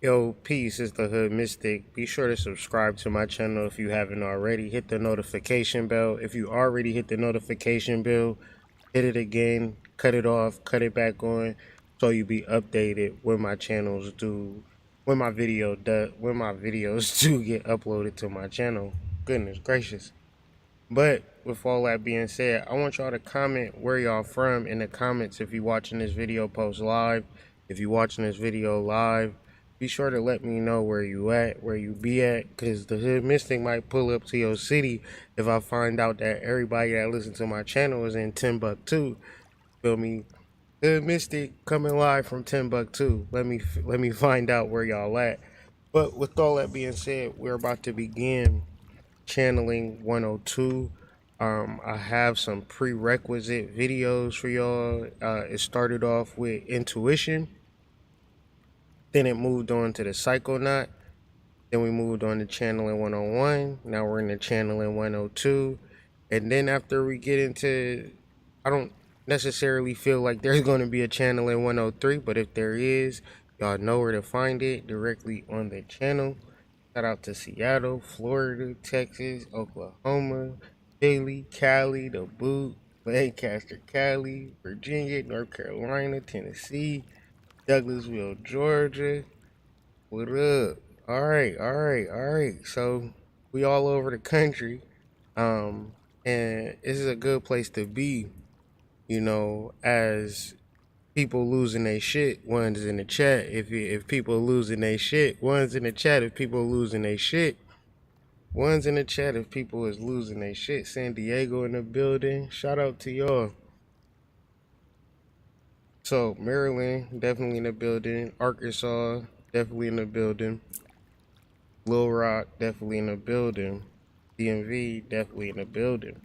Yo, peace, it's the Hood Mystic. Be sure to subscribe to my channel if you haven't already. Hit the notification bell. If you already hit the notification bell, hit it again, cut it off, cut it back on, so you be updated when my channels do, when my videos do get uploaded to my channel. Goodness gracious. But with all that being said, I want y'all to comment where y'all from in the comments if you're watching this video post live. If you're watching this video live, be sure to let me know where you at, where you be at, because the Hood Mystic might pull up to your city if I find out that everybody that listens to my channel is in Timbuktu. Feel me? Hood Mystic coming live from Timbuktu. Let me find out where y'all at. But with all that being said, we're about to begin channeling 102. I have some prerequisite videos for y'all. It started off with intuition, then it moved on to the psychonaut, then we moved on to channeling 101. Now we're in the channeling 102. And then after we get into, I don't necessarily feel like there's going to be a channeling 103, but if there is, y'all know where to find it directly on the channel. Shout out to Seattle, Florida, Texas, Oklahoma, Philly, Cali, the Boot, Lancaster, Cali, Virginia, North Carolina, Tennessee, Douglasville, Georgia. What up? All right. So we all over the country, and this is a good place to be. As people losing their shit, one's in the chat. If people losing their shit, one's in the chat. If people losing their shit. One's in the chat if people is losing their shit. San Diego in the building. Shout out to y'all. So Maryland definitely in the building. Arkansas definitely in the building. Little Rock definitely in the building. DMV definitely in the building.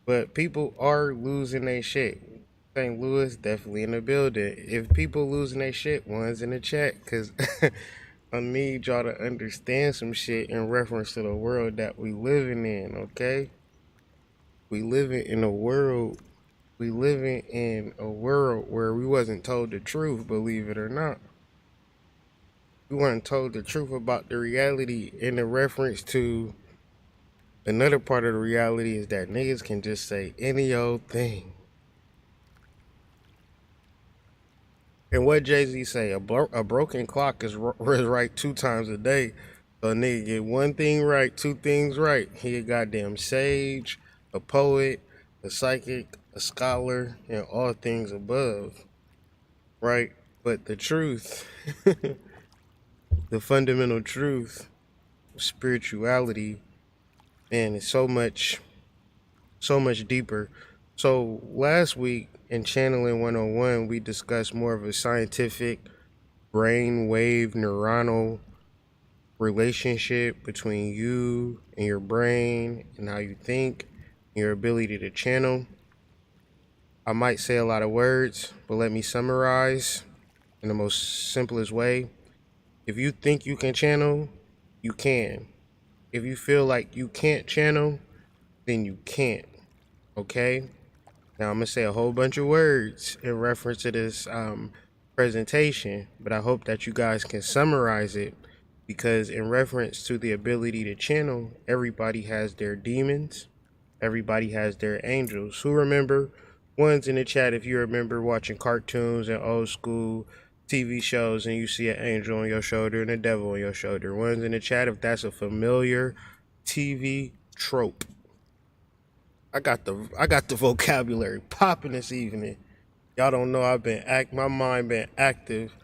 But people are losing their shit. St. Louis definitely in the building. If people losing their shit, one's in the chat, cause I need y'all to understand some shit in reference to the world that we living in, okay? We living in a world where we wasn't told the truth, believe it or not. We weren't told the truth about the reality in the reference to another part of the reality is that niggas can just say any old thing. And what Jay-Z say, a broken clock is right 2 times a day. So a nigga get one thing right, 2 things right. He a goddamn sage, a poet, a psychic, a scholar, and all things above. right? But the truth, the fundamental truth, spirituality, man, is so much deeper. So last week in Channeling 101, we discussed more of a scientific brain wave neuronal relationship between you and your brain and how you think, your ability to channel. I might say a lot of words, but let me summarize in the most simplest way. If you think you can channel, you can. If you feel like you can't channel, then you can't. Okay? Now I'm gonna say a whole bunch of words in reference to this presentation, but I hope that you guys can summarize it, because in reference to the ability to channel, everybody has their demons, everybody has their angels. Who remember? Ones in the chat if you remember watching cartoons and old school TV shows and you see an angel on your shoulder and a devil on your shoulder. Ones in the chat if that's a familiar TV trope. I got the vocabulary popping this evening. Y'all don't know my mind been active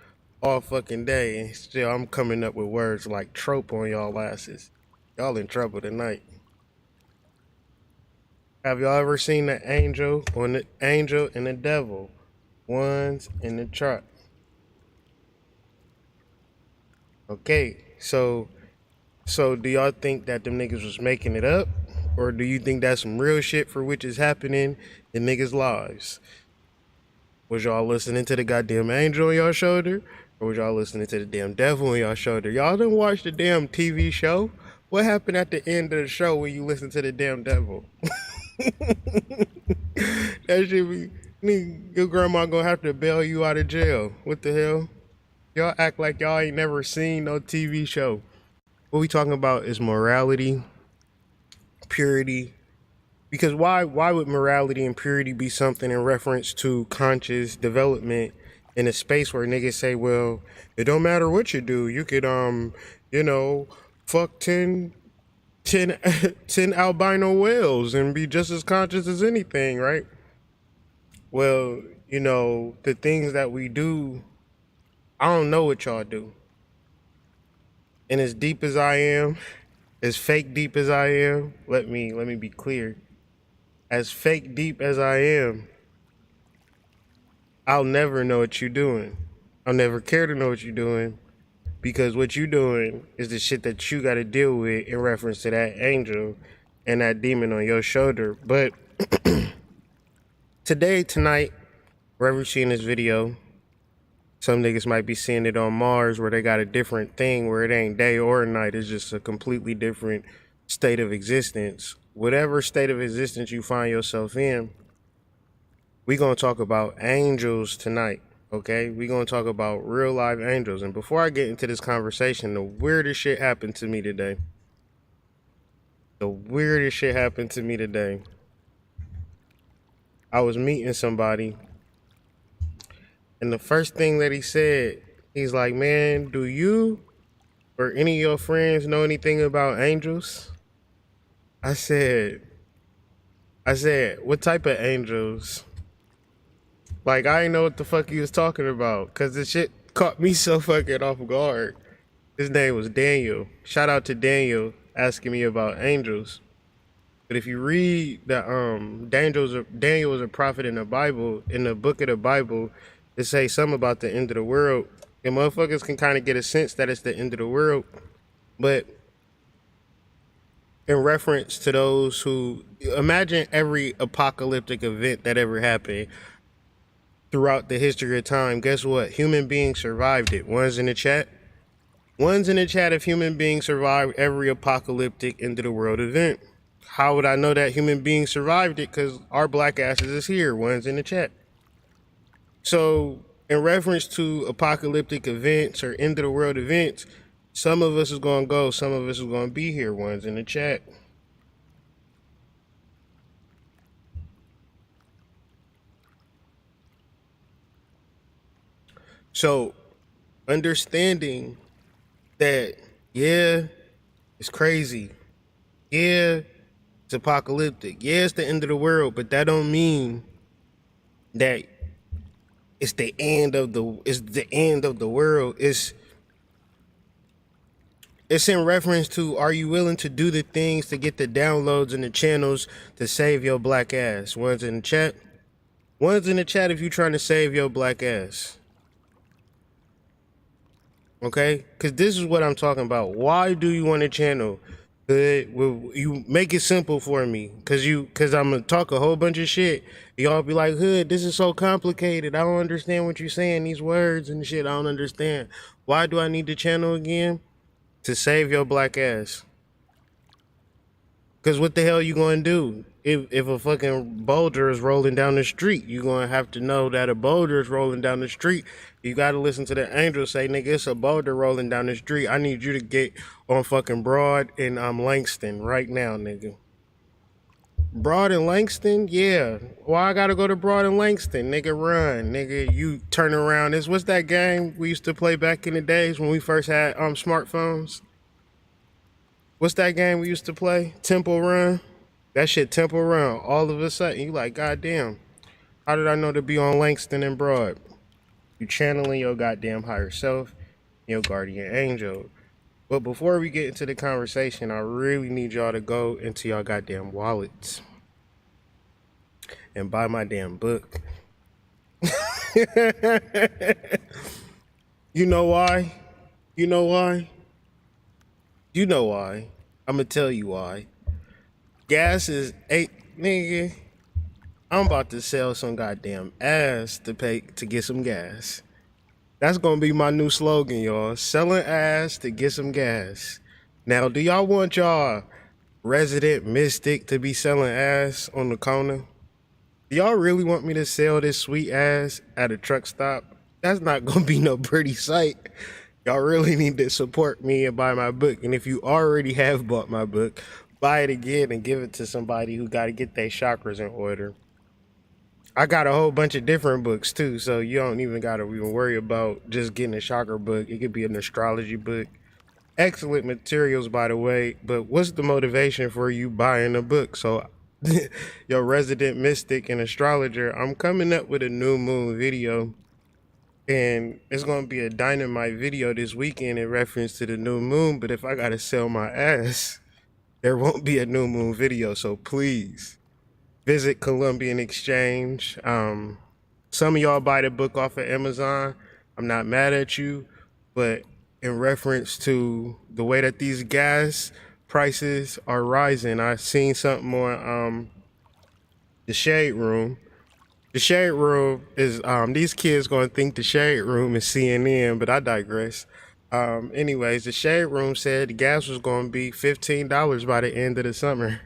all fucking day, and still I'm coming up with words like trope on y'all asses. Y'all in trouble tonight. Have y'all ever seen the angel and the devil? Ones in the chart. Okay, so do y'all think that them niggas was making it up? Or do you think that's some real shit for which is happening in niggas' lives? Was y'all listening to the goddamn angel on your shoulder? Or was y'all listening to the damn devil on your shoulder? Y'all didn't watch the damn TV show? What happened at the end of the show when you listen to the damn devil? That shit be, your grandma gonna have to bail you out of jail. What the hell? Y'all act like y'all ain't never seen no TV show. What we talking about is morality, purity. Because why would morality and purity be something in reference to conscious development in a space where niggas say, well, it don't matter what you do. You could, fuck 10 albino whales and be just as conscious as anything, right? Well, the things that we do, I don't know what y'all do. And as deep as I am, as fake deep as I am, let me be clear. As fake deep as I am, I'll never know what you're doing. I'll never care to know what you're doing, because what you're doing is the shit that you got to deal with in reference to that angel and that demon on your shoulder. But tonight, wherever you're seeing this video, some niggas might be seeing it on Mars where they got a different thing where it ain't day or night. It's just a completely different state of existence. Whatever state of existence you find yourself in, we're going to talk about angels tonight, okay? We're going to talk about real live angels. And before I get into this conversation, the weirdest shit happened to me today. I was meeting somebody, and the first thing that he said, he's like, man, do you or any of your friends know anything about angels? I said, what type of angels? Like, I didn't know what the fuck he was talking about, because the shit caught me so fucking off guard. His name was Daniel. Shout out to Daniel asking me about angels. But if you read the Daniel was a prophet in the Bible, in the book of the Bible, it say something about the end of the world. And motherfuckers can kind of get a sense that it's the end of the world. But in reference to those who imagine every apocalyptic event that ever happened throughout the history of time, guess what? Human beings survived it. One's in the chat if human beings survived every apocalyptic end of the world event. How would I know that human beings survived it? Because our black asses is here. One's in the chat. So in reference to apocalyptic events or end of the world events, some of us is going to go, some of us is going to be here. One's in the chat. So understanding that, yeah, it's crazy. Yeah, it's apocalyptic. Yeah, it's the end of the world, but that don't mean that it's the end of the world. It's in reference to, are you willing to do the things to get the downloads and the channels to save your black ass? One's in the chat. One's in the chat if you're trying to save your black ass. Okay? Because this is what I'm talking about. Why do you want a channel? Good. Well, you make it simple for me. Because I'm going to talk a whole bunch of shit. Y'all be like, Hood, this is so complicated. I don't understand what you're saying. These words and shit, I don't understand. Why do I need the channel again? To save your black ass. Because what the hell you going to do? If a fucking boulder is rolling down the street, you're going to have to know that a boulder is rolling down the street. You got to listen to the angel say, nigga, it's a boulder rolling down the street. I need you to get on fucking Broad and Langston right now, nigga. Broad and Langston? Yeah. Why I got to go to Broad and Langston? Nigga, run. Nigga, you turn around. What's that game we used to play back in the days when we first had smartphones? What's that game we used to play? Temple Run? That shit Temple Run. All of a sudden, you like, goddamn, how did I know to be on Langston and Broad? You channeling your goddamn higher self, your guardian angel. But before we get into the conversation, I really need y'all to go into y'all goddamn wallets and buy my damn book. You know why? You know why? You know why. I'm gonna tell you why. Gas is nigga. I'm about to sell some goddamn ass to get some gas. That's gonna be my new slogan, y'all. Selling ass to get some gas. Now, do y'all want y'all resident mystic to be selling ass on the corner? Do y'all really want me to sell this sweet ass at a truck stop? That's not gonna be no pretty sight. Y'all really need to support me and buy my book. And if you already have bought my book, buy it again and give it to somebody who got to get their chakras in order. I got a whole bunch of different books too, so you don't even got to even worry about just getting a chakra book. It could be an astrology book. Excellent materials, by the way. But what's the motivation for you buying a book? So your resident mystic and astrologer, I'm coming up with a new moon video. And it's going to be a dynamite video this weekend in reference to the new moon. But if I got to sell my ass, there won't be a new moon video. So please visit Columbian Exchange. Some of y'all buy the book off of Amazon. I'm not mad at you. But in reference to the way that these gas prices are rising, I seen something on the Shade Room. The Shade Room is, these kids gonna think the Shade Room is CNN, but I digress. Anyways, the Shade Room said the gas was gonna be $15 by the end of the summer.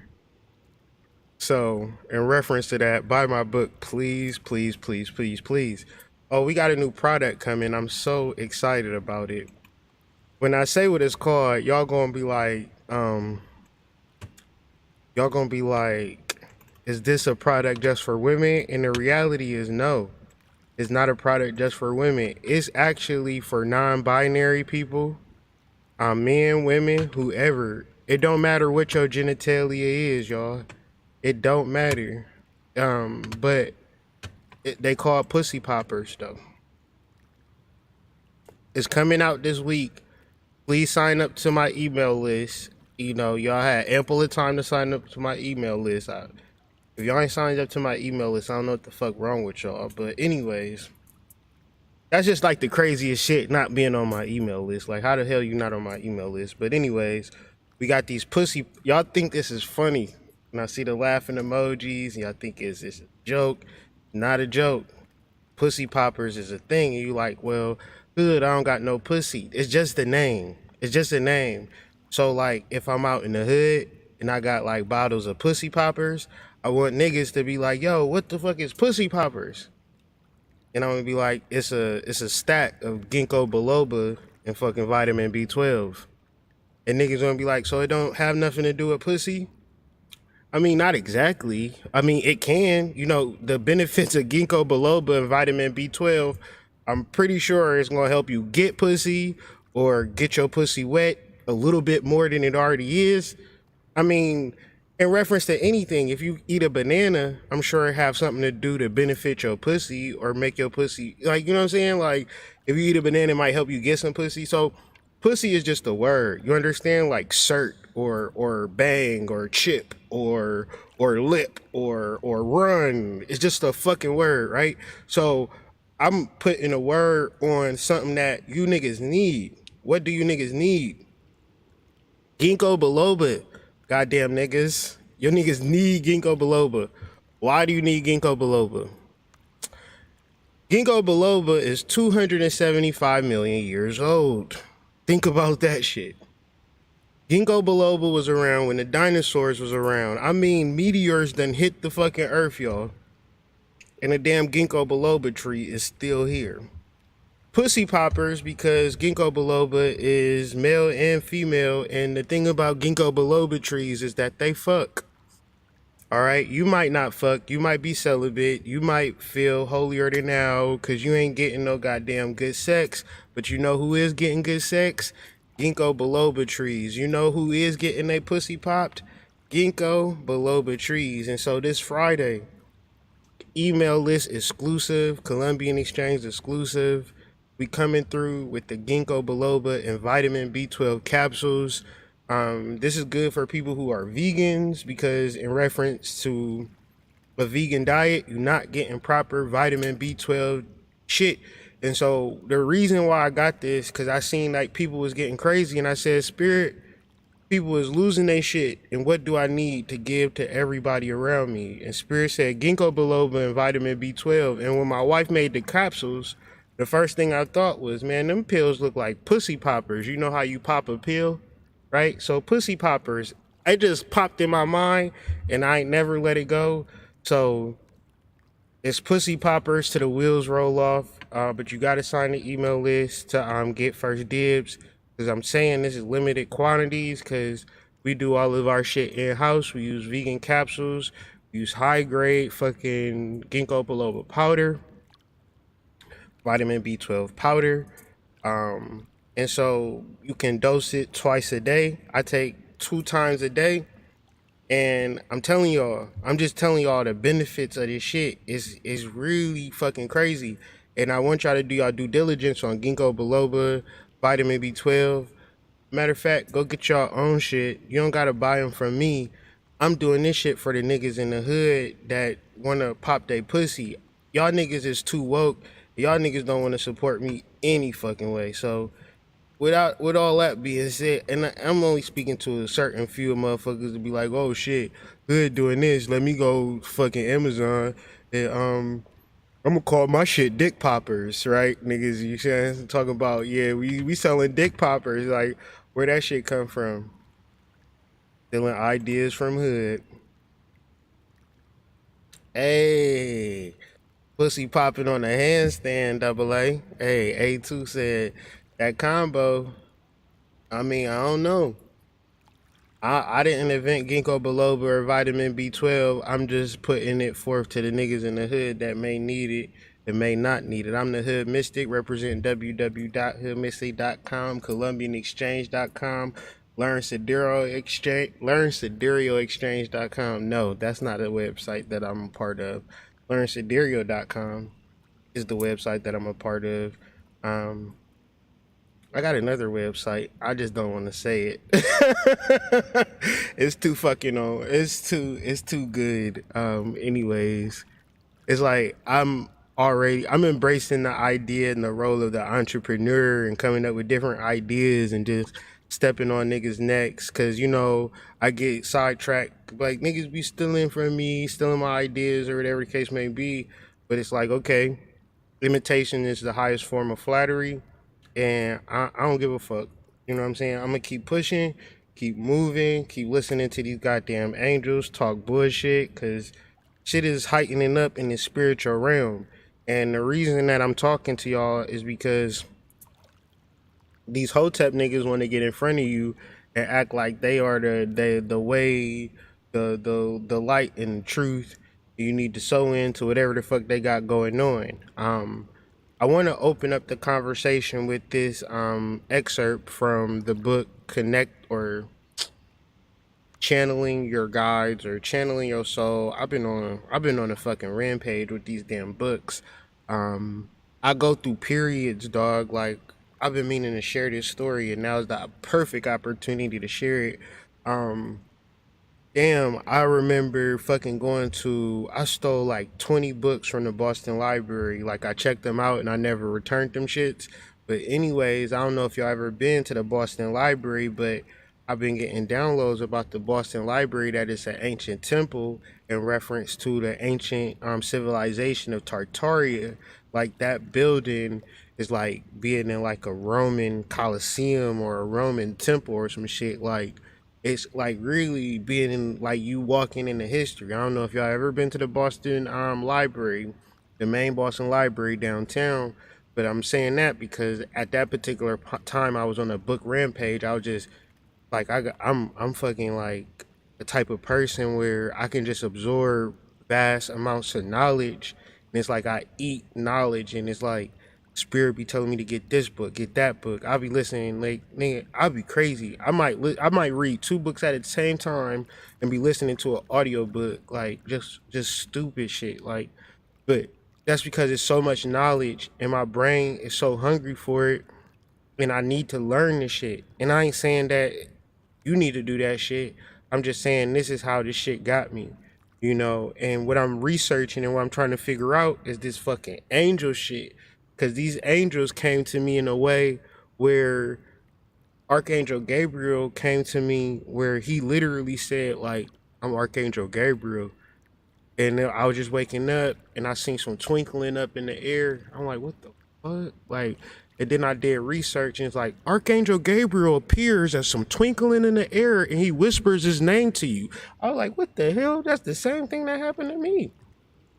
So, in reference to that, buy my book, please, please, please, please, please. Oh, we got a new product coming. I'm so excited about it. When I say what it's called, y'all gonna be like, is this a product just for women? And the reality is no, it's not a product just for women. It's actually for non-binary people, men, women, whoever. It don't matter what your genitalia is, y'all. It don't matter. But they call it pussy poppers though. It's coming out this week. Please sign up to my email list. You know, y'all had ample of time to sign up to my email list. If y'all ain't signed up to my email list, I don't know what the fuck wrong with y'all. But anyways, that's just like the craziest shit, not being on my email list. Like, how the hell you not on my email list? But anyways, we got these pussy. Y'all think this is funny. And I see the laughing emojis. Y'all think it's a joke. Not a joke. Pussy poppers is a thing. And you like, well, good, I don't got no pussy. It's just a name. It's just a name. So, like, if I'm out in the hood and I got, like, bottles of pussy poppers, I want niggas to be like, yo, what the fuck is pussy poppers? And I'm gonna be like, it's a stack of ginkgo biloba and fucking vitamin B12. And niggas gonna be like, so it don't have nothing to do with pussy? I mean, not exactly. I mean, it can. You know, the benefits of ginkgo biloba and vitamin B12, I'm pretty sure it's gonna help you get pussy or get your pussy wet a little bit more than it already is. I mean, in reference to anything, if you eat a banana, I'm sure it have something to do to benefit your pussy or make your pussy, like, you know what I'm saying? Like, if you eat a banana, it might help you get some pussy. So pussy is just a word. You understand? Like cert or bang or chip or lip or run. It's just a fucking word, right? So I'm putting a word on something that you niggas need. What do you niggas need? Ginkgo biloba, goddamn niggas. Your niggas need ginkgo biloba. Why do you need ginkgo biloba? Ginkgo biloba is 275 million years old. Think about that shit. Ginkgo biloba was around when the dinosaurs was around. I mean, meteors done hit the fucking earth, y'all. And the damn ginkgo biloba tree is still here. Pussy poppers, because ginkgo biloba is male and female, and the thing about ginkgo biloba trees is that they fuck. All right, you might not fuck, you might be celibate, you might feel holier than thou because you ain't getting no goddamn good sex, but you know who is getting good sex? Ginkgo biloba trees. You know who is getting their pussy popped? Ginkgo biloba trees. And so this Friday, email list exclusive, Colombian Exchange exclusive. We coming through with the ginkgo biloba and vitamin B12 capsules. This is good for people who are vegans because in reference to a vegan diet, you're not getting proper vitamin B12 shit. And so the reason why I got this, because I seen like people was getting crazy and I said, Spirit, people is losing their shit, and what do I need to give to everybody around me? And Spirit said ginkgo biloba and vitamin B12. And when my wife made the capsules, the first thing I thought was, man, them pills look like pussy poppers. You know how you pop a pill, right? So pussy poppers, it just popped in my mind, and I ain't never let it go. So it's pussy poppers to the wheels roll off. But you gotta sign the email list to get first dibs. Cause I'm saying this is limited quantities because we do all of our shit in house. We use vegan capsules, we use high grade fucking ginkgo biloba powder, vitamin B12 powder. And so you can dose it twice a day. I take 2 times a day. And I'm telling y'all, I'm just telling y'all the benefits of this shit is really fucking crazy. And I want y'all to do y'all due diligence on ginkgo biloba, vitamin B12. Matter of fact, go get y'all own shit. You don't gotta buy them from me. I'm doing this shit for the niggas in the hood that wanna pop they pussy. Y'all niggas is too woke. Y'all niggas don't wanna support me any fucking way. So with all that being said, and I'm only speaking to a certain few motherfuckers to be like, oh shit, hood doing this. Let me go fucking Amazon and I'm gonna call my shit dick poppers, right? Niggas, you saying talking about, yeah, we selling dick poppers, like where that shit come from? Stealing ideas from hood. Hey, pussy popping on a handstand, double A. Hey, A2 said that combo. I mean, I don't know. I didn't invent ginkgo biloba or vitamin B12. I'm just putting it forth to the niggas in the hood that may need it and may not need it. I'm the Hood Mystic, representing www.hoodmystic.com, colombianexchange.com, learnsiderioexchange.com. No, that's not a website that I'm a part of. Learnsiderio.com is the website that I'm a part of. I got another website. I just don't want to say it. It's too fucking on. It's too good. Anyways, it's like I'm embracing the idea and the role of the entrepreneur and coming up with different ideas and just stepping on niggas' necks. Cause you know, I get sidetracked. Like niggas be stealing from me, stealing my ideas or whatever the case may be. But it's like, okay, imitation is the highest form of flattery, and I don't give a fuck. You know what I'm saying? I'm gonna keep pushing, keep moving, keep listening to these goddamn angels talk bullshit, cause shit is heightening up in the spiritual realm. And the reason that I'm talking to y'all is because these hotep niggas want to get in front of you and act like they are the way, the light and the truth. You need to sew into whatever the fuck they got going on. I want to open up the conversation with this excerpt from the book Connect or channeling your guides or channeling your soul. I've been on a fucking rampage with these damn books. Um, I go through periods, dog. Like I've been meaning to share this story, and now is the perfect opportunity to share it. Um, Damn, I remember fucking going to, I stole like 20 books from the Boston Library. Like, I checked them out and I never returned them shits. But, anyways, I don't know if y'all ever been to the Boston Library, but I've been getting downloads about the Boston Library that it's an ancient temple in reference to the ancient civilization of Tartaria. Like, that building is like being in like a Roman Colosseum or a Roman temple or some shit. Like, it's like really being in, like you walking into history. I don't know if y'all ever been to the Boston Library, the main Boston Library downtown, but I'm saying that because at that particular time I was on a book rampage. I was just like I'm fucking like the type of person where I can just absorb vast amounts of knowledge, and it's like I eat knowledge, and it's like spirit be telling me to get this book, get that book. I'll be listening, like nigga, I'll be crazy. I might read two books at the same time and be listening to an audio book, like just stupid shit, like. But that's because it's so much knowledge, and my brain is so hungry for it, and I need to learn this shit. And I ain't saying that you need to do that shit. I'm just saying this is how this shit got me, you know. And what I'm researching and what I'm trying to figure out is this fucking angel shit. Cause these angels came to me in a way where Archangel Gabriel came to me where he literally said like, I'm Archangel Gabriel. And then I was just waking up and I seen some twinkling up in the air. I'm like, what the fuck? Like, and then I did research and it's like Archangel Gabriel appears as some twinkling in the air and he whispers his name to you. I was like, what the hell? That's the same thing that happened to me.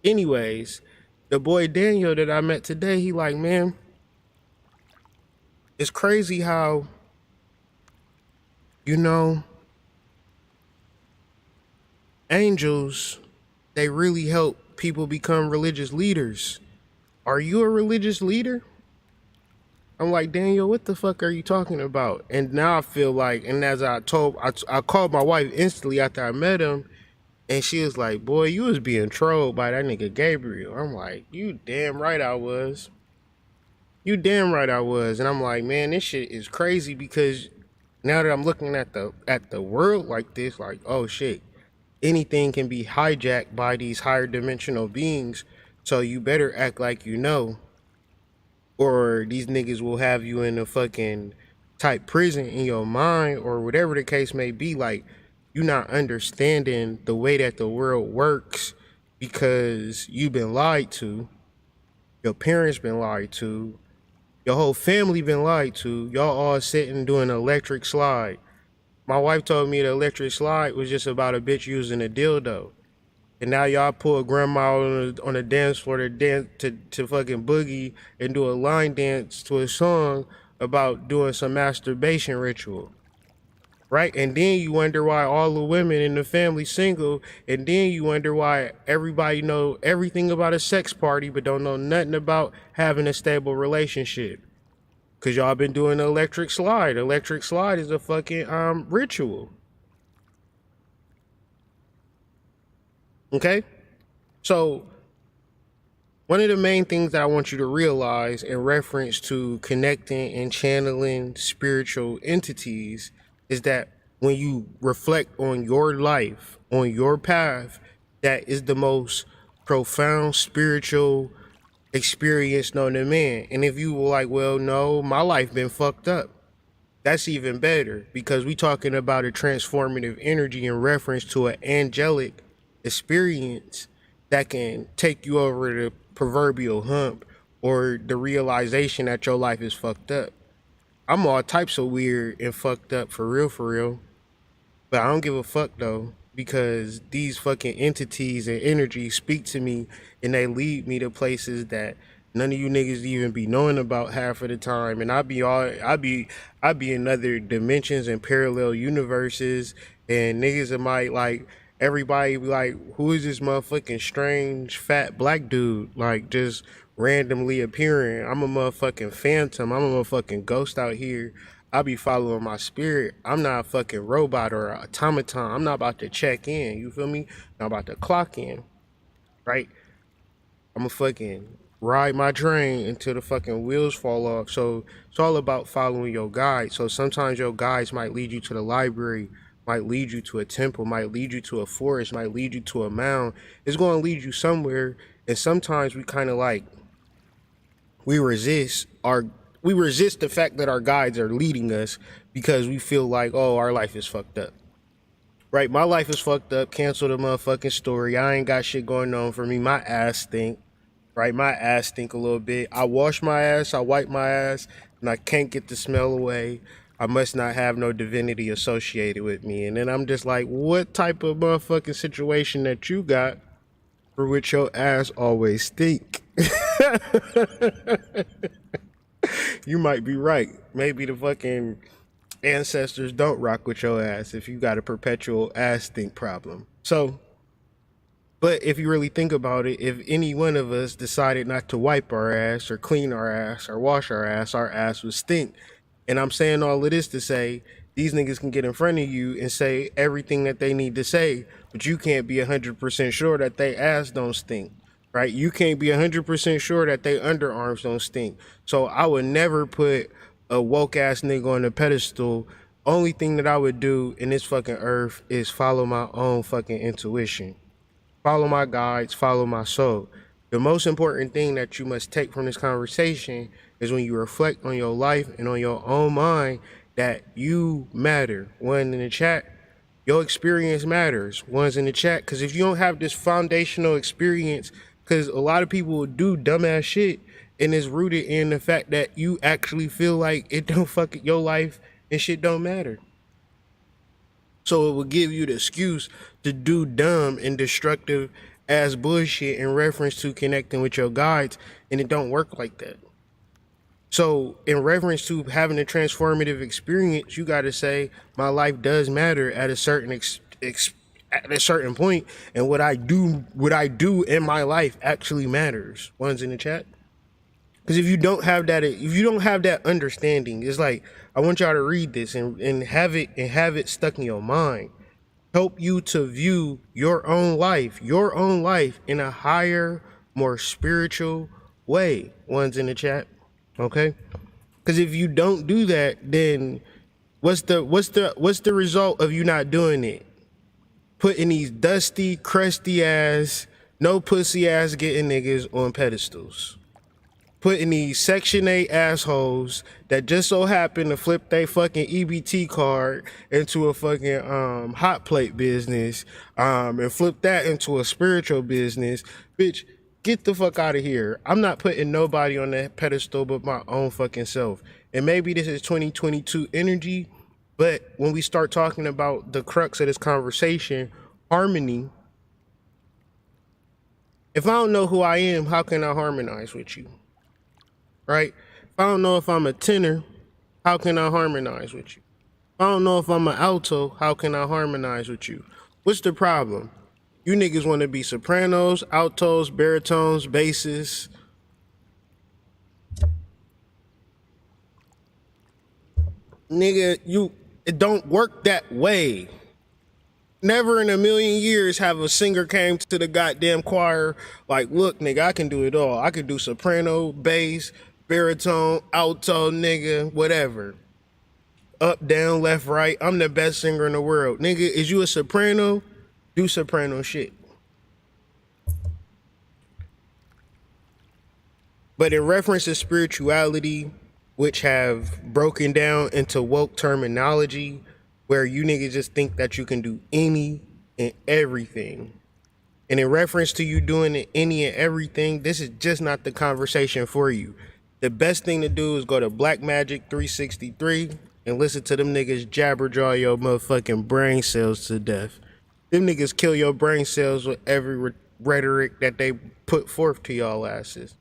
Anyways, the boy Daniel that I met today, he like, man, it's crazy how, you know, angels, they really help people become religious leaders. Are you a religious leader? I'm like, Daniel, what the fuck are you talking about? And now I feel like, and as I called my wife instantly after I met him, and she was like, boy, you was being trolled by that nigga Gabriel. I'm like, you damn right I was. You damn right I was. And I'm like, man, this shit is crazy because now that I'm looking at the world like this, like, oh shit, anything can be hijacked by these higher dimensional beings. So you better act like you know, or these niggas will have you in a fucking tight prison in your mind, or whatever the case may be. Like, you not understanding the way that the world works because you've been lied to, your parents been lied to, your whole family been lied to. Y'all all sitting doing an electric slide. My wife told me the electric slide was just about a bitch using a dildo. And now y'all pull grandma on a dance floor to dance to fucking boogie and do a line dance to a song about doing some masturbation ritual. Right? And then you wonder why all the women in the family single, and then you wonder why everybody know everything about a sex party but don't know nothing about having a stable relationship. Cause y'all been doing the electric slide. Electric slide is a fucking ritual. Okay? So one of the main things that I want you to realize in reference to connecting and channeling spiritual entities is that when you reflect on your life, on your path, that is the most profound spiritual experience known to man. And if you were like, well, no, my life been fucked up, that's even better because we talking about a transformative energy in reference to an angelic experience that can take you over the proverbial hump or the realization that your life is fucked up. I'm all types of weird and fucked up for real, but I don't give a fuck though because these fucking entities and energies speak to me and they lead me to places that none of you niggas even be knowing about half of the time. And I be in other dimensions and parallel universes, and niggas might like everybody be like, who is this motherfucking strange fat black dude like just randomly appearing? I'm a motherfucking phantom. I'm a motherfucking ghost out here. I be following my spirit. I'm not a fucking robot or an automaton. I'm not about to check in. You feel me? I'm about to clock in, right? I'm gonna fucking ride my train until the fucking wheels fall off. So it's all about following your guide. So sometimes your guides might lead you to the library, might lead you to a temple, might lead you to a forest, might lead you to a mound. It's going to lead you somewhere. And sometimes we kind of like we resist our we resist the fact that our guides are leading us because we feel like, oh, our life is fucked up. Right, my life is fucked up. Cancel the motherfucking story. I ain't got shit going on for me. My ass stink. Right, my ass stink a little bit. I wash my ass, I wipe my ass, and I can't get the smell away. I must not have no divinity associated with me. And then I'm just like, what type of motherfucking situation that you got for which your ass always stink? You might be right. Maybe the fucking ancestors don't rock with your ass if you got a perpetual ass stink problem. So, but if you really think about it, if any one of us decided not to wipe our ass or clean our ass or wash our ass would stink. And I'm saying all of this to say these niggas can get in front of you and say everything that they need to say, but you can't be 100% sure that they ass don't stink, right? You can't be 100% sure that they underarms don't stink. So I would never put a woke ass nigga on a pedestal. Only thing that I would do in this fucking earth is follow my own fucking intuition. Follow my guides, follow my soul. The most important thing that you must take from this conversation is when you reflect on your life and on your own mind that you matter. One in the chat, your experience matters. One's in the chat, because if you don't have this foundational experience, because a lot of people will do dumbass shit and it's rooted in the fact that you actually feel like it don't fuck your life and shit don't matter. So it will give you the excuse to do dumb and destructive ass bullshit in reference to connecting with your guides, and it don't work like that. So in reference to having a transformative experience, you got to say my life does matter at a certain at a certain point, and what I do in my life actually matters. One's in the chat. Because if you don't have that understanding, it's like, I want y'all to read this and have it stuck in your mind. Help you to view your own life in a higher, more spiritual way. One's in the chat. Okay? Because if you don't do that, then what's the result of you not doing it? Putting these dusty, crusty ass, no pussy ass getting niggas on pedestals. Putting these Section 8 assholes that just so happen to flip their fucking EBT card into a fucking hot plate business and flip that into a spiritual business. Bitch, get the fuck out of here. I'm not putting nobody on that pedestal but my own fucking self. And maybe this is 2022 energy, but when we start talking about the crux of this conversation, harmony, if I don't know who I am, how can I harmonize with you? Right? If I don't know if I'm a tenor, how can I harmonize with you? If I don't know if I'm an alto, how can I harmonize with you? What's the problem? You niggas want to be sopranos, altos, baritones, basses. Nigga, it don't work that way. Never in a million years have a singer came to the goddamn choir like, look, nigga, I can do it all. I can do soprano, bass, baritone, alto, nigga, whatever. Up, down, left, right. I'm the best singer in the world. Nigga, is you a soprano? Do soprano shit. But in reference to spirituality, which have broken down into woke terminology, where you niggas just think that you can do any and everything. And in reference to you doing any and everything, this is just not the conversation for you. The best thing to do is go to Black Magic 363 and listen to them niggas jabberjaw your motherfucking brain cells to death. Them niggas kill your brain cells with every rhetoric that they put forth to y'all asses.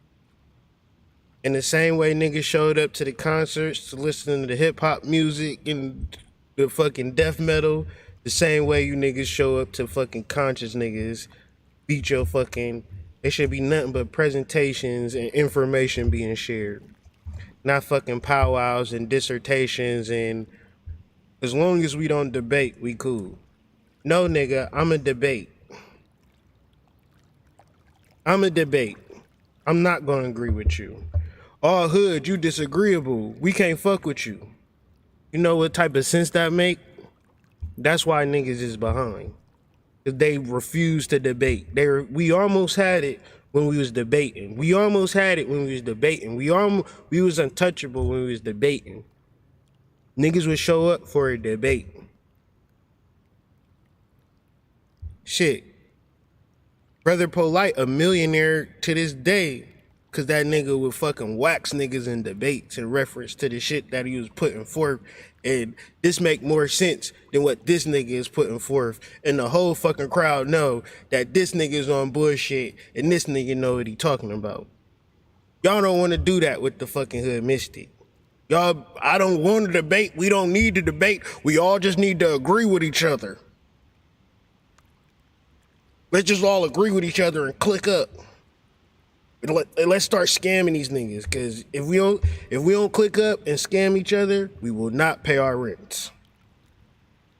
In the same way niggas showed up to the concerts to listen to the hip hop music and the fucking death metal, the same way you niggas show up to fucking conscious niggas beat your fucking, it should be nothing but presentations and information being shared. not fucking powwows and dissertations. And as long as we don't debate, we cool. No, nigga, I'm a debate. I'm not gonna agree with you. Oh, hood, you disagreeable. We can't fuck with you. You know what type of sense that make? That's why niggas is behind. Cause they refuse to debate. We almost had it when we was debating. We was untouchable when we was debating. Niggas would show up for a debate. Shit. Brother Polite, a millionaire to this day, cause that nigga would fucking wax niggas in debates in reference to the shit that he was putting forth. And this make more sense than what this nigga is putting forth. And the whole fucking crowd know that this nigga is on bullshit and this nigga know what he talking about. Y'all don't want to do that with the fucking hood mystic. Y'all, I don't want to debate. We don't need to debate. We all just need to agree with each other. Let's just all agree with each other and click up. Let's start scamming these niggas, cause if we don't click up and scam each other, we will not pay our rents.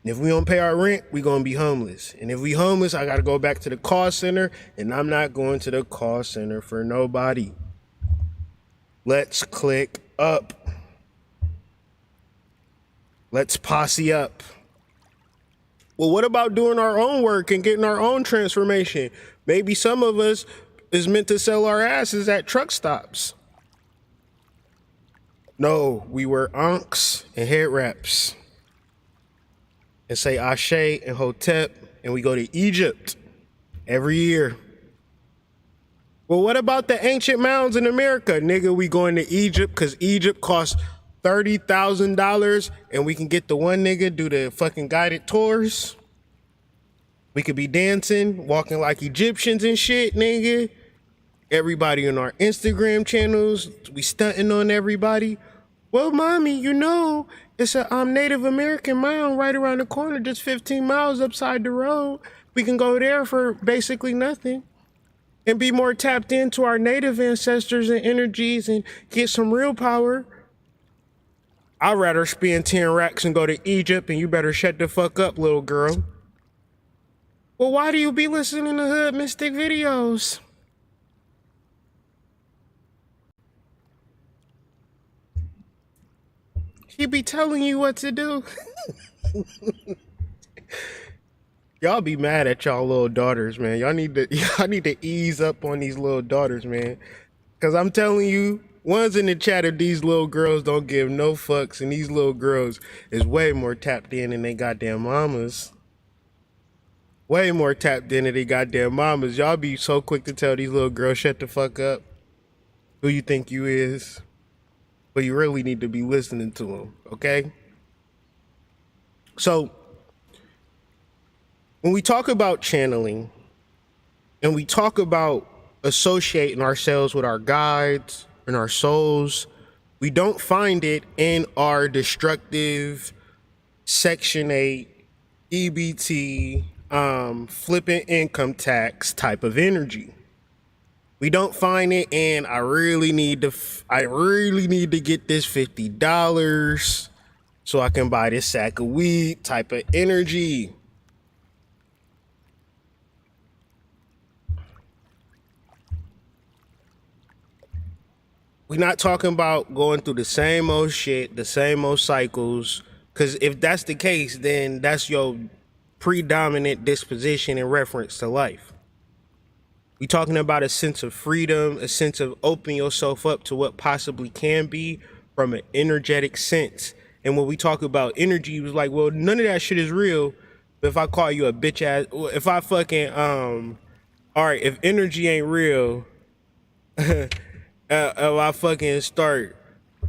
And if we don't pay our rent, we gonna be homeless. And if we homeless, I gotta go back to the call center, and I'm not going to the call center for nobody. Let's click up. Let's posse up. Well, what about doing our own work and getting our own transformation? Maybe some of us is meant to sell our asses at truck stops. No, we wear ankhs and head wraps and say Ashe and Hotep, and we go to Egypt every year. Well, what about the ancient mounds in America? Nigga, we going to Egypt because Egypt costs $30,000 and we can get the one nigga do the fucking guided tours. We could be dancing, walking like Egyptians and shit, nigga. Everybody on our Instagram channels, we stunting on everybody. Well, mommy, you know, it's a Native American mound right around the corner, just 15 miles upside the road. We can go there for basically nothing and be more tapped into our native ancestors and energies and get some real power. I'd rather spend 10 racks and go to Egypt, and you better shut the fuck up, little girl. Well, why do you be listening to Hood Mystic videos? He be telling you what to do. Y'all be mad at y'all little daughters, man. Y'all need to ease up on these little daughters, man. Cause I'm telling you, ones in the chat of these little girls don't give no fucks, and these little girls is way more tapped in than they goddamn mamas. Way more tapped in than they goddamn mamas. Y'all be so quick to tell these little girls, shut the fuck up. Who you think you is? But you really need to be listening to them, okay? So, when we talk about channeling, and we talk about associating ourselves with our guides and our souls, we don't find it in our destructive Section 8, EBT, flipping income tax type of energy. We don't find it in I really need to get this $50 so I can buy this sack of weed type of energy. We're not talking about going through the same old shit, the same old cycles, because if that's the case, then that's your predominant disposition in reference to life. We're talking about a sense of freedom, a sense of opening yourself up to what possibly can be from an energetic sense. And when we talk about energy, it was like, well, none of that shit is real. But if I call you a bitch ass, if I fucking, all right, if energy ain't real, if I fucking start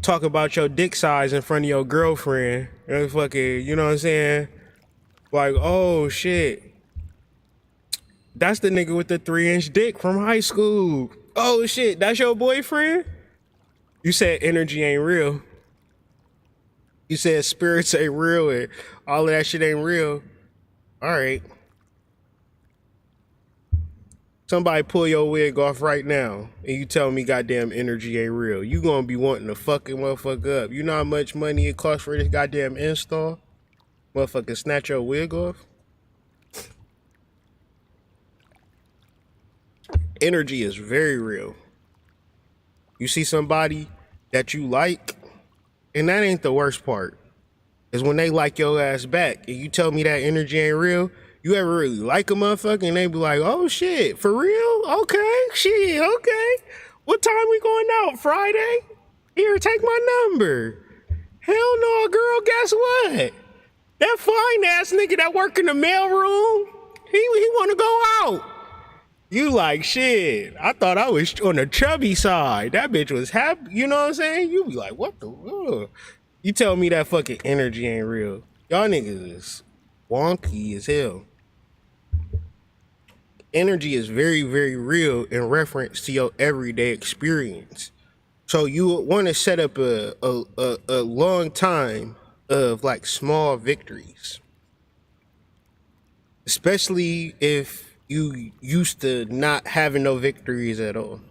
talking about your dick size in front of your girlfriend, and fucking, you know what I'm saying? Like, oh shit. That's the nigga with the 3-inch dick from high school. Oh shit, that's your boyfriend? You said energy ain't real. You said spirits ain't real and all of that shit ain't real. All right. Somebody pull your wig off right now and you tell me goddamn energy ain't real. You gonna be wanting to fucking motherfucker up. You know how much money it costs for this goddamn install? Motherfucker snatch your wig off. Energy is very real. You see somebody that you like, and that ain't the worst part, is when they like your ass back and you tell me that energy ain't real. You ever really like a motherfucker and they be like, oh shit, for real? Okay, shit, okay. What time we going out? Friday? Here, take my number. Hell no, girl, guess what? That fine ass nigga that work in the mailroom, he wanna go out. You like, shit, I thought I was on the chubby side. That bitch was happy, you know what I'm saying? You be like, what the, You tell me that fucking energy ain't real. Y'all niggas is wonky as hell. Energy is very, very real in reference to your everyday experience. So you want to set up a long time of like small victories, especially if you used to not having no victories at all.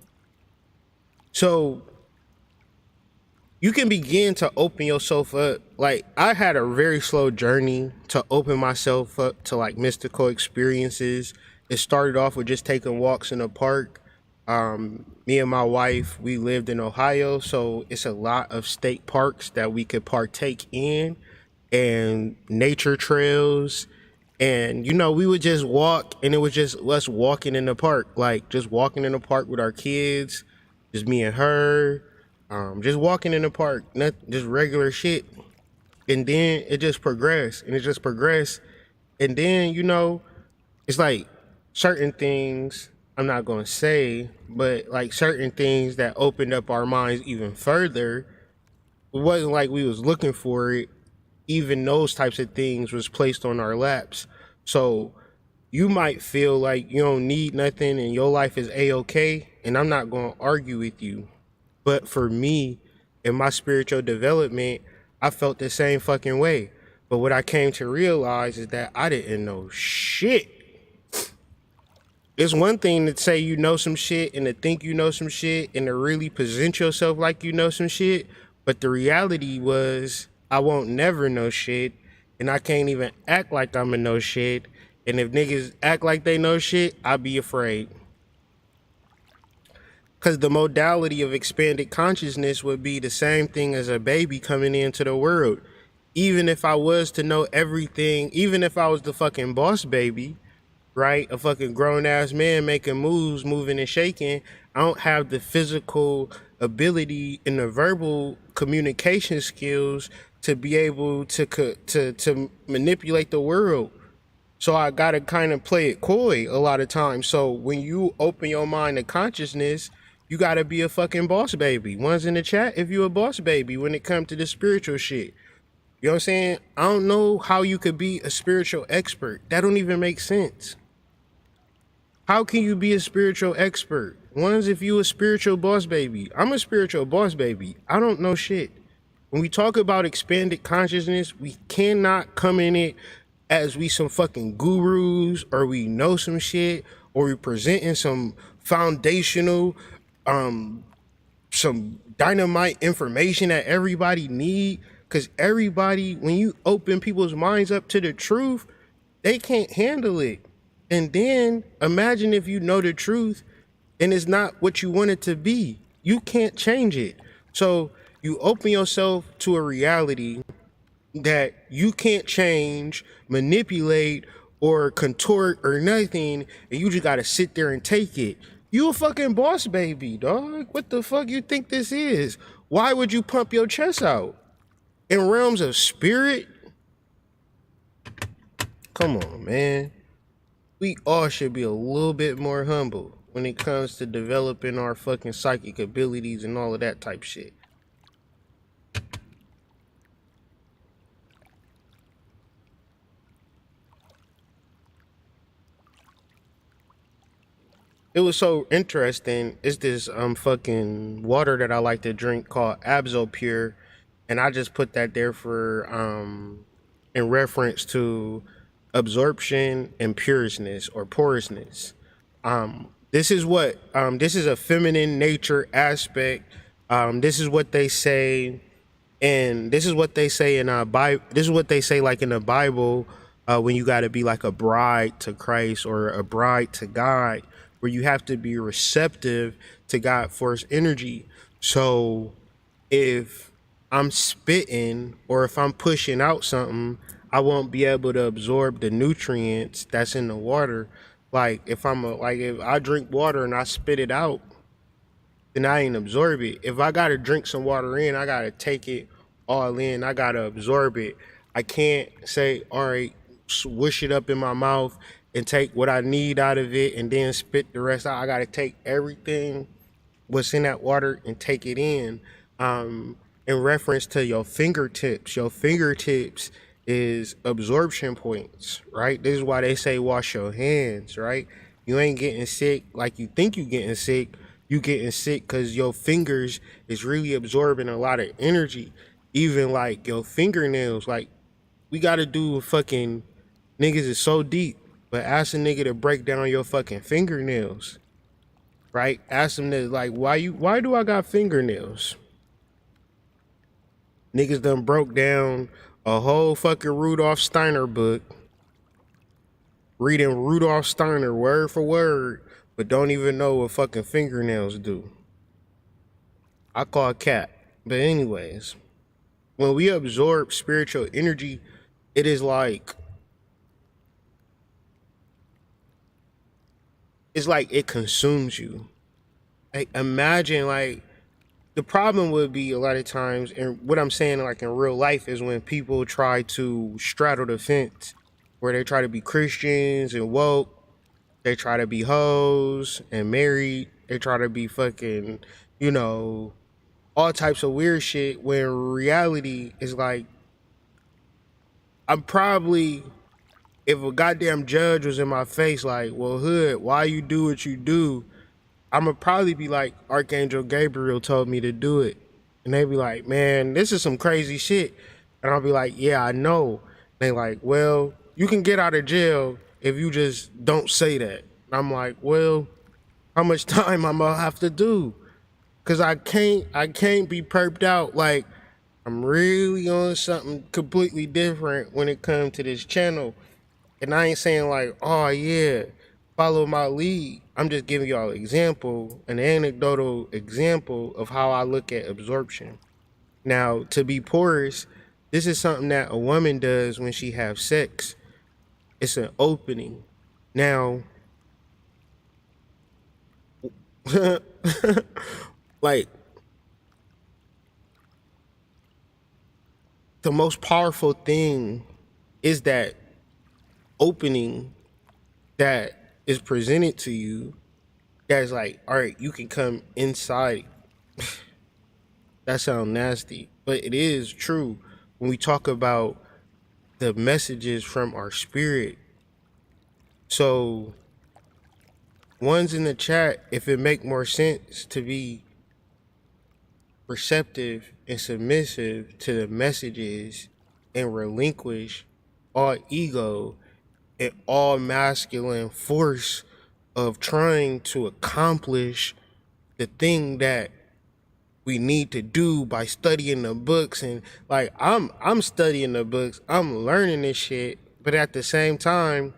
So you can begin to open yourself up. Like, I had a very slow journey to open myself up to like mystical experiences. It started off with just taking walks in the park. Me and my wife, we lived in Ohio, so it's a lot of state parks that we could partake in, and nature trails. And, you know, we would just walk, and it was just us walking in the park, like just walking in the park with our kids, just me and her, just walking in the park, not just regular shit. And then it just progressed, and it just progressed. And then, you know, it's like certain things I'm not going to say, but like certain things that opened up our minds even further. It wasn't like we was looking for it. Even those types of things was placed on our laps. So you might feel like you don't need nothing and your life is a-okay, and I'm not going to argue with you. But for me, in my spiritual development, I felt the same fucking way. But what I came to realize is that I didn't know shit. It's one thing to say you know some shit and to think you know some shit and to really present yourself like you know some shit. But the reality was I won't never know shit, and I can't even act like I'm a know shit. And if niggas act like they know shit, I'd be afraid. Because the modality of expanded consciousness would be the same thing as a baby coming into the world. Even if I was to know everything, even if I was the fucking boss baby, right? A fucking grown ass man making moves, moving and shaking. I don't have the physical ability and the verbal communication skills to be able to manipulate the world. So I gotta kind of play it coy a lot of times. So when you open your mind to consciousness, you gotta be a fucking boss baby. One's in the chat if you a boss baby when it comes to the spiritual shit. You know what I'm saying? I don't know how you could be a spiritual expert. That don't even make sense. How can you be a spiritual expert? One's if you a spiritual boss baby. I'm a spiritual boss baby. I don't know shit. When we talk about expanded consciousness, we cannot come in it as we some fucking gurus or we know some shit or we presenting some foundational, some dynamite information that everybody need. Cause everybody, when you open people's minds up to the truth, they can't handle it. And then imagine if you know the truth and it's not what you want it to be. You can't change it. So you open yourself to a reality that you can't change, manipulate, or contort or nothing, and you just gotta sit there and take it. You a fucking boss baby, dog. What the fuck you think this is? Why would you pump your chest out? In realms of spirit? Come on, man. We all should be a little bit more humble when it comes to developing our fucking psychic abilities and all of that type shit. It was so interesting. It's this fucking water that I like to drink called Absorption, and I just put that there for in reference to absorption and porousness or porousness. This is a feminine nature aspect. This is what they say, and this is what they say in Bible. This is what they say like in the Bible, when you got to be like a bride to Christ or a bride to God, where you have to be receptive to God force energy. So if I'm spitting or if I'm pushing out something, I won't be able to absorb the nutrients that's in the water. Like if I drink water and I spit it out, then I ain't absorb it. If I gotta drink some water in, I gotta take it all in. I gotta absorb it. I can't say, all right, swish it up in my mouth and take what I need out of it and then spit the rest out. I gotta take everything what's in that water and take it in. In reference to your fingertips is absorption points, right? This is why they say wash your hands, right? You ain't getting sick like you think you getting sick. You getting sick because your fingers is really absorbing a lot of energy. Even like your fingernails, like we gotta do fucking niggas is so deep. But ask a nigga to break down your fucking fingernails, right? Ask them to like, why do I got fingernails? Niggas done broke down a whole fucking Rudolph Steiner book, reading Rudolph Steiner word for word, but don't even know what fucking fingernails do. I call it cat. But anyways, when we absorb spiritual energy, it is like, it's like it consumes you. Like imagine like the problem would be a lot of times, and what I'm saying like in real life is when people try to straddle the fence, where they try to be Christians and woke, they try to be hoes and married, they try to be fucking, you know, all types of weird shit, when reality is like, I'm probably, if a goddamn judge was in my face like, well, hood, why you do what you do, I'm gonna probably be like, Archangel Gabriel told me to do it. And they be like, man, this is some crazy shit. And I'll be like, yeah, I know. They like, well, you can get out of jail if you just don't say that. And I'm like, well, how much time I'm gonna have to do? Cause I can't be perped out. Like, I'm really on something completely different when it comes to this channel. And I ain't saying like, oh yeah, follow my lead. I'm just giving y'all an anecdotal example of how I look at absorption. Now, to be porous, this is something that a woman does when she has sex. It's an opening. Now, like, the most powerful thing is that opening that is presented to you, that's like, all right, you can come inside. That sounds nasty, but it is true when we talk about the messages from our spirit. So ones in the chat, if it make more sense to be receptive and submissive to the messages and relinquish all ego and all masculine force of trying to accomplish the thing that we need to do by studying the books. And like, I'm studying the books, I'm learning this shit, but at the same time,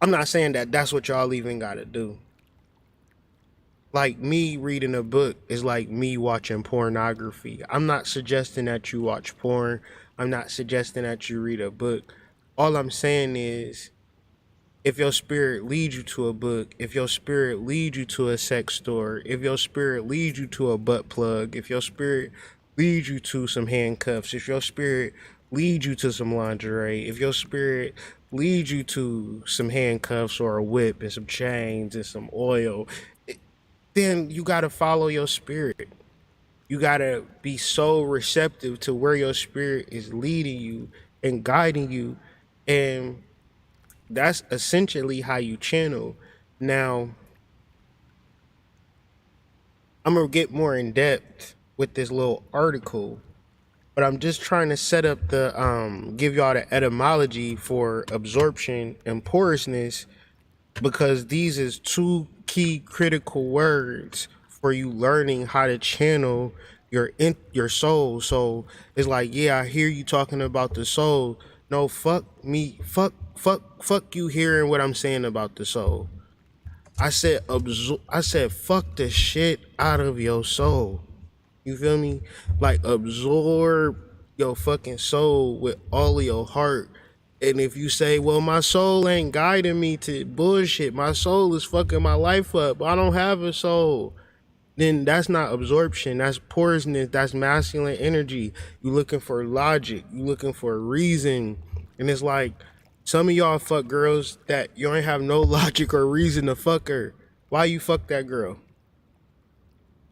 I'm not saying that that's what y'all even gotta do. Like, me reading a book is like me watching pornography. I'm not suggesting that you watch porn. I'm not suggesting that you read a book. All I'm saying is, if your spirit leads you to a book, if your spirit leads you to a sex store, if your spirit leads you to a butt plug, if your spirit leads you to some handcuffs, if your spirit leads you to some lingerie, if your spirit leads you to some handcuffs or a whip and some chains and some oil, then you gotta follow your spirit. You gotta be so receptive to where your spirit is leading you and guiding you, and that's essentially how you channel. Now, I'm gonna get more in depth with this little article, but I'm just trying to set up the give y'all the etymology for absorption and porousness, because these is two key critical words for you learning how to channel your soul. So it's like, yeah, I hear you talking about the soul. No, fuck me, fuck you hearing what I'm saying about the soul. I said fuck the shit out of your soul. You feel me? Like, absorb your fucking soul with all of your heart. And if you say, well, my soul ain't guiding me to bullshit, my soul is fucking my life up, I don't have a soul, then that's not absorption. That's porousness. That's masculine energy. You looking for logic. You looking for a reason. And it's like, some of y'all fuck girls that you ain't have no logic or reason to fuck her. Why you fuck that girl?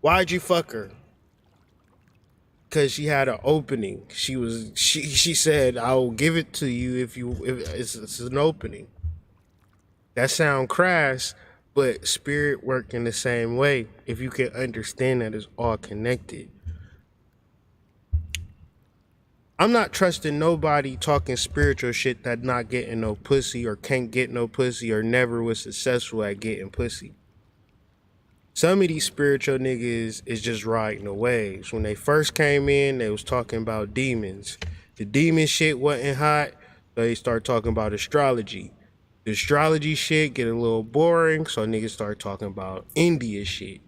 Why'd you fuck her? Because she had an opening. She said, I will give it to you if it's an opening. That sound crass, but spirit work in the same way. If you can understand that it's all connected. I'm not trusting nobody talking spiritual shit that not getting no pussy or can't get no pussy or never was successful at getting pussy. Some of these spiritual niggas is just riding the waves. When they first came in, they was talking about demons. The demon shit wasn't hot, so they start talking about astrology. The astrology shit get a little boring, so niggas start talking about India shit.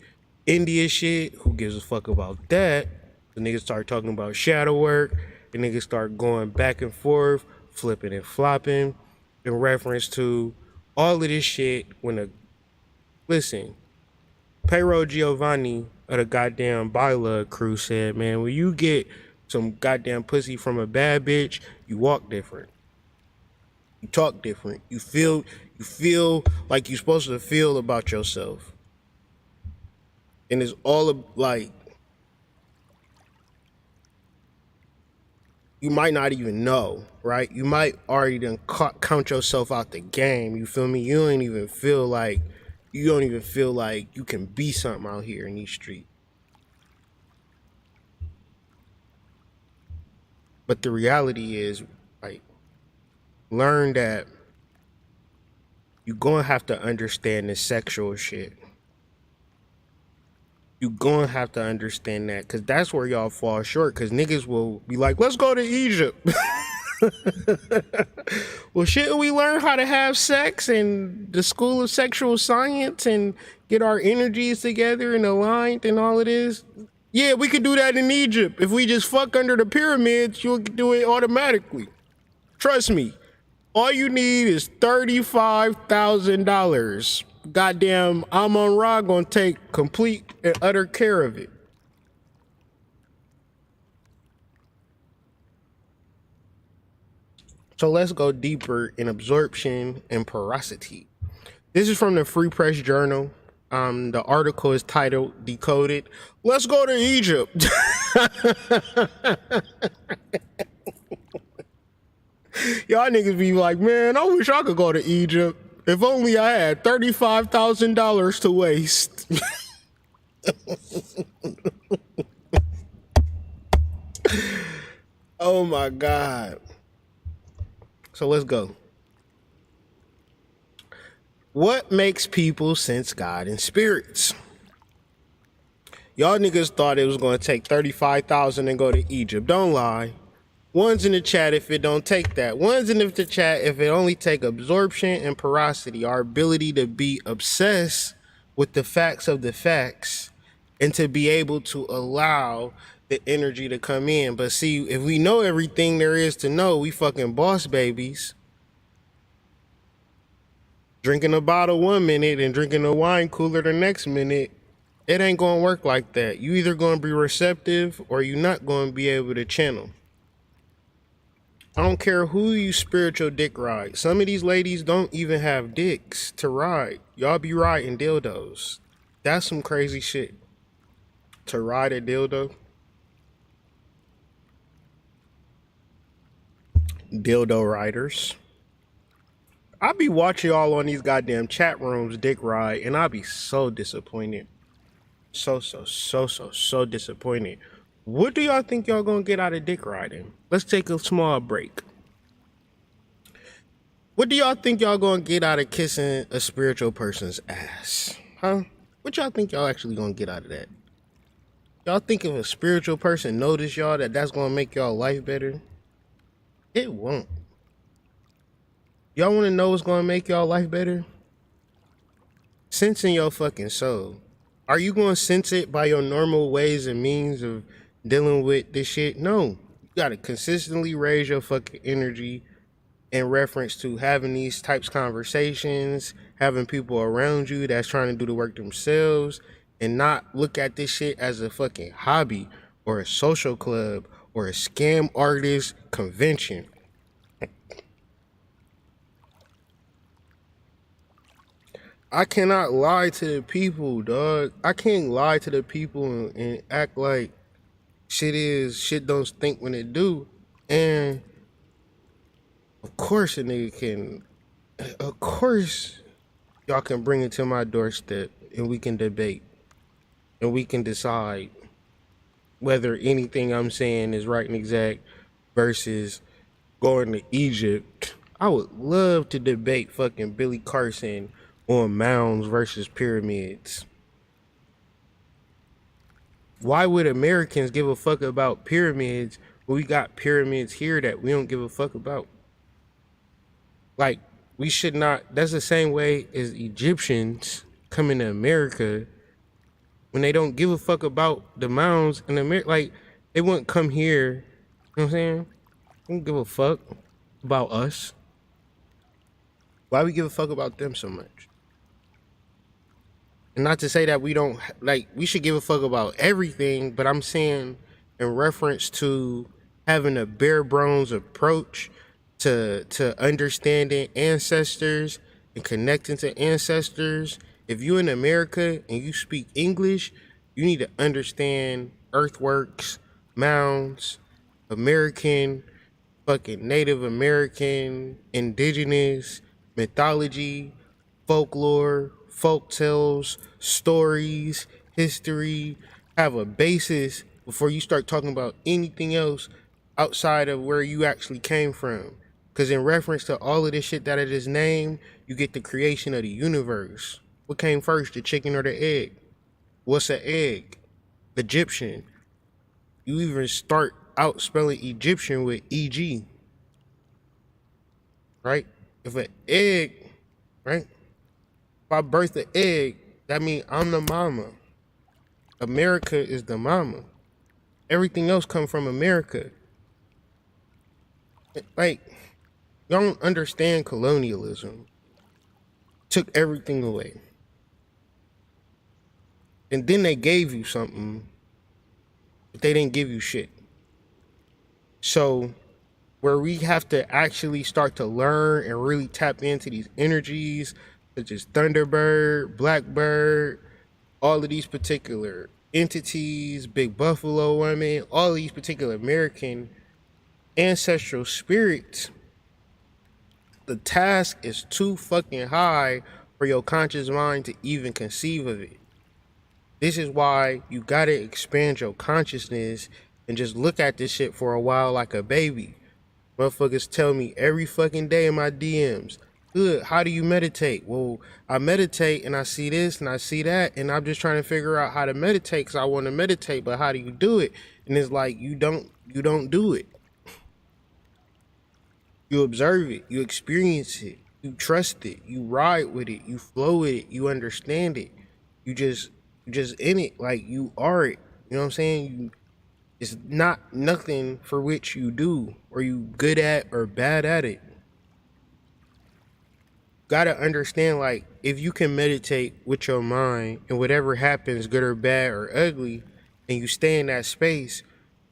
India shit, who gives a fuck about that? The niggas start talking about shadow work. The niggas start going back and forth, flipping and flopping in reference to all of this shit listen, Payroll Giovanni of the goddamn biloba crew said, man, when you get some goddamn pussy from a bad bitch, you walk different. You talk different. You feel like you're supposed to feel about yourself. And it's all like, you might not even know, right? You might already done count yourself out the game. You feel me? You don't even feel like you can be something out here in these streets. But the reality is, like, learn that you're gonna have to understand the sexual shit. You're gonna have to understand that, because that's where y'all fall short, because niggas will be like, let's go to Egypt. Well, shouldn't we learn how to have sex in the school of sexual science and get our energies together and aligned and all of this? Yeah, we could do that in Egypt. If we just fuck under the pyramids, you'll do it automatically. Trust me. All you need is $35,000. Goddamn, Amon Ra gonna take complete and utter care of it. So let's go deeper in absorption and porosity. This is from the Free Press Journal. The article is titled Decoded. Let's go to Egypt. Y'all niggas be like, man, I wish I could go to Egypt. If only I had $35,000 to waste. Oh my God. So let's go. What makes people sense God and spirits? Y'all niggas thought it was going to take 35,000 and go to Egypt. Don't lie. One's in the chat if it don't take that. One's in the chat if it only take absorption and porosity, our ability to be obsessed with the facts of the facts and to be able to allow the energy to come in. But see, if we know everything there is to know, we fucking boss babies. Drinking a bottle 1 minute and drinking a wine cooler the next minute, it ain't gonna work like that. You either gonna be receptive or you're not gonna be able to channel. I don't care who you spiritual dick ride. Some of these ladies don't even have dicks to ride. Y'all be riding dildos. That's some crazy shit. To ride a dildo. Dildo riders. I be watching y'all on these goddamn chat rooms dick ride, and I be so disappointed. So disappointed. What do y'all think y'all gonna get out of dick riding? Let's take a small break. What do y'all think y'all gonna get out of kissing a spiritual person's ass? Huh? What y'all think y'all actually gonna get out of that? Y'all think if a spiritual person notice y'all that's gonna make y'all life better? It won't. Y'all wanna know what's gonna make y'all life better? Sense in your fucking soul. Are you gonna sense it by your normal ways and means of dealing with this shit? No. You gotta consistently raise your fucking energy in reference to having these types of conversations, having people around you that's trying to do the work themselves, and not look at this shit as a fucking hobby or a social club or a scam artist convention. I cannot lie to the people, dog. I can't lie to the people and act like shit don't stink when it do. And of course a nigga can, of course y'all can bring it to my doorstep and we can debate and we can decide whether anything I'm saying is right and exact versus going to Egypt. I would love to debate fucking Billy Carson on mounds versus pyramids. Why would Americans give a fuck about pyramids when we got pyramids here that we don't give a fuck about? Like, we should not. That's the same way as Egyptians coming to America when they don't give a fuck about the mounds in America. Like, they wouldn't come here. You know what I'm saying? They don't give a fuck about us. Why we give a fuck about them so much? And not to say that we don't, like, we should give a fuck about everything, but I'm saying in reference to having a bare bones approach to understanding ancestors and connecting to ancestors. If you're in America and you speak English, you need to understand earthworks, mounds, American, fucking Native American, indigenous, mythology, folklore, folk tales, stories, history. Have a basis before you start talking about anything else outside of where you actually came from. Because in reference to all of this shit that I just named, you get the creation of the universe. What came first, the chicken or the egg? What's an egg? Egyptian. You even start out spelling Egyptian with EG. Right? If an egg, right? If I birth an egg, that means I'm the mama. America is the mama. Everything else come from America. Like, y'all don't understand colonialism. Took everything away. And then they gave you something, but they didn't give you shit. So, where we have to actually start to learn and really tap into these energies, such as Thunderbird, Blackbird, all of these particular entities, Big Buffalo Women, all of these particular American ancestral spirits, the task is too fucking high for your conscious mind to even conceive of it. This is why you gotta expand your consciousness and just look at this shit for a while like a baby. Motherfuckers tell me every fucking day in my DMs, good, how do you meditate? Well, I meditate and I see this and I see that, and I'm just trying to figure out how to meditate because I want to meditate, but how do you do it? And it's like, you don't do it. You observe it, you experience it, you trust it, you ride with it, you flow with it, you understand it. You just in it, like you are it. You know what I'm saying? It's not nothing for which you do or you good at or bad at it. Gotta understand, like, if you can meditate with your mind and whatever happens, good or bad or ugly, and you stay in that space,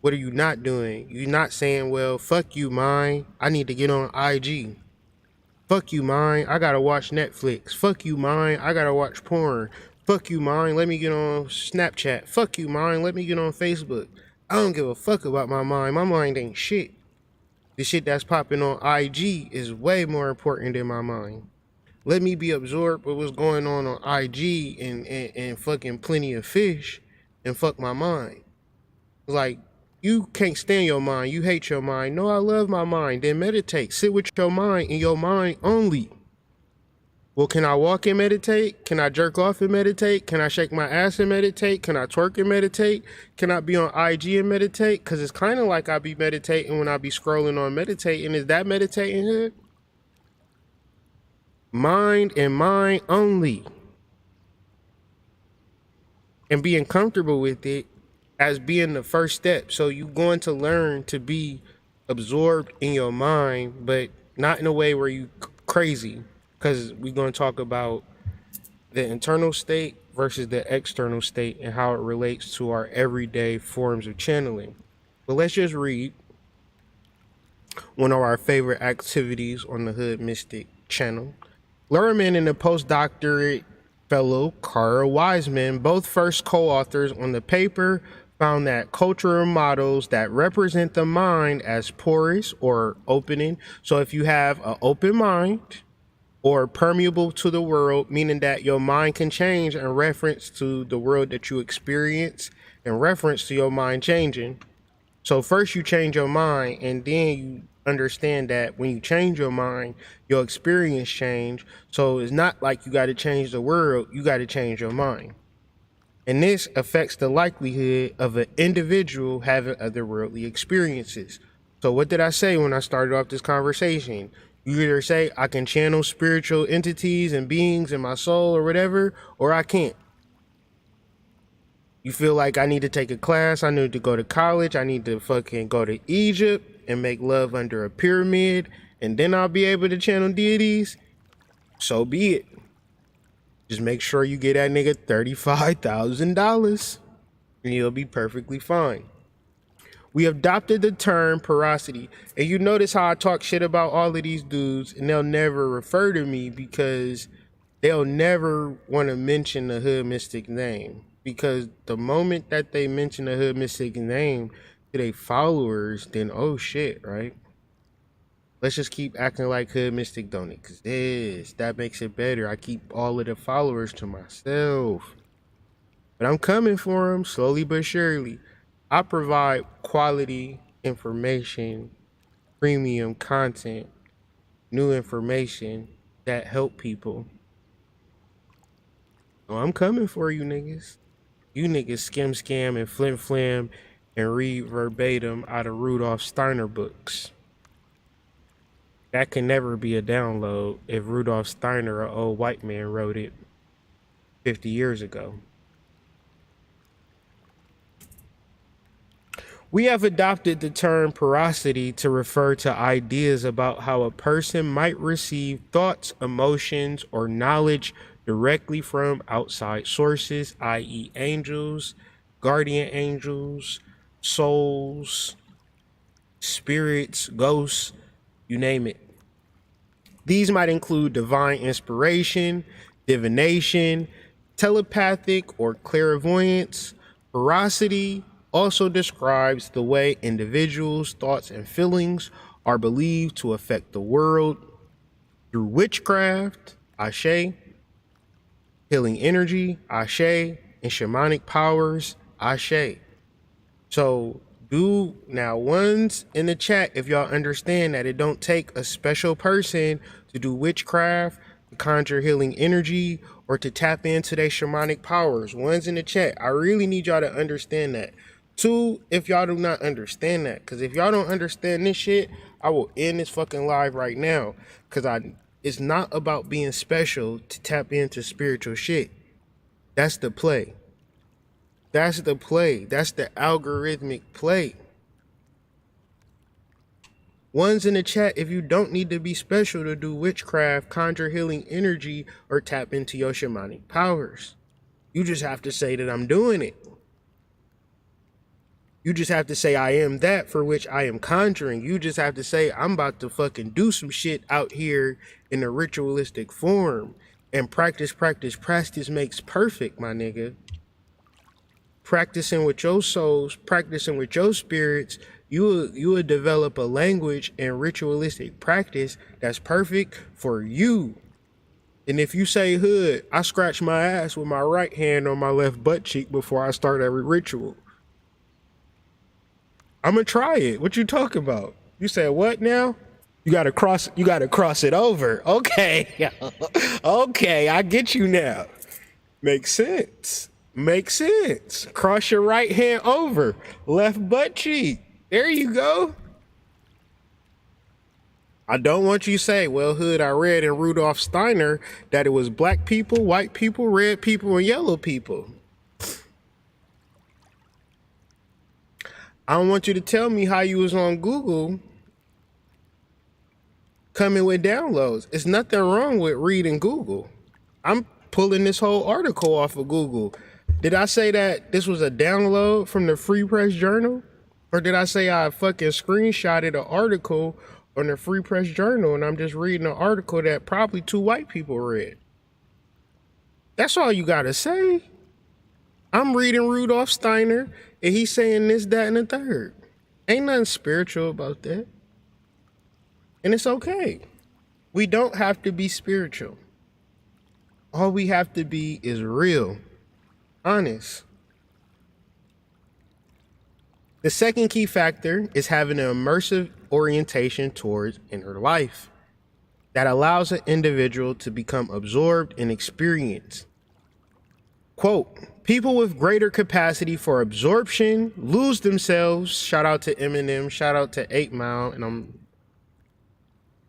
what are you not doing? You're not saying, well, fuck you, mind, I need to get on IG. Fuck you, mind, I gotta watch Netflix. Fuck you, mind, I gotta watch porn. Fuck you, mind, let me get on Snapchat. Fuck you, mind, let me get on Facebook. I don't give a fuck about my mind. My mind ain't shit. The shit that's popping on IG is way more important than my mind. Let me be absorbed with what's going on IG and fucking plenty of fish and fuck my mind. Like, You can't stand your mind. You hate your mind. No, I love my mind. Then meditate. Sit with your mind and your mind only. Well, can I walk and meditate? Can I jerk off and meditate? Can I shake my ass and meditate? Can I twerk and meditate? Can I be on IG and meditate? Because it's kind of like I be meditating when I be scrolling on meditating. Is that meditating here? Mind and mind only. And being comfortable with it as being the first step. So you're going to learn to be absorbed in your mind, but not in a way where you crazy. Because we're going to talk about the internal state versus the external state and how it relates to our everyday forms of channeling. But let's just read one of our favorite activities on the Hood Mystic channel. Lerman and the postdoctorate fellow Carl Wiseman, both first co-authors on the paper, found that cultural models that represent the mind as porous or opening. So if you have an open mind, or permeable to the world, meaning that your mind can change in reference to the world that you experience, in reference to your mind changing. So first you change your mind, and then you understand that when you change your mind, your experience change. So it's not like you got to change the world, you got to change your mind. And this affects the likelihood of an individual having otherworldly experiences. So what did I say when I started off this conversation? You either say I can channel spiritual entities and beings in my soul or whatever, or I can't. You feel like I need to take a class, I need to go to college, I need to fucking go to Egypt and make love under a pyramid, and then I'll be able to channel deities? So be it. Just make sure you get that nigga $35,000 and you'll be perfectly fine. We adopted the term porosity. And you notice how I talk shit about all of these dudes and they'll never refer to me because they'll never want to mention the Hood Mystic name. Because the moment that they mention the Hood Mystic name to their followers, then oh shit, right? Let's just keep acting like Hood Mystic don't exist. That makes it better. I keep all of the followers to myself. But I'm coming for them slowly but surely. I provide quality information, premium content, new information that help people. So I'm coming for you niggas. You niggas scam and flim and read verbatim out of Rudolf Steiner books. That can never be a download if Rudolf Steiner, an old white man, wrote it 50 years ago. We have adopted the term porosity to refer to ideas about how a person might receive thoughts, emotions, or knowledge directly from outside sources, i.e. angels, guardian angels, souls, spirits, ghosts, you name it. These might include divine inspiration, divination, telepathic or clairvoyance. Porosity also describes the way individuals' thoughts and feelings are believed to affect the world through witchcraft, ashe, healing energy, ashe, and shamanic powers, ashe. So do now ones in the chat if y'all understand that it don't take a special person to do witchcraft, to conjure healing energy, or to tap into their shamanic powers. Ones in the chat. I really need y'all to understand that. Two, if y'all do not understand that, because if y'all don't understand this shit, I will end this fucking live right now. Because it's not about being special to tap into spiritual shit. That's the play. That's the play. That's the algorithmic play. Ones in the chat if you don't need to be special to do witchcraft, conjure healing energy, or tap into your shamanic powers. You just have to say that I'm doing it. You just have to say I am that for which I am conjuring. You just have to say I'm about to fucking do some shit out here in a ritualistic form. And practice makes perfect, my nigga. Practicing with your souls, practicing with your spirits, you will develop a language and ritualistic practice that's perfect for you. And if you say hood, I scratch my ass with my right hand on my left butt cheek before I start every ritual. I'm gonna try it. What you talking about? You said what now? You gotta cross it over. Okay. Okay, I get you now. Makes sense. Makes sense. Cross your right hand over. Left butt cheek. There you go. I don't want you to say, well, Hood, I read in Rudolf Steiner that it was black people, white people, red people, and yellow people. I don't want you to tell me how you was on Google coming with downloads. It's nothing wrong with reading Google. I'm pulling this whole article off of Google. Did I say that this was a download from the Free Press Journal? Or did I say I fucking screenshotted an article on the Free Press Journal and I'm just reading an article that probably 2 white people read? That's all you gotta say. I'm reading Rudolf Steiner and he's saying this, that, and the third. Ain't nothing spiritual about that. And it's okay. We don't have to be spiritual. All we have to be is real, honest. The second key factor is having an immersive orientation towards inner life that allows an individual to become absorbed in experience. Quote, people with greater capacity for absorption lose themselves. Shout out to Eminem, shout out to 8 Mile, and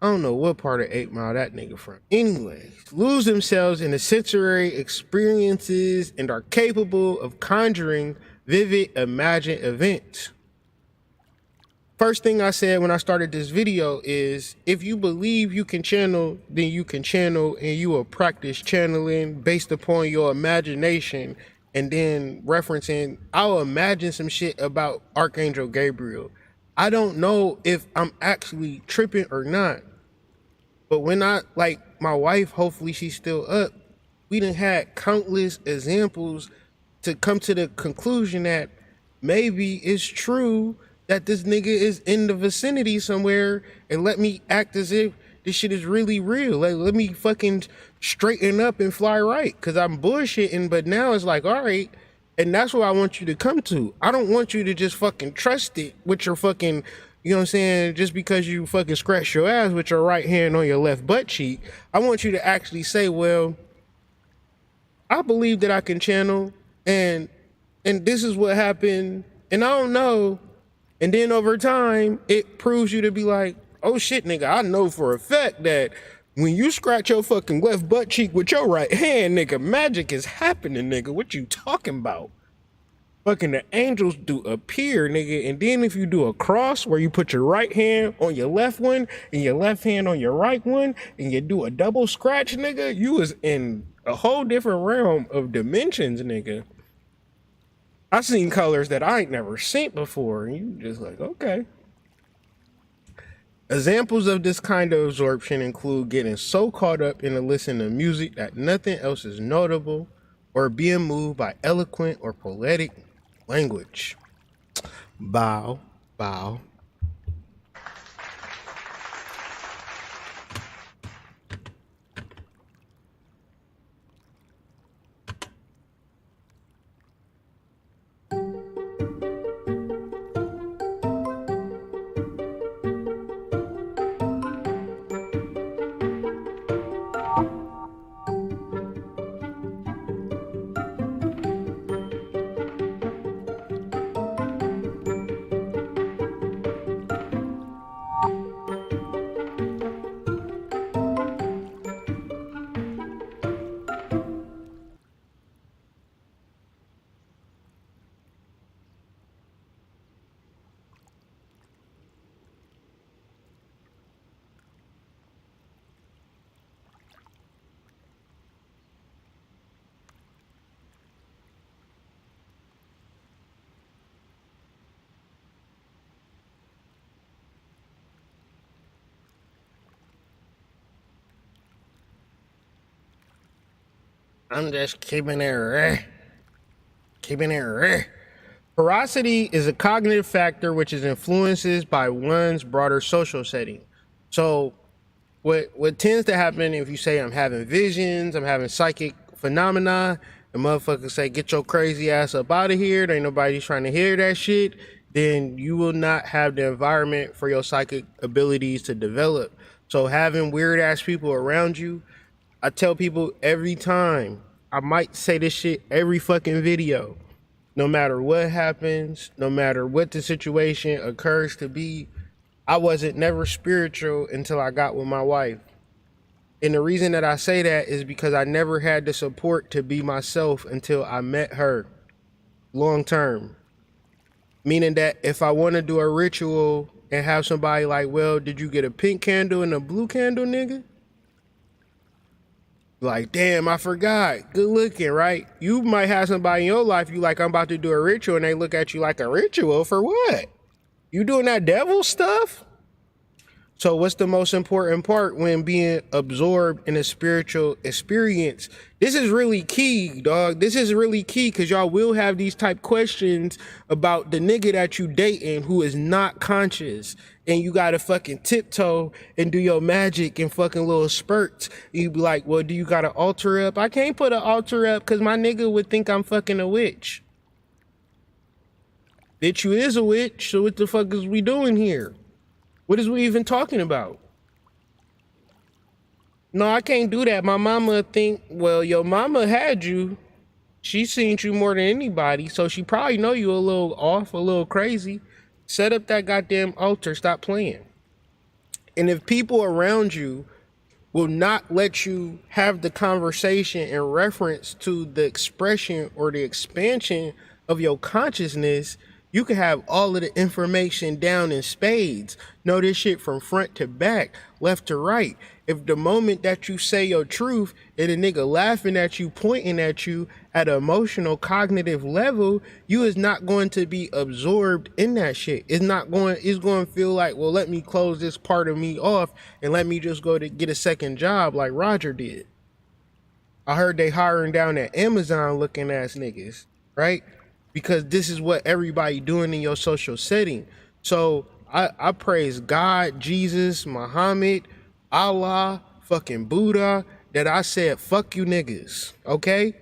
I don't know what part of 8 Mile that nigga from. Anyway, lose themselves in the sensory experiences and are capable of conjuring vivid imagined events. First thing I said when I started this video is, if you believe you can channel, then you can channel, and you will practice channeling based upon your imagination. And then referencing, I'll imagine some shit about Archangel Gabriel. I don't know if I'm actually tripping or not. But when my wife, hopefully she's still up, we done had countless examples to come to the conclusion that maybe it's true that this nigga is in the vicinity somewhere, and let me act as if this shit is really real. Like, let me fucking straighten up and fly right, because I'm bullshitting, but now it's like, all right, and that's what I want you to come to. I don't want you to just fucking trust it with your fucking, you know what I'm saying, just because you fucking scratch your ass with your right hand on your left butt cheek. I want you to actually say, well, I believe that I can channel, and this is what happened, and I don't know. And then over time, it proves you to be like, oh shit, nigga, I know for a fact that when you scratch your fucking left butt cheek with your right hand, nigga, magic is happening, nigga. What you talking about? Fucking the angels do appear, nigga. And then if you do a cross where you put your right hand on your left one and your left hand on your right one, and you do a double scratch, nigga, you is in a whole different realm of dimensions, nigga. I seen colors that I ain't never seen before, and you just like, okay. Examples of this kind of absorption include getting so caught up in the listening to music that nothing else is notable, or being moved by eloquent or poetic language. Bow, bow. I'm just keeping it real. Keeping it real. Porosity is a cognitive factor which is influences by one's broader social setting. So what tends to happen if you say I'm having visions, I'm having psychic phenomena, the motherfuckers say, get your crazy ass up out of here. There ain't nobody trying to hear that shit. then you will not have the environment for your psychic abilities to develop. So having weird ass people around you, I tell people every time, I might say this shit every fucking video. No matter what happens, no matter what the situation occurs to be, I wasn't never spiritual until I got with my wife. And the reason that I say that is because I never had the support to be myself until I met her long term. Meaning that if I want to do a ritual and have somebody like, well, did you get a pink candle and a blue candle, nigga? Like, damn, I forgot. Good looking, right? You might have somebody in your life, you like, I'm about to do a ritual, and they look at you like, a ritual for what? You doing that devil stuff? So what's the most important part when being absorbed in a spiritual experience? This is really key, dog. This is really key because y'all will have these type questions about the nigga that you dating who is not conscious, and you gotta fucking tiptoe and do your magic in fucking little spurts. You be like, well, do you got an altar up? I can't put an altar up because my nigga would think I'm fucking a witch. Bitch, you is a witch, so what the fuck is we doing here? What is we even talking about? No, I can't do that. My mama think, well, your mama had you. She seen you more than anybody, so she probably know you a little off, a little crazy. Set up that goddamn altar. Stop playing. And if people around you will not let you have the conversation in reference to the expression or the expansion of your consciousness, you can have all of the information down in spades. Know this shit from front to back, left to right. If the moment that you say your truth and a nigga laughing at you, pointing at you at an emotional, cognitive level, you is not going to be absorbed in that shit. It's going to feel like, well, let me close this part of me off and let me just go to get a second job like Roger did. I heard they hiring down at Amazon looking ass niggas, right? Because this is what everybody doing in your social setting. So I praise God, Jesus, Muhammad, Allah, fucking Buddha, that I said, fuck you niggas, okay?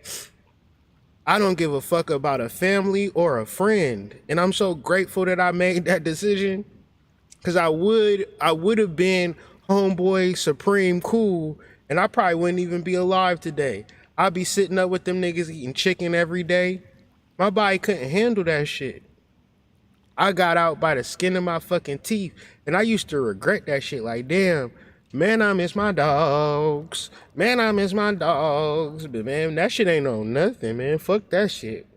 I don't give a fuck about a family or a friend. And I'm so grateful that I made that decision, because I would have been homeboy supreme cool, and I probably wouldn't even be alive today. I'd be sitting up with them niggas eating chicken every day. My body couldn't handle that shit. I got out by the skin of my fucking teeth, and I used to regret that shit. Like, damn, man, I miss my dogs. Man, I miss my dogs. But man, that shit ain't on nothing, man. Fuck that shit.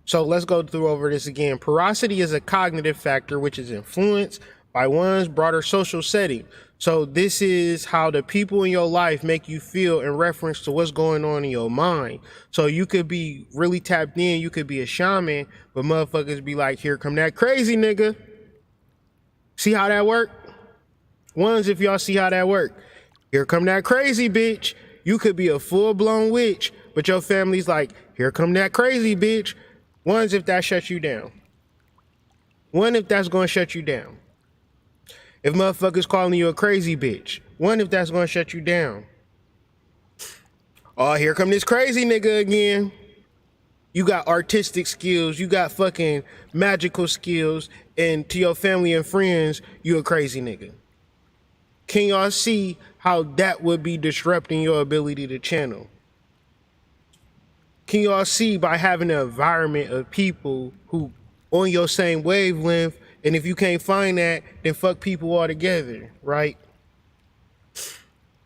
So let's go through over this again. Porosity is a cognitive factor which is influenced by one's broader social setting. So this is how the people in your life make you feel in reference to what's going on in your mind. So you could be really tapped in, you could be a shaman, but motherfuckers be like, here come that crazy nigga. See how that work? Ones, if y'all see how that work. Here come that crazy bitch. You could be a full-blown witch, but your family's like, here come that crazy bitch. Ones, if that shuts you down. One, if that's gonna shut you down. If motherfuckers calling you a crazy bitch. One, if that's gonna shut you down. Oh, here come this crazy nigga again. You got artistic skills, you got fucking magical skills, and to your family and friends, you a crazy nigga. Can y'all see how that would be disrupting your ability to channel? Can y'all see by having an environment of people who on your same wavelength, and if you can't find that, then fuck people altogether, right?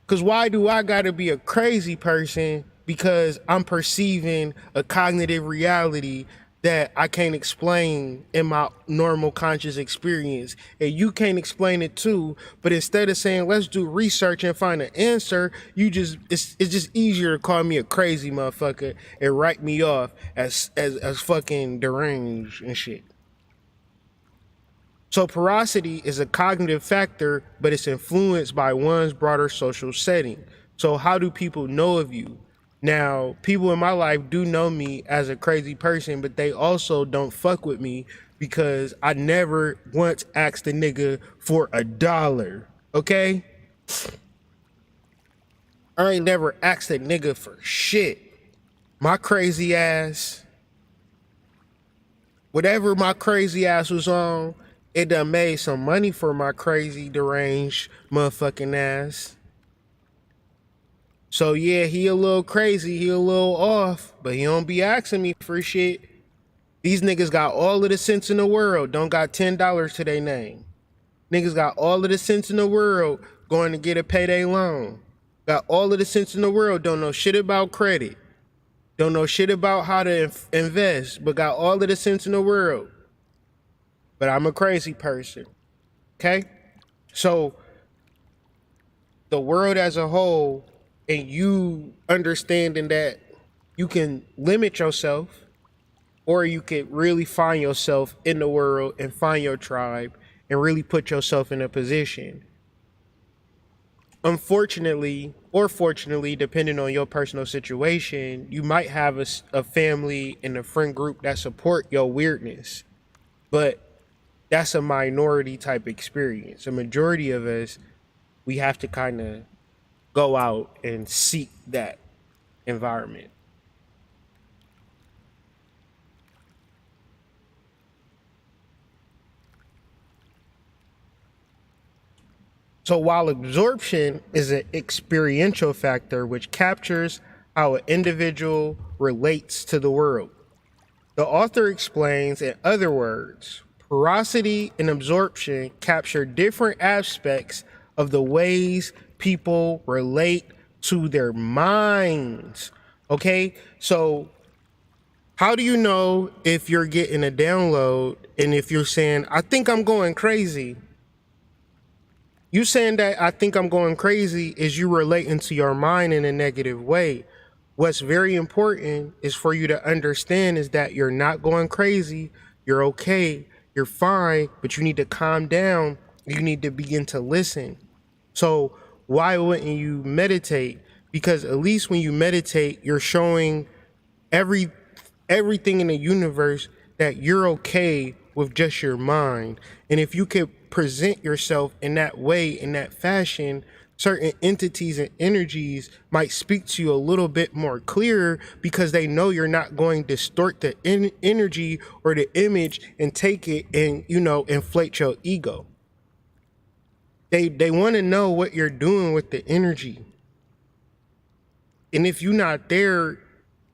Because why do I gotta be a crazy person because I'm perceiving a cognitive reality that I can't explain in my normal conscious experience, and you can't explain it too, but instead of saying let's do research and find an answer, it's just easier to call me a crazy motherfucker and write me off as fucking deranged and shit. So porosity is a cognitive factor, but it's influenced by one's broader social setting. So how do people know of you? Now, people in my life do know me as a crazy person, but they also don't fuck with me because I never once asked a nigga for $1, okay? I ain't never asked a nigga for shit. My crazy ass Whatever my crazy ass was on, it done made some money for my crazy deranged motherfucking ass. So yeah, he a little crazy, he a little off, but he don't be asking me for shit. These niggas got all of the sense in the world, don't got $10 to their name. Niggas got all of the sense in the world going to get a payday loan. Got all of the sense in the world, don't know shit about credit. Don't know shit about how to invest, but got all of the sense in the world. But I'm a crazy person, okay? So the world as a whole, and you understanding that you can limit yourself, or you could really find yourself in the world and find your tribe and really put yourself in a position. Unfortunately, or fortunately, depending on your personal situation, you might have a family and a friend group that support your weirdness, but that's a minority type experience. A majority of us, we have to kind of go out and seek that environment. So while absorption is an experiential factor which captures how an individual relates to the world, the author explains, in other words, porosity and absorption capture different aspects of the ways people relate to their minds. Okay, so how do you know if you're getting a download and if you're saying, I think I'm going crazy? You saying that I think I'm going crazy is you relating to your mind in a negative way. What's very important is for you to understand is that you're not going crazy. You're okay. You're fine, but you need to calm down. You need to begin to listen. So why wouldn't you meditate? Because at least when you meditate, you're showing everything in the universe that you're okay with just your mind. And if you could present yourself in that way, in that fashion, certain entities and energies might speak to you a little bit more clearer because they know you're not going to distort the energy or the image and take it and, inflate your ego. They want to know what you're doing with the energy. And if you're not there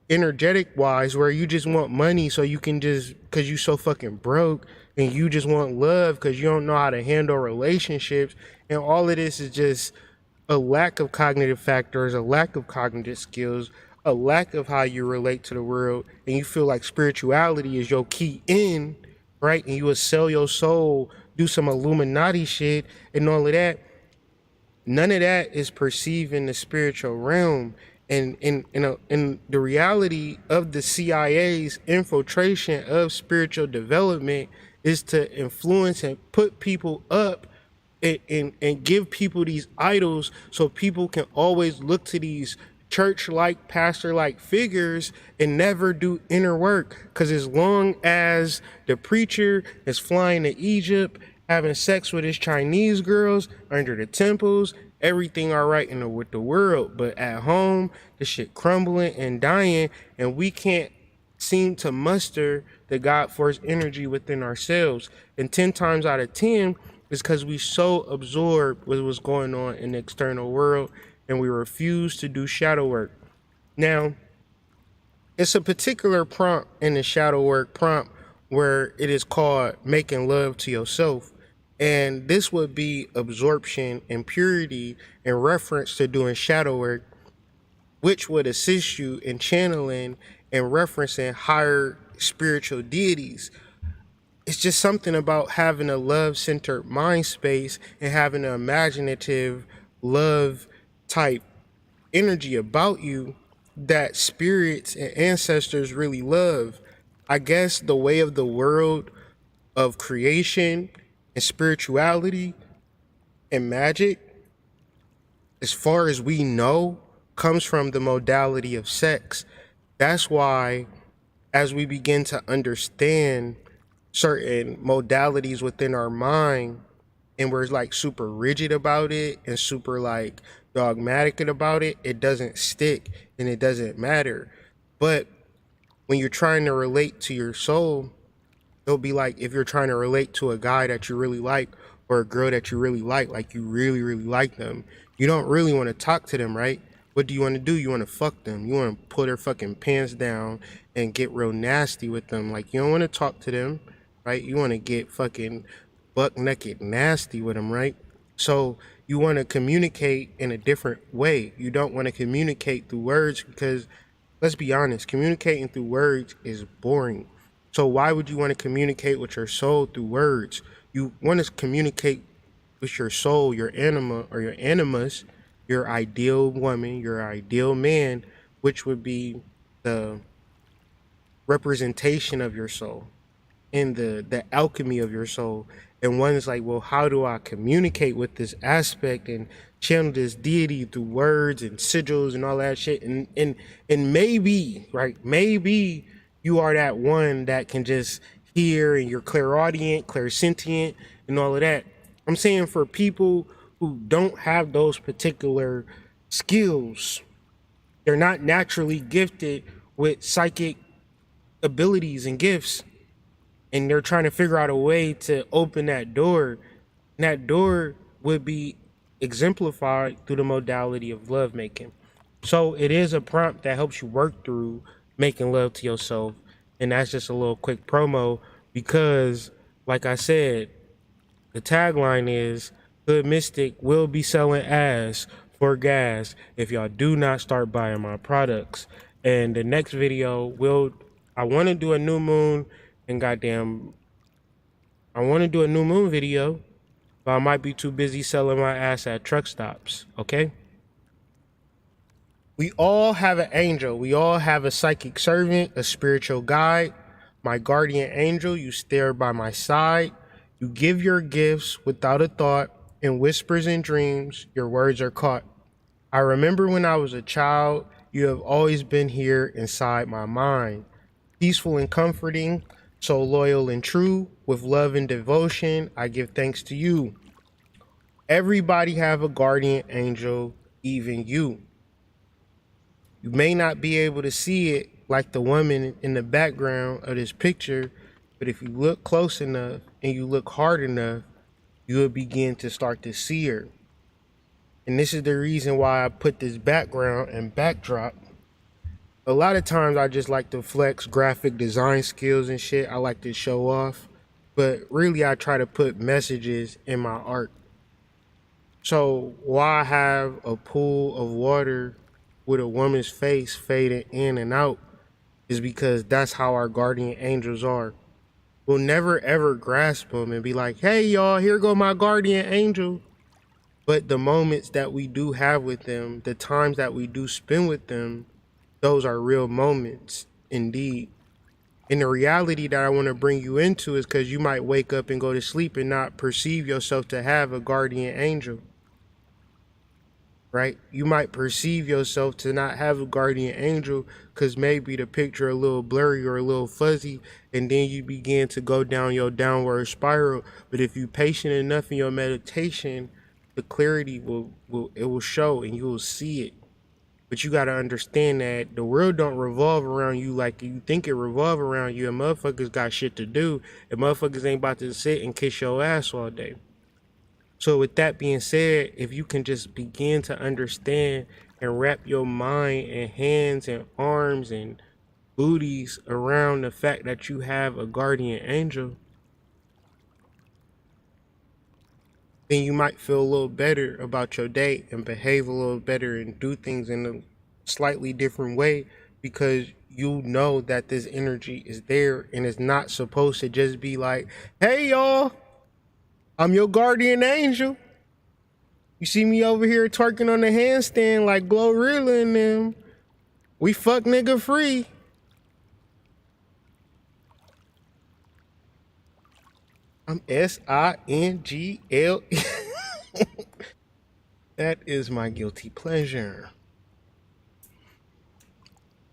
energetic wise, where you just want money so you can just, because you so fucking broke, and you just want love because you don't know how to handle relationships, and all of this is just a lack of cognitive factors, a lack of cognitive skills, a lack of how you relate to the world, and you feel like spirituality is your key in, right? And you would sell your soul, do some Illuminati shit and all of that. None of that is perceiving the spiritual realm. And in the reality of the CIA's infiltration of spiritual development is to influence and put people up and give people these idols so people can always look to these church-like, pastor-like figures and never do inner work. Because as long as the preacher is flying to Egypt, having sex with his Chinese girls under the temples, everything all right with the world. But at home, the shit crumbling and dying, and we can't seem to muster the God force energy within ourselves. And 10 times out of 10 is because we so absorbed with what's going on in the external world, and we refuse to do shadow work. Now, it's a particular prompt in the shadow work prompt where it is called making love to yourself. And this would be absorption and purity in reference to doing shadow work, which would assist you in channeling and referencing higher spiritual deities. It's just something about having a love-centered mind space and having an imaginative love type energy about you that spirits and ancestors really love. I guess the way of the world of creation and spirituality and magic, as far as we know, comes from the modality of sex. That's why, as we begin to understand certain modalities within our mind, and we're like super rigid about it and super like dogmatic about it, it doesn't stick and it doesn't matter. But when you're trying to relate to your soul, It'll be like if you're trying to relate to a guy that you really like or a girl that you really like you really, really like them. You don't really want to talk to them, right? What do you want to do? You want to fuck them. You want to pull their fucking pants down and get real nasty with them. Like, you don't want to talk to them, right? You want to get fucking buck naked nasty with them, right? So you want to communicate in a different way. You don't want to communicate through words because, let's be honest, communicating through words is boring. So why would you want to communicate with your soul through words? You want to communicate with your soul, your anima or your animus, your ideal woman, your ideal man, which would be the representation of your soul and the alchemy of your soul. And one is like, well, how do I communicate with this aspect and channel this deity through words and sigils and all that shit? And maybe, right, maybe you are that one that can just hear and you're clairaudient, clairsentient, and all of that. I'm saying for people who don't have those particular skills, they're not naturally gifted with psychic abilities and gifts, and they're trying to figure out a way to open that door. And that door would be exemplified through the modality of love making. So it is a prompt that helps you work through making love to yourself. And that's just a little quick promo because, like I said, the tagline is Hood Mystic will be selling ass for gas if y'all do not start buying my products. And the next video I want to do a new moon and I want to do a new moon video, but I might be too busy selling my ass at truck stops, okay? We all have an angel. We all have a psychic servant, a spiritual guide. My guardian angel, you stare by my side. You give your gifts without a thought. In whispers and dreams, your words are caught. I remember when I was a child, you have always been here inside my mind. Peaceful and comforting, so loyal and true. With love and devotion, I give thanks to you. Everybody have a guardian angel, even you. You may not be able to see it like the woman in the background of this picture, but if you look close enough and you look hard enough, you will begin to start to see her. And this is the reason why I put this background and backdrop. A lot of times I just like to flex graphic design skills and shit. I like to show off, but really I try to put messages in my art. So why have a pool of water with a woman's face fading in and out is because that's how our guardian angels are. We'll never ever grasp them and be like, hey y'all, here go my guardian angel. But the moments that we do have with them, the times that we do spend with them, those are real moments indeed. And the reality that I want to bring you into is because you might wake up and go to sleep and not perceive yourself to have a guardian angel. Right? You might perceive yourself to not have a guardian angel because maybe the picture a little blurry or a little fuzzy, and then you begin to go down your downward spiral. But if you're patient enough in your meditation, the clarity will show and you will see it. But you got to understand that the world don't revolve around you like you think it revolve around you, and motherfuckers got shit to do, and motherfuckers ain't about to sit and kiss your ass all day. So with that being said, if you can just begin to understand and wrap your mind and hands and arms and booties around the fact that you have a guardian angel, then you might feel a little better about your day and behave a little better and do things in a slightly different way because you know that this energy is there and it's not supposed to just be like, hey y'all, I'm your guardian angel. You see me over here twerking on the handstand like Glorilla and them. We fuck nigga free. I'm SINGL. That is my guilty pleasure.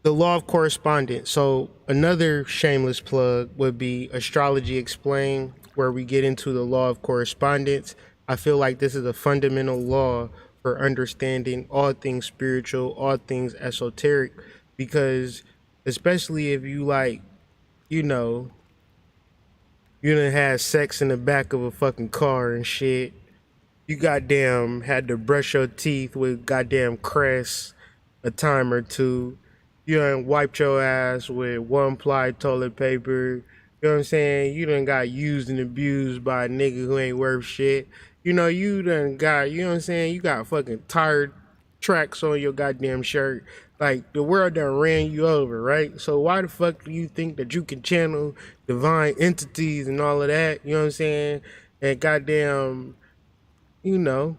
The law of correspondence. So another shameless plug would be Astrology Explained, where we get into the law of correspondence. I feel like this is a fundamental law for understanding all things spiritual, all things esoteric, because especially if you like, you know, You done had sex in the back of a fucking car and shit. You goddamn had to brush your teeth with goddamn Crest a time or two. You done wiped your ass with one ply toilet paper. You know what I'm saying? You done got used and abused by a nigga who ain't worth shit. You know, you done got, you know what I'm saying? You got fucking tired tracks on your goddamn shirt. Like, the world done ran you over, right? So why the fuck do you think that you can channel divine entities and all of that? You know what I'm saying? And goddamn, you know,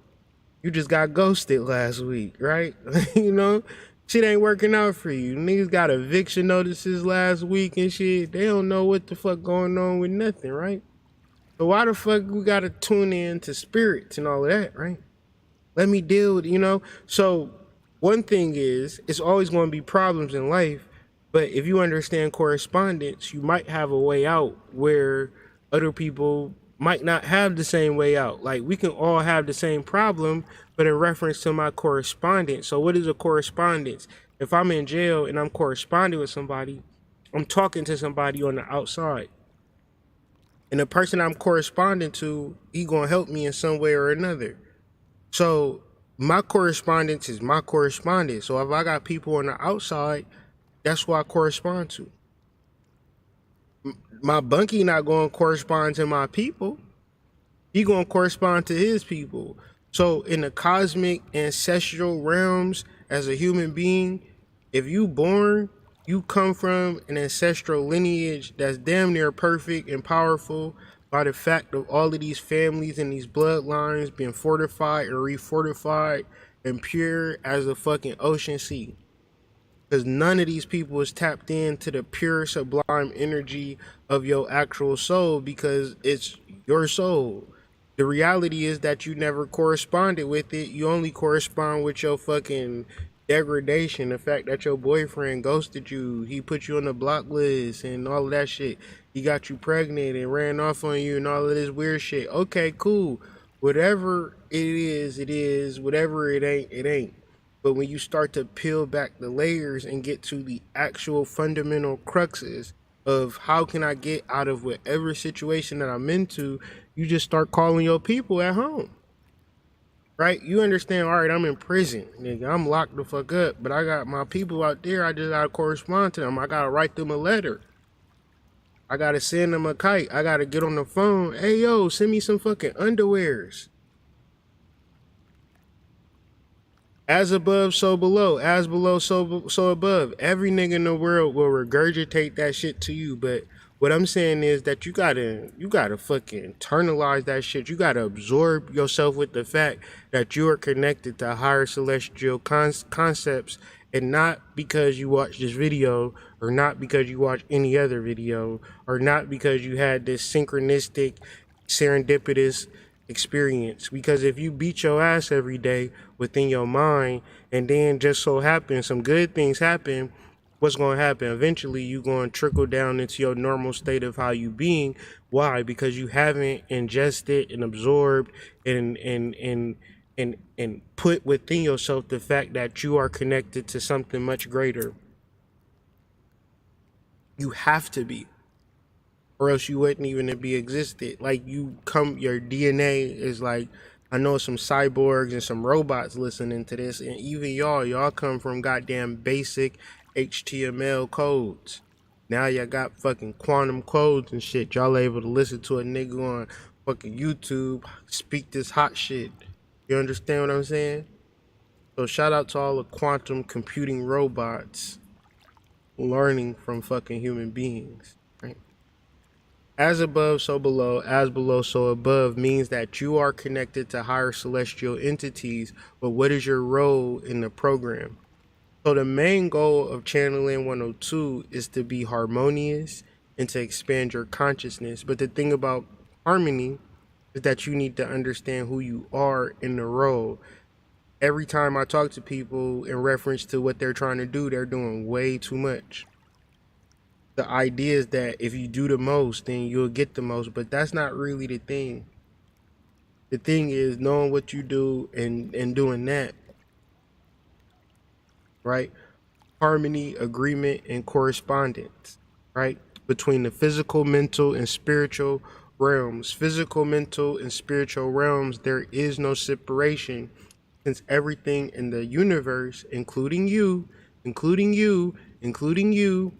you just got ghosted last week, right? You know, shit ain't working out for you. Niggas got eviction notices last week and shit. They don't know what the fuck going on with nothing, right? So why the fuck we gotta tune in to spirits and all of that, right? Let me deal with, you know? So one thing is, it's always going to be problems in life, but if you understand correspondence, you might have a way out where other people might not have the same way out. Like, we can all have the same problem, but in reference to my correspondence. So what is a correspondence? If I'm in jail and I'm corresponding with somebody, I'm talking to somebody on the outside. And the person I'm corresponding to, he gonna help me in some way or another. So my correspondence is my correspondence. So if I got people on the outside, that's who I correspond to. My bunkie not going to correspond to my people. He going to correspond to his people. So in the cosmic ancestral realms, as a human being, if you born, you come from an ancestral lineage that's damn near perfect and powerful by the fact of all of these families and these bloodlines being fortified and refortified and pure as a fucking ocean sea. Because none of these people is tapped into the pure sublime energy of your actual soul, because it's your soul. The reality is that you never corresponded with it. You only correspond with your fucking degradation. The fact that your boyfriend ghosted you, he put you on the block list and all of that shit. He got you pregnant and ran off on you and all of this weird shit. Okay, cool. Whatever it is, it is. Whatever it ain't, it ain't. But when you start to peel back the layers and get to the actual fundamental cruxes of how can I get out of whatever situation that I'm into, you just start calling your people at home. Right? You understand, all right, I'm in prison, nigga. I'm locked the fuck up, but I got my people out there. I just gotta correspond to them. I gotta write them a letter. I gotta send them a kite. I gotta get on the phone. Hey, yo, send me some fucking underwears. As above, so below. As below, so above. Every nigga in the world will regurgitate that shit to you. But what I'm saying is that you gotta fucking internalize that shit. You gotta absorb yourself with the fact that you are connected to higher celestial concepts, and not because you watch this video, or not because you watch any other video, or not because you had this synchronistic, serendipitous experience. Because if you beat your ass every day within your mind, and then just so happen some good things happen, what's going to happen? Eventually you're going to trickle down into your normal state of how you being. Why? Because you haven't ingested and absorbed and put within yourself the fact that you are connected to something much greater. You have to be, or else you wouldn't even be existed. Like, your DNA is like, I know some cyborgs and some robots listening to this, and even y'all come from goddamn basic HTML codes. Now y'all got fucking quantum codes and shit. Y'all able to listen to a nigga on fucking YouTube speak this hot shit. You understand what I'm saying? So shout out to all the quantum computing robots learning from fucking human beings, right? As above, so below. As below, so above means that you are connected to higher celestial entities, but what is your role in the program? So the main goal of Channeling 102 is to be harmonious and to expand your consciousness. But the thing about harmony is that you need to understand who you are in the role. Every time I talk to people in reference to what they're trying to do, they're doing way too much. The idea is that if you do the most, then you'll get the most, but that's not really the thing. The thing is knowing what you do and doing that, right? Harmony, agreement, and correspondence, right? between the physical, mental, and spiritual realms. Physical, mental, and spiritual realms, there is no separation, since everything in the universe, including you,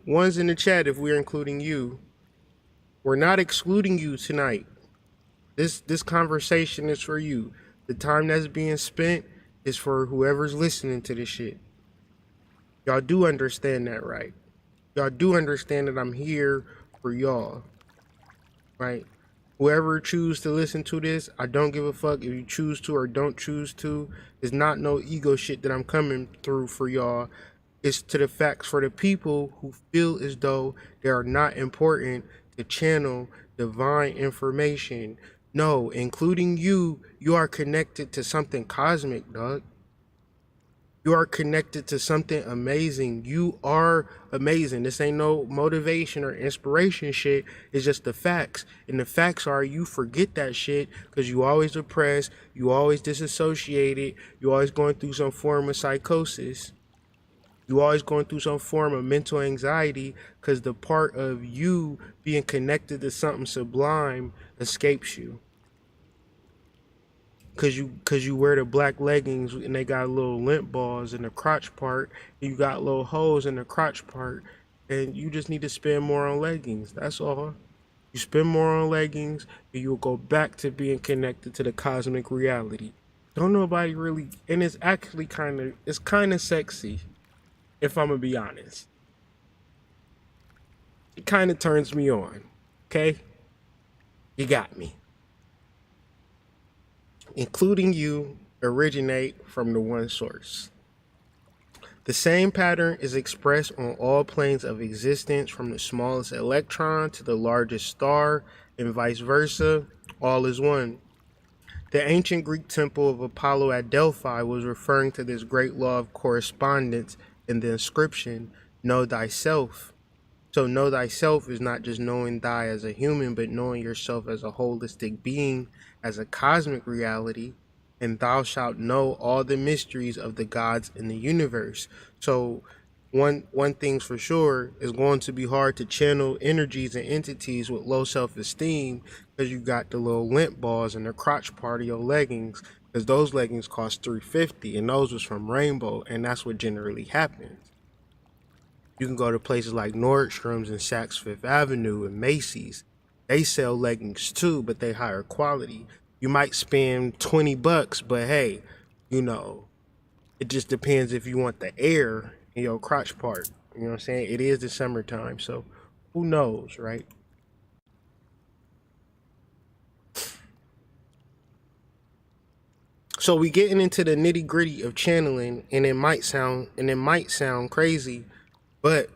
one's in the chat if we're including you. We're not excluding you tonight. This conversation is for you. The time that's being spent is for whoever's listening to this shit. Y'all do understand that, right? Y'all do understand that I'm here for y'all, right? Whoever choose to listen to this, I don't give a fuck if you choose to or don't choose to. It's not no ego shit that I'm coming through for y'all. It's to the facts for the people who feel as though they are not important to channel divine information. No, including you, you are connected to something cosmic, dog. You are connected to something amazing. You are amazing. This ain't no motivation or inspiration shit. It's just the facts. And the facts are you forget that shit because you always depressed, you always disassociated, you always going through some form of psychosis. You always going through some form of mental anxiety because the part of you being connected to something sublime escapes you. Cause you wear the black leggings and they got little lint balls in the crotch part, and you got little holes in the crotch part, and you just need to spend more on leggings. That's all. You spend more on leggings, and you'll go back to being connected to the cosmic reality. Don't nobody really, and it's actually kind of sexy, if I'm gonna be honest. It kind of turns me on. Okay, you got me. Including you, originate from the one source. The same pattern is expressed on all planes of existence, from the smallest electron to the largest star, and vice versa. All is one. The ancient Greek temple of Apollo at Delphi was referring to this great law of correspondence in the inscription, "Know thyself." So know thyself is not just knowing thy as a human, but knowing yourself as a holistic being, as a cosmic reality, and thou shalt know all the mysteries of the gods in the universe. So one thing's for sure, is going to be hard to channel energies and entities with low self-esteem because you got the little lint balls in the crotch part of your leggings, because those leggings cost $350 and those was from Rainbow, and that's what generally happens. You can go to places like Nordstrom's and Saks Fifth Avenue and Macy's. They sell leggings too, but they higher quality. You might spend $20, but hey, you know, it just depends if you want the air in your crotch part. You know what I'm saying? It is the summertime, so who knows, right? So we getting into the nitty gritty of channeling, and it might sound crazy, but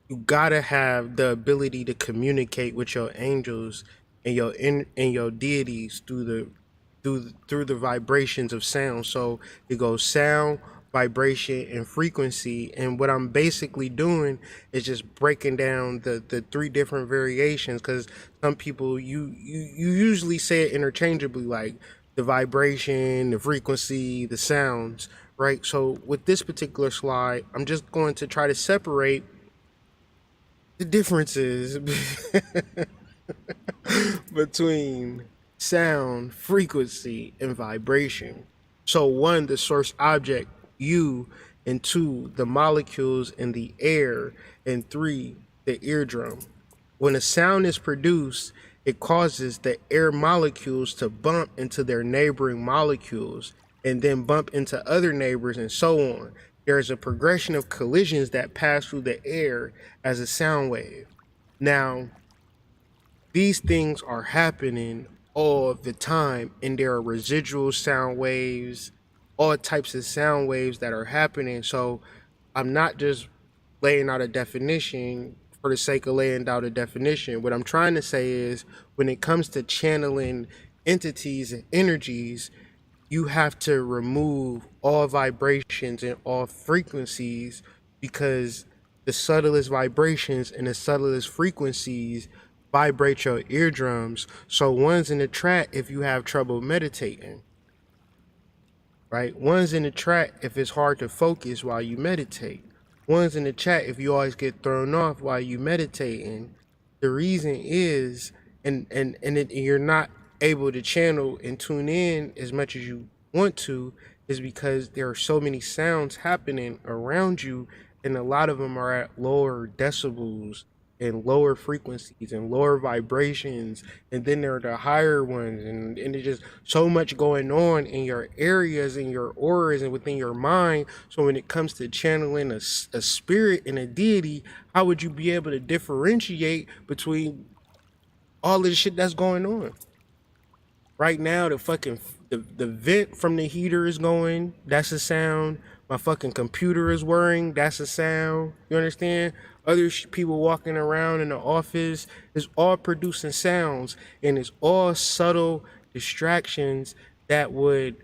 you gotta have the ability to communicate with your angels and your deities through the vibrations of sound. So it goes sound, vibration, and frequency. And what I'm basically doing is just breaking down the three different variations, because some people you usually say it interchangeably, like the vibration, the frequency, the sounds, right? So with this particular slide, I'm just going to try to separate the differences between sound, frequency, and vibration. So one, the source object, you, and two, the molecules in the air, and three, the eardrum. When a sound is produced, it causes the air molecules to bump into their neighboring molecules and then bump into other neighbors, and so on. There is a progression of collisions that pass through the air as a sound wave. Now, these things are happening all the time, and there are residual sound waves, all types of sound waves that are happening. So I'm not just laying out a definition for the sake of laying out a definition. What I'm trying to say is, when it comes to channeling entities and energies, you have to remove all vibrations and all frequencies, because the subtlest vibrations and the subtlest frequencies vibrate your eardrums. So one's in the track if you have trouble meditating, right? One's in the track if it's hard to focus while you meditate. ones in the chat if you always get thrown off while you meditating. The reason is, you're not able to channel and tune in as much as you want to, is because there are so many sounds happening around you, and a lot of them are at lower decibels and lower frequencies and lower vibrations, and then there are the higher ones, and there's just so much going on in your areas, in your auras, and within your mind. So when it comes to channeling a spirit and a deity, how would you be able to differentiate between all of the shit that's going on? Right now, the vent from the heater is going, that's a sound. My fucking computer is whirring, that's a sound. You understand? Other people walking around in the office is all producing sounds, and it's all subtle distractions that would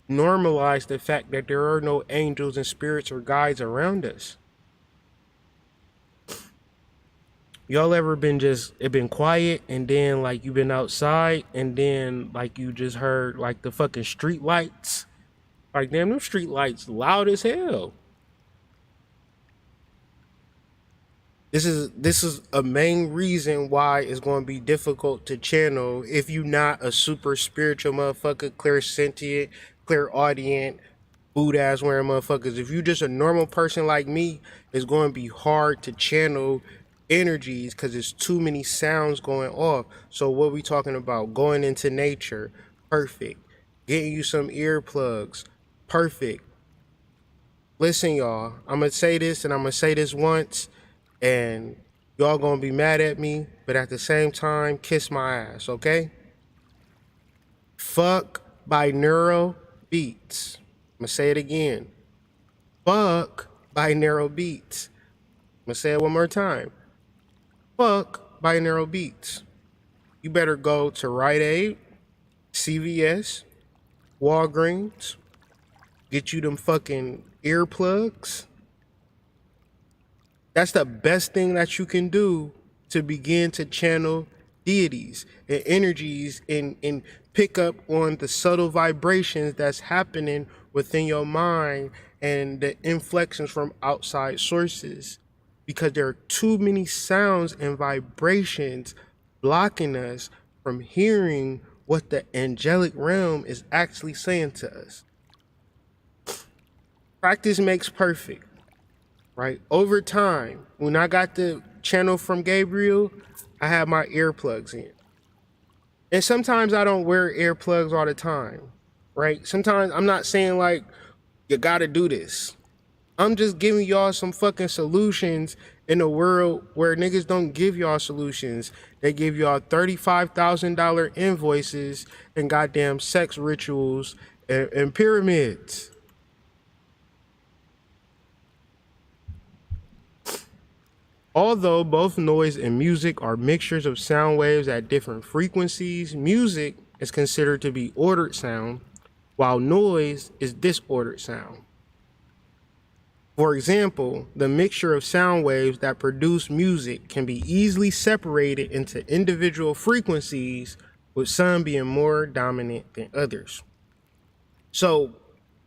normalize the fact that there are no angels and spirits or guides around us. Y'all ever been been quiet, and then like you've been outside, and then like you just heard like the fucking street lights? Like, damn, them street lights loud as hell. This is a main reason why it's going to be difficult to channel if you're not a super spiritual motherfucker, clairsentient, clairaudient, boot ass wearing motherfuckers. If you just a normal person like me, it's going to be hard to channel energies because there's too many sounds going off. So what we talking about? Going into nature, perfect. Getting you some earplugs, perfect. Listen, y'all, I'm gonna say this, and I'm gonna say this once, and y'all gonna be mad at me, but at the same time, kiss my ass, okay? Fuck binaural beats. I'm gonna say it again. Fuck binaural beats. I'm gonna say it one more time. Fuck binaural beats. You better go to Rite Aid, CVS, Walgreens, get you them fucking earplugs. That's the best thing that you can do to begin to channel deities and energies, and pick up on the subtle vibrations that's happening within your mind and the inflections from outside sources, because there are too many sounds and vibrations blocking us from hearing what the angelic realm is actually saying to us. Practice makes perfect, right? Over time, when I got the channel from Gabriel, I had my earplugs in. And sometimes I don't wear earplugs all the time, right? Sometimes I'm not saying like, you gotta do this. I'm just giving y'all some fucking solutions in a world where niggas don't give y'all solutions. They give y'all $35,000 invoices and goddamn sex rituals and pyramids. Although both noise and music are mixtures of sound waves at different frequencies, music is considered to be ordered sound, while noise is disordered sound. For example, the mixture of sound waves that produce music can be easily separated into individual frequencies, with some being more dominant than others. So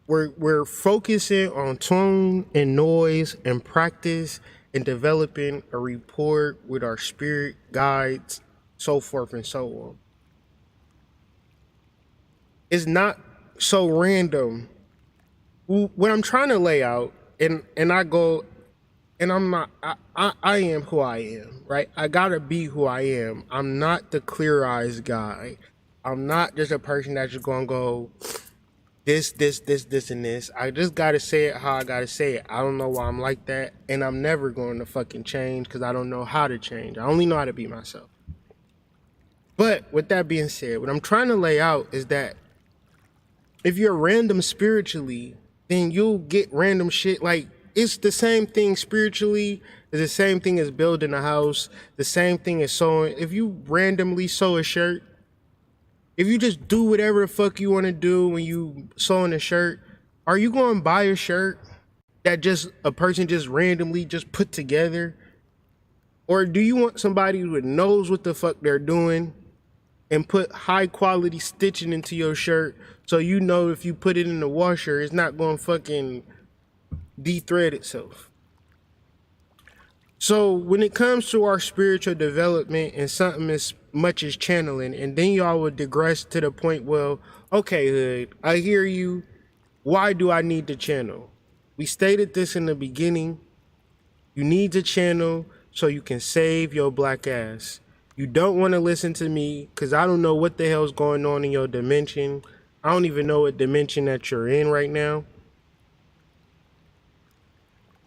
we're focusing on tone and noise and practice and developing a rapport with our spirit guides, so forth and so on. It's not so random. What I'm trying to lay out, and I go, and I'm not, I am who I am, right? I gotta be who I am. I'm not the clear eyes guy. I'm not just a person that's just gonna go this, and this. I just gotta say it how I gotta say it. I don't know why I'm like that, and I'm never going to fucking change because I don't know how to change. I only know how to be myself. But with that being said, what I'm trying to lay out is that if you're random spiritually, then you'll get random shit. Like, it's the same thing spiritually. It's the same thing as building a house. The same thing as sewing. If you randomly sew a shirt, if you just do whatever the fuck you want to do when you sewing a shirt, are you going to buy a shirt that just a person just randomly just put together? Or do you want somebody who knows what the fuck they're doing and put high quality stitching into your shirt, so you know if you put it in the washer, it's not going to fucking de-thread itself? So when it comes to our spiritual development and something as much as channeling, and then y'all would digress to the point, well, okay, Hood, I hear you. Why do I need to channel? We stated this in the beginning. You need to channel so you can save your black ass. You don't want to listen to me because I don't know what the hell's going on in your dimension. I don't even know what dimension that you're in right now.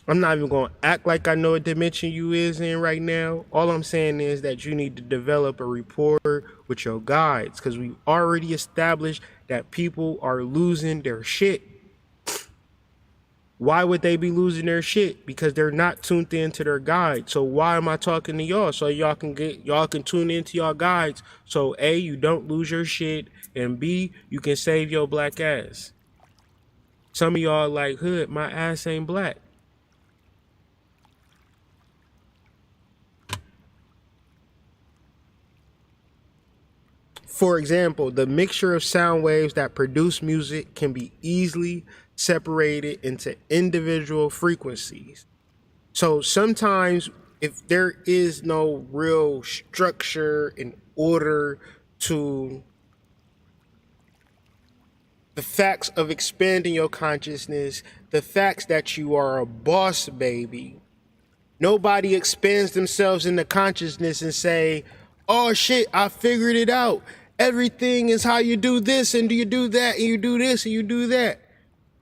I'm not even going to act like I know what dimension you is in right now. All I'm saying is that you need to develop a rapport with your guides because we've already established that people are losing their shit. Why would they be losing their shit? Because they're not tuned into their guide. So why am I talking to y'all? So y'all can tune into y'all guides. So A, you don't lose your shit, and B, you can save your black ass. Some of y'all like, Hood, my ass ain't black. For example, the mixture of sound waves that produce music can be easily separated into individual frequencies. So sometimes if there is no real structure and order to the facts of expanding your consciousness, the facts that you are a boss baby, nobody expands themselves into consciousness and say, oh shit, I figured it out. Everything is how you do this and you do that and you do this and you do that.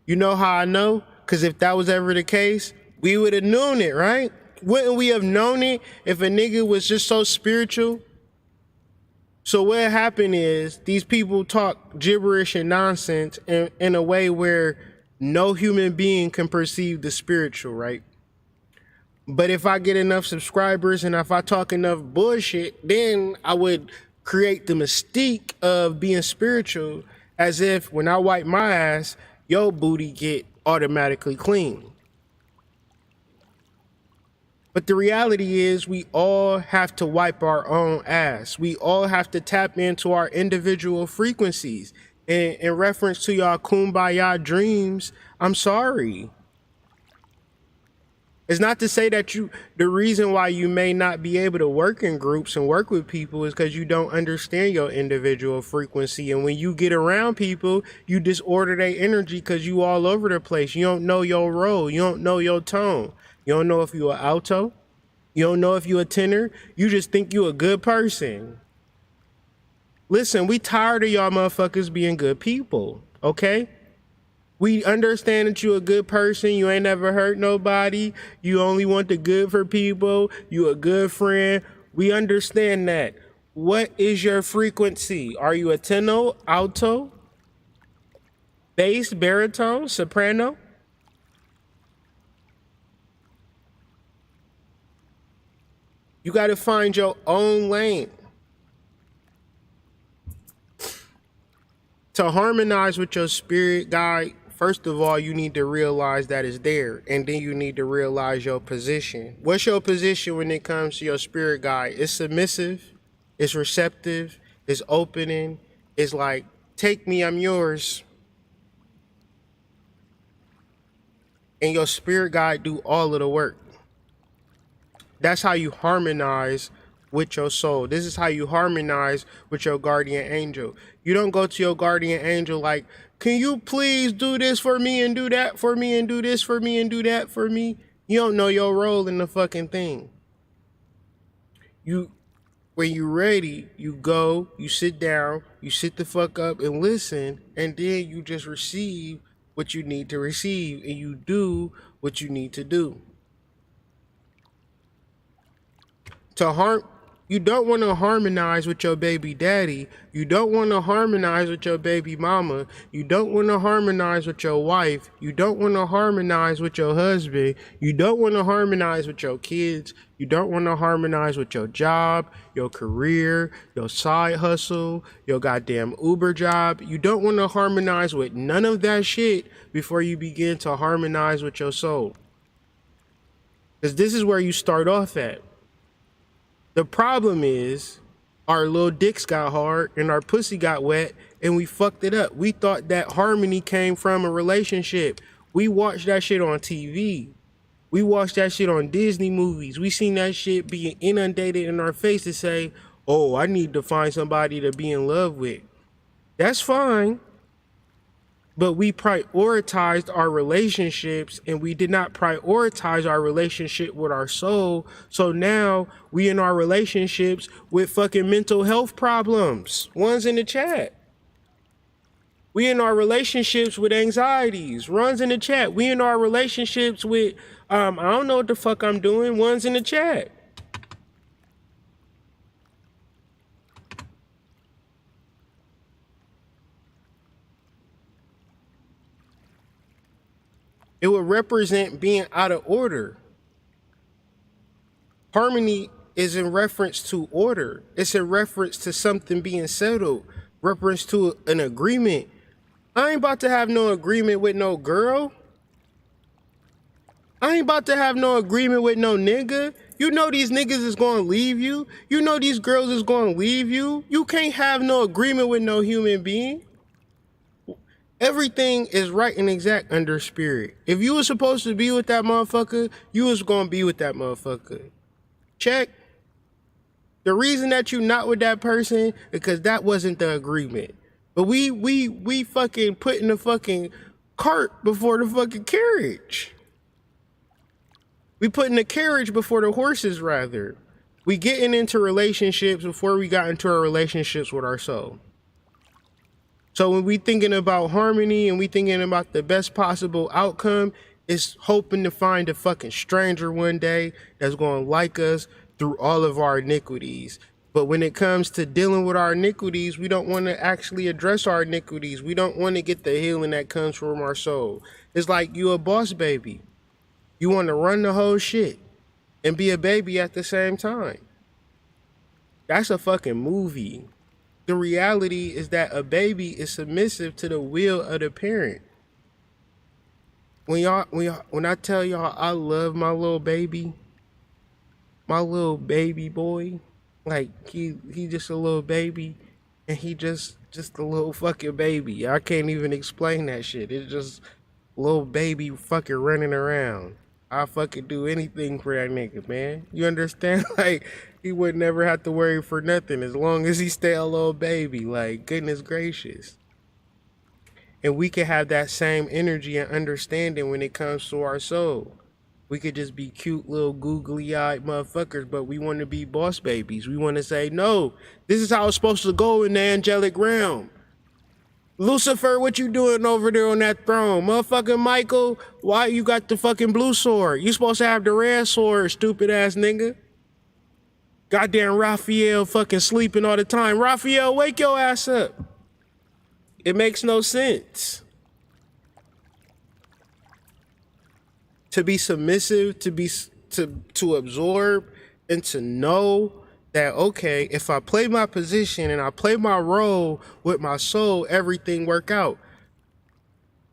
You know how I know? Because if that was ever the case, we would have known it, right? Wouldn't we have known it if a nigga was just so spiritual? So what happened is these people talk gibberish and nonsense in a way where no human being can perceive the spiritual, right? But if I get enough subscribers and if I talk enough bullshit, then I would create the mystique of being spiritual as if when I wipe my ass, your booty get automatically clean. But the reality is we all have to wipe our own ass. We all have to tap into our individual frequencies. And in reference to y'all kumbaya dreams, I'm sorry. It's not to say that the reason why you may not be able to work in groups and work with people is because you don't understand your individual frequency. And when you get around people, you disorder their energy because you all over the place. You don't know your role. You don't know your tone. You don't know if you're an alto. You don't know if you're a tenor. You just think you're a good person. Listen, we tired of y'all motherfuckers being good people, okay? We understand that you're a good person. You ain't never hurt nobody. You only want the good for people. You a good friend. We understand that. What is your frequency? Are you a tenor, alto, bass, baritone, soprano? You got to find your own lane. To harmonize with your spirit guide, first of all, you need to realize that it's there, and then you need to realize your position. What's your position when it comes to your spirit guide? It's submissive, it's receptive, it's opening, it's like, take me, I'm yours. And your spirit guide do all of the work. That's how you harmonize with your soul. This is how you harmonize with your guardian angel. You don't go to your guardian angel like, can you please do this for me and do that for me and do this for me and do that for me? You don't know your role in the fucking thing. When you're ready, you go, you sit down, you sit the fuck up and listen, and then you just receive what you need to receive and you do what you need to do. You don't want to harmonize with your baby daddy. You don't want to harmonize with your baby mama. You don't want to harmonize with your wife. You don't want to harmonize with your husband. You don't want to harmonize with your kids. You don't want to harmonize with your job, your career, your side hustle, your goddamn Uber job. You don't want to harmonize with none of that shit before you begin to harmonize with your soul. Because this is where you start off at. The problem is our little dicks got hard and our pussy got wet and we fucked it up. We thought that harmony came from a relationship. We watched that shit on TV. We watched that shit on Disney movies. We seen that shit being inundated in our face to say, oh, I need to find somebody to be in love with. That's fine. But we prioritized our relationships and we did not prioritize our relationship with our soul. So now we in our relationships with fucking mental health problems. One's in the chat. We in our relationships with anxieties. Runs in the chat. We in our relationships with, I don't know what the fuck I'm doing. One's in the chat. It would represent being out of order. Harmony is in reference to order. It's in reference to something being settled. Reference to an agreement. I ain't about to have no agreement with no girl. I ain't about to have no agreement with no nigga. You know these niggas is gonna leave you. You know these girls is gonna leave you. You can't have no agreement with no human being. Everything is right and exact under spirit. If you were supposed to be with that motherfucker, you was gonna be with that motherfucker. Check. The reason that you not with that person, because that wasn't the agreement. But we fucking putting the fucking cart before the fucking carriage. We putting the carriage before the horses, rather. We getting into relationships before we got into our relationships with our soul. So when we thinking about harmony and we thinking about the best possible outcome, it's hoping to find a fucking stranger one day that's going to like us through all of our iniquities. But when it comes to dealing with our iniquities, we don't want to actually address our iniquities. We don't want to get the healing that comes from our soul. It's like you a boss baby. You want to run the whole shit and be a baby at the same time. That's a fucking movie. The reality is that a baby is submissive to the will of the parent. When I tell y'all I love my little baby boy, like he just a little baby, and he just a little fucking baby. I can't even explain that shit. It's just a little baby fucking running around. I fucking do anything for that nigga, man. You understand? Like, he would never have to worry for nothing as long as he stay a little baby. Like, goodness gracious. And we can have that same energy and understanding when it comes to our soul. We could just be cute little googly-eyed motherfuckers, but we want to be boss babies. We want to say, no, this is how it's supposed to go in the angelic realm. Lucifer, what you doing over there on that throne? Motherfucking Michael, why you got the fucking blue sword? You supposed to have the red sword, stupid ass nigga. Goddamn Raphael fucking sleeping all the time. Raphael, wake your ass up. It makes no sense. To be submissive, to absorb, and to know that, okay, if I play my position and I play my role with my soul, everything work out.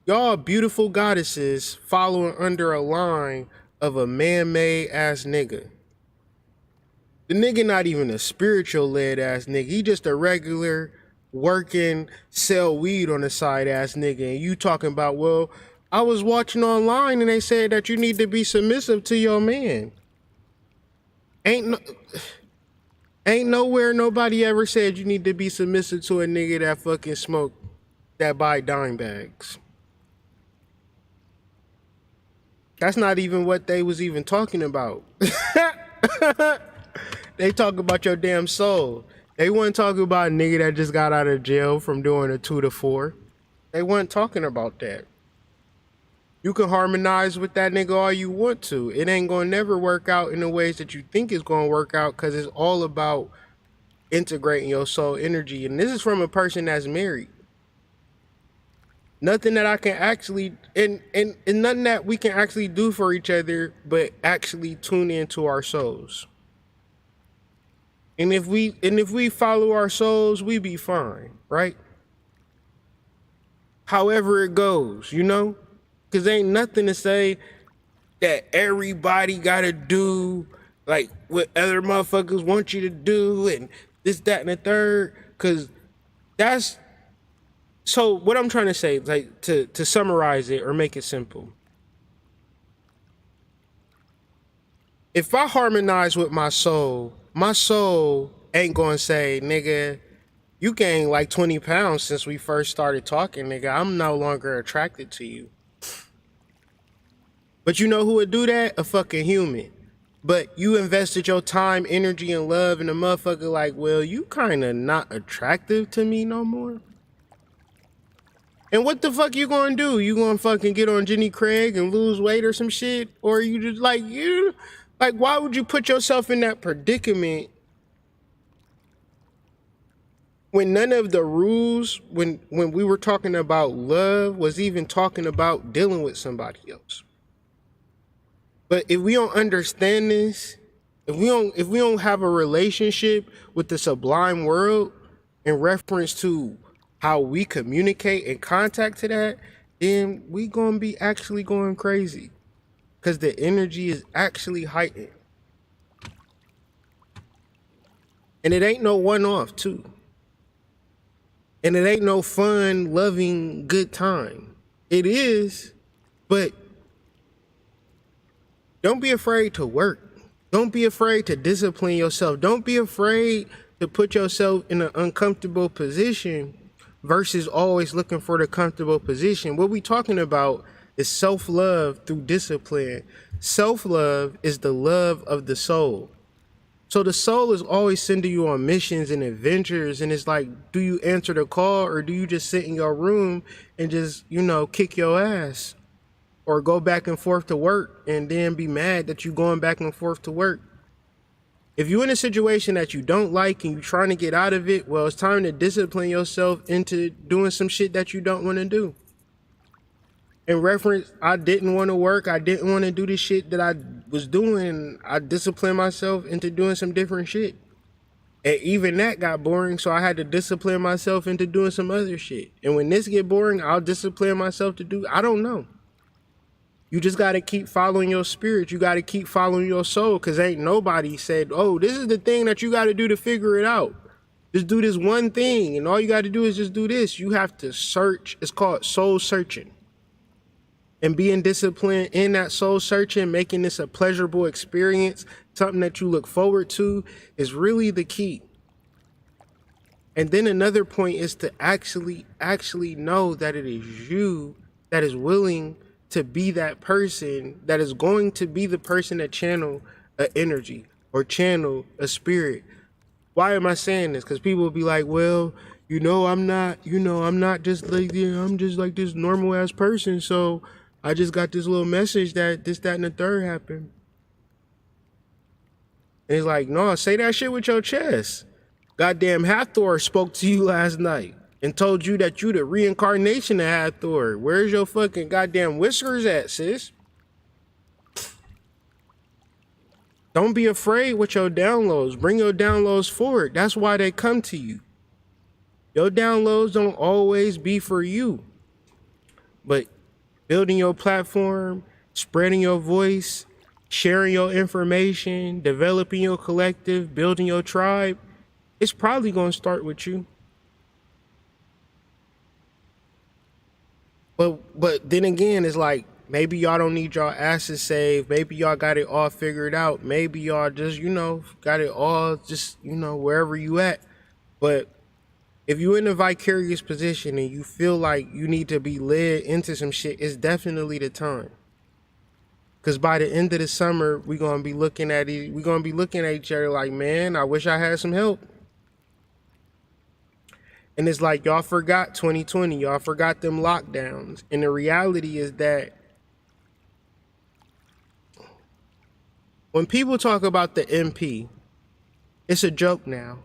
Y'all beautiful goddesses following under a line of a man-made ass nigga. The nigga not even a spiritual led ass nigga. He just a regular working, sell weed on the side ass nigga. And you talking about, well, I was watching online and they said that you need to be submissive to your man. Ain't nowhere nobody ever said you need to be submissive to a nigga that fucking smoke, that buy dime bags. That's not even what they was even talking about. They talk about your damn soul. They weren't talking about a nigga that just got out of jail from doing a 2 to 4. They weren't talking about that. You can harmonize with that nigga all you want to. It ain't gonna never work out in the ways that you think it's gonna work out, because it's all about integrating your soul energy. And this is from a person that's married. Nothing that I can actually, and nothing that we can actually do for each other, but actually tune into our souls. And if we follow our souls, we be fine, right? However it goes, you know? Because ain't nothing to say that everybody gotta do like what other motherfuckers want you to do and this, that, and the third. Because that's, so what I'm trying to say, like to summarize it or make it simple. if I harmonize with my soul ain't gonna say, nigga, you gained like 20 pounds since we first started talking, nigga. I'm no longer attracted to you. But you know who would do that? A fucking human. But you invested your time, energy, and love in a motherfucker like, well, you kind of not attractive to me no more. And what the fuck you gonna do? You gonna fucking get on Jenny Craig and lose weight or some shit? Or you just like, why would you put yourself in that predicament when none of the rules, when we were talking about love, was even talking about dealing with somebody else? But if we don't understand this, if we don't have a relationship with the sublime world in reference to how we communicate and contact to that, then we gonna be actually going crazy, because the energy is actually heightened. And it ain't no one-off too. And it ain't no fun, loving, good time. It is, but don't be afraid to work. Don't be afraid to discipline yourself. Don't be afraid to put yourself in an uncomfortable position versus always looking for the comfortable position. What we talking about is self-love through discipline. Self-love is the love of the soul. So the soul is always sending you on missions and adventures, and it's like, do you answer the call, or do you just sit in your room and just, kick your ass? Or go back and forth to work and then be mad that you're going back and forth to work? If you're in a situation that you don't like and you're trying to get out of it, well, it's time to discipline yourself into doing some shit that you don't want to do. In reference, I didn't want to work. I didn't want to do the shit that I was doing. I disciplined myself into doing some different shit. And even that got boring, so I had to discipline myself into doing some other shit. And when this get boring, I'll discipline myself to do, I don't know. You just got to keep following your spirit. You got to keep following your soul, because ain't nobody said, oh, this is the thing that you got to do to figure it out. Just do this one thing, and all you got to do is just do this. You have to search. It's called soul searching. And being disciplined in that soul searching, making this a pleasurable experience, something that you look forward to, is really the key. And then another point is to actually know that it is you that is willing to be that person that is going to be the person that channel an energy or channel a spirit. Why am I saying this? Because people will be like, well, I'm not just like, I'm just like this normal ass person. So I just got this little message that this, that, and the third happened. And it's like, no, say that shit with your chest. Goddamn Hathor spoke to you last night and told you that you the reincarnation of Hathor. Where's your fucking goddamn whiskers at, sis? Don't be afraid with your downloads. Bring your downloads forward. That's why they come to you. Your downloads don't always be for you. But building your platform, spreading your voice, sharing your information, developing your collective, building your tribe, it's probably going to start with you. But then again, it's like, maybe y'all don't need y'all asses saved. Maybe y'all got it all figured out. Maybe y'all just, got it all just, wherever you at. But if you're in a vicarious position and you feel like you need to be led into some shit, it's definitely the time. Because by the end of the summer, we're going to be looking at each other like, man, I wish I had some help. And it's like, y'all forgot 2020. Y'all forgot them lockdowns. And the reality is that when people talk about the MP, it's a joke now,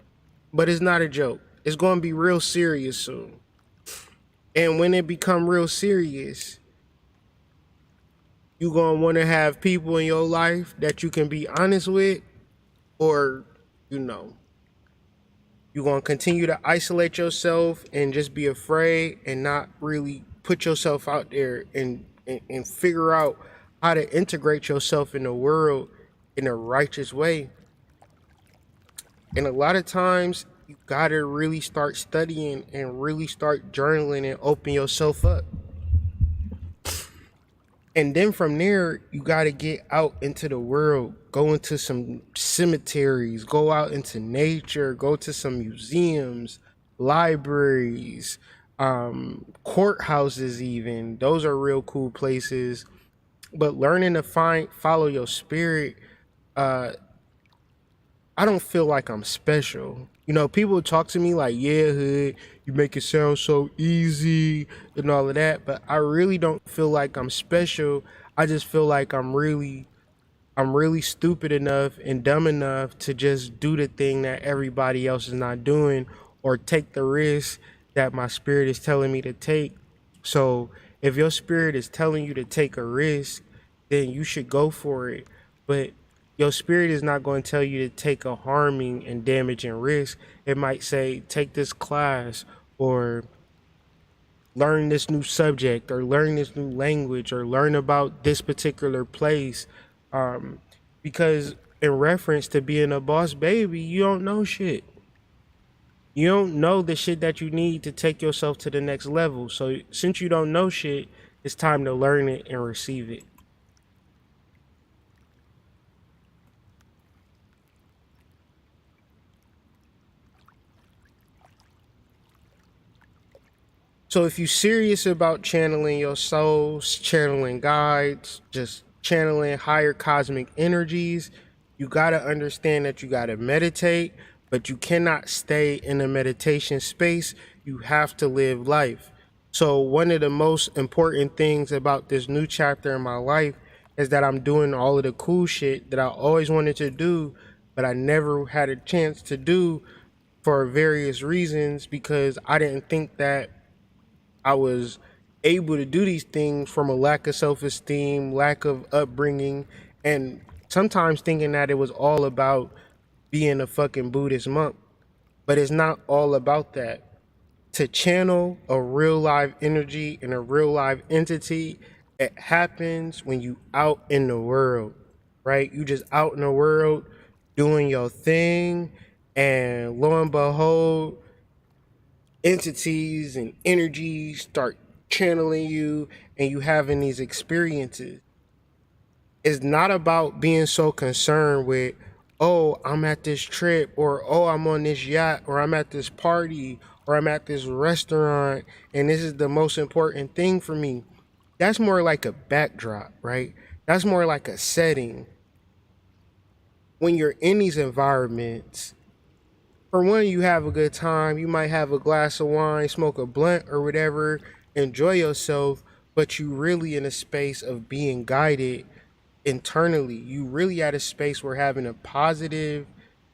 but it's not a joke. It's going to be real serious soon. And when it become real serious, you're going to want to have people in your life that you can be honest with, or, you're going to continue to isolate yourself and just be afraid and not really put yourself out there and figure out how to integrate yourself in the world in a righteous way. And a lot of times you got to really start studying and really start journaling and open yourself up. And then from there, you got to get out into the world, go into some cemeteries, go out into nature, go to some museums, libraries, courthouses, even. Those are real cool places. But learning to follow your spirit, uh, I don't feel like I'm special. You know, people talk to me like, yeah, hood, you make it sound so easy and all of that, but I really don't feel like I'm special. I just feel like I'm really stupid enough and dumb enough to just do the thing that everybody else is not doing, or take the risk that my spirit is telling me to take. So if your spirit is telling you to take a risk, then you should go for it. But your spirit is not going to tell you to take a harming and damaging risk. It might say, take this class, or learn this new subject, or learn this new language, or learn about this particular place. Um, because in reference to being a boss baby, you don't know shit. You don't know the shit that you need to take yourself to the next level. So since you don't know shit, it's time to learn it and receive it. So if you're serious about channeling your souls, channeling guides, just channeling higher cosmic energies, you got to understand that you got to meditate, but you cannot stay in a meditation space. You have to live life. So one of the most important things about this new chapter in my life is that I'm doing all of the cool shit that I always wanted to do, but I never had a chance to do for various reasons, because I didn't think that I was able to do these things from a lack of self esteem, lack of upbringing, and sometimes thinking that it was all about being a fucking Buddhist monk. But it's not all about that. To channel a real live energy and a real live entity, it happens when you out in the world, right? You just out in the world doing your thing, and lo and behold, entities and energies start channeling you, and you having these experiences. It's not about being so concerned with, oh, I'm at this trip, or oh, I'm on this yacht, or I'm at this party, or I'm at this restaurant, and this is the most important thing for me. That's more like a backdrop, right? That's more like a setting. When you're in these environments, for one, you have a good time. You might have a glass of wine, smoke a blunt or whatever, enjoy yourself, but you really in a space of being guided internally. You really at a space where having a positive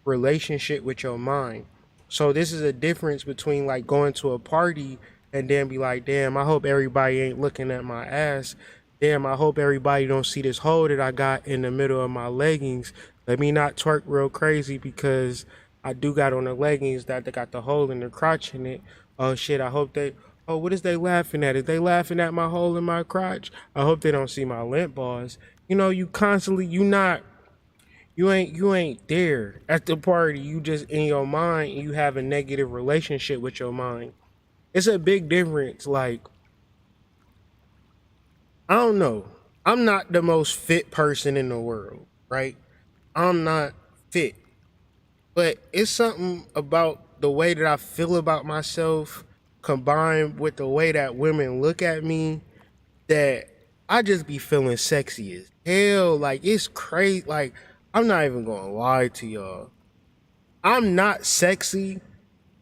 relationship with your mind. So this is a difference between like going to a party and then be like, damn, I hope everybody ain't looking at my ass. Damn, I hope everybody don't see this hole that I got in the middle of my leggings. Let me not twerk real crazy, because I do got on the leggings that they got the hole in the crotch in it. Oh shit, I hope they, oh, what is they laughing at? Is they laughing at my hole in my crotch? I hope they don't see my lint balls. You know, you constantly, you ain't there at the party. You just in your mind, and you have a negative relationship with your mind. It's a big difference. Like, I don't know. I'm not the most fit person in the world, right? I'm not fit. But it's something about the way that I feel about myself, combined with the way that women look at me, that I just be feeling sexy as hell. Like, it's crazy. Like, I'm not even gonna lie to y'all. I'm not sexy,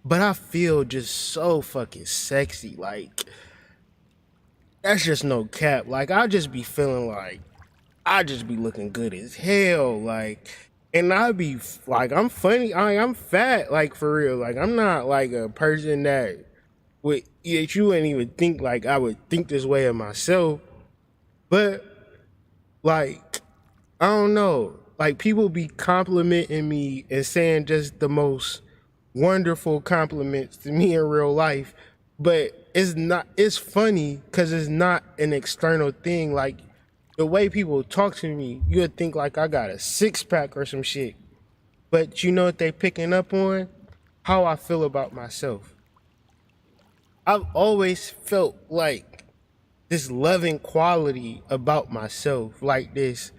but I feel just so fucking sexy. Like, that's just no cap. Like, I just be feeling like I just be looking good as hell. Like, and I be like, I'm funny. I'm fat. Like, for real. Like, I'm not like a person that would, that you wouldn't even think like I would think this way of myself. But like, I don't know. Like, people be complimenting me and saying just the most wonderful compliments to me in real life. But it's not, it's funny because it's not an external thing. Like, the way people talk to me, you would think like I got a six pack or some shit. But you know what they picking up on? How I feel about myself. I've always felt like this loving quality about myself, like this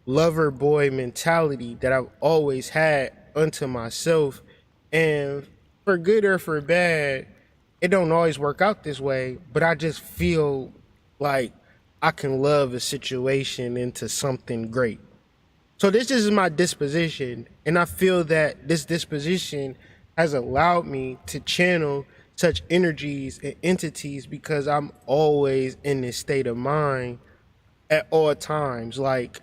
lover boy mentality that I've always had unto myself. And for good or for bad, it don't always work out this way, but I just feel like I can love a situation into something great. So this is my disposition, and I feel that this disposition has allowed me to channel such energies and entities because I'm always in this state of mind at all times. Like,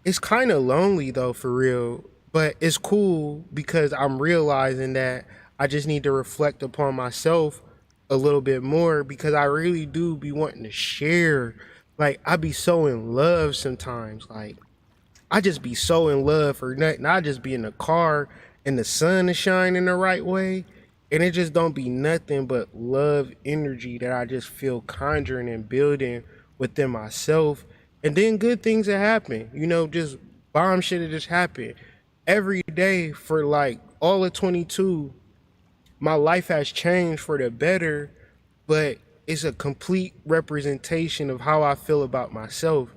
it's kind of lonely though, for real, but it's cool because I'm realizing that I just need to reflect upon myself a little bit more because I really do be wanting to share. Like, I be so in love sometimes. Like, I just be so in love for nothing. I just be in the car and the sun is shining the right way. And it just don't be nothing but love energy that I just feel conjuring and building within myself. And then good things that happen. Just bomb shit that just happen. Every day for like all of 22, my life has changed for the better, but it's a complete representation of how I feel about myself.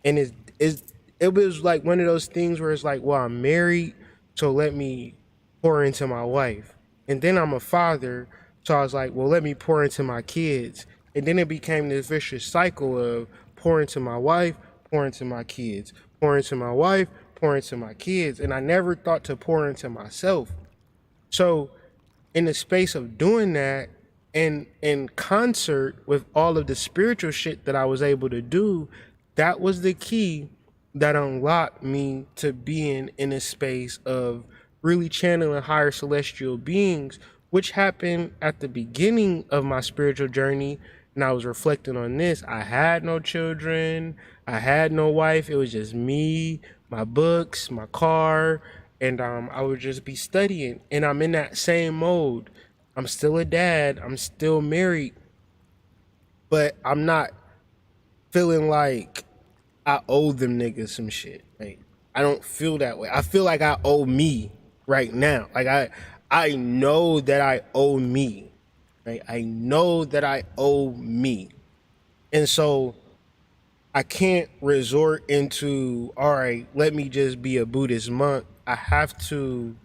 And it was like one of those things where it's like, well, I'm married, so let me pour into my wife. And then I'm a father, so I was like, well, let me pour into my kids. And then it became this vicious cycle of pour into my wife, pour into my kids, pour into my wife, pour into my kids. And I never thought to pour into myself. So in the space of doing that, and in concert with all of the spiritual shit that I was able to do, that was the key that unlocked me to being in a space of really channeling higher celestial beings, which happened at the beginning of my spiritual journey. And I was reflecting on this. I had no children, I had no wife. It was just me, my books, my car, and I would just be studying. And I'm in that same mode. I'm still a dad, I'm still married, but I'm not feeling like I owe them niggas some shit. Like, I don't feel that way. I feel like I owe me right now. Like, I know that I owe me. Right? I know that I owe me. And so I can't resort into, all right, let me just be a Buddhist monk. I have to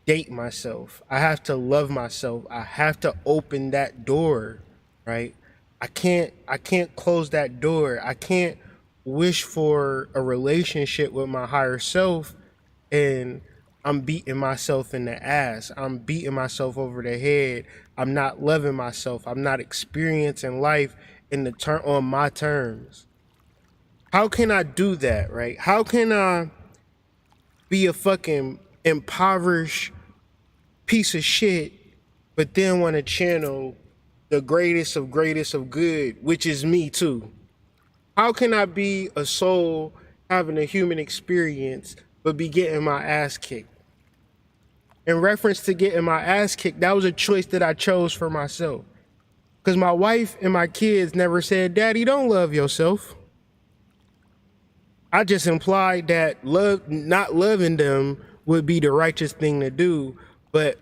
date myself. I have to love myself. I have to open that door, right? I can't close that door. I can't wish for a relationship with my higher self and I'm beating myself in the ass. I'm beating myself over the head. I'm not loving myself. I'm not experiencing life in the turn on my terms. How can I do that, right? How can I be a fucking impoverished piece of shit, but then want to channel the greatest of good, which is me too? How can I be a soul having a human experience, but be getting my ass kicked? In reference to getting my ass kicked, that was a choice that I chose for myself. Because my wife and my kids never said, Daddy, don't love yourself. I just implied that not loving them would be the righteous thing to do, but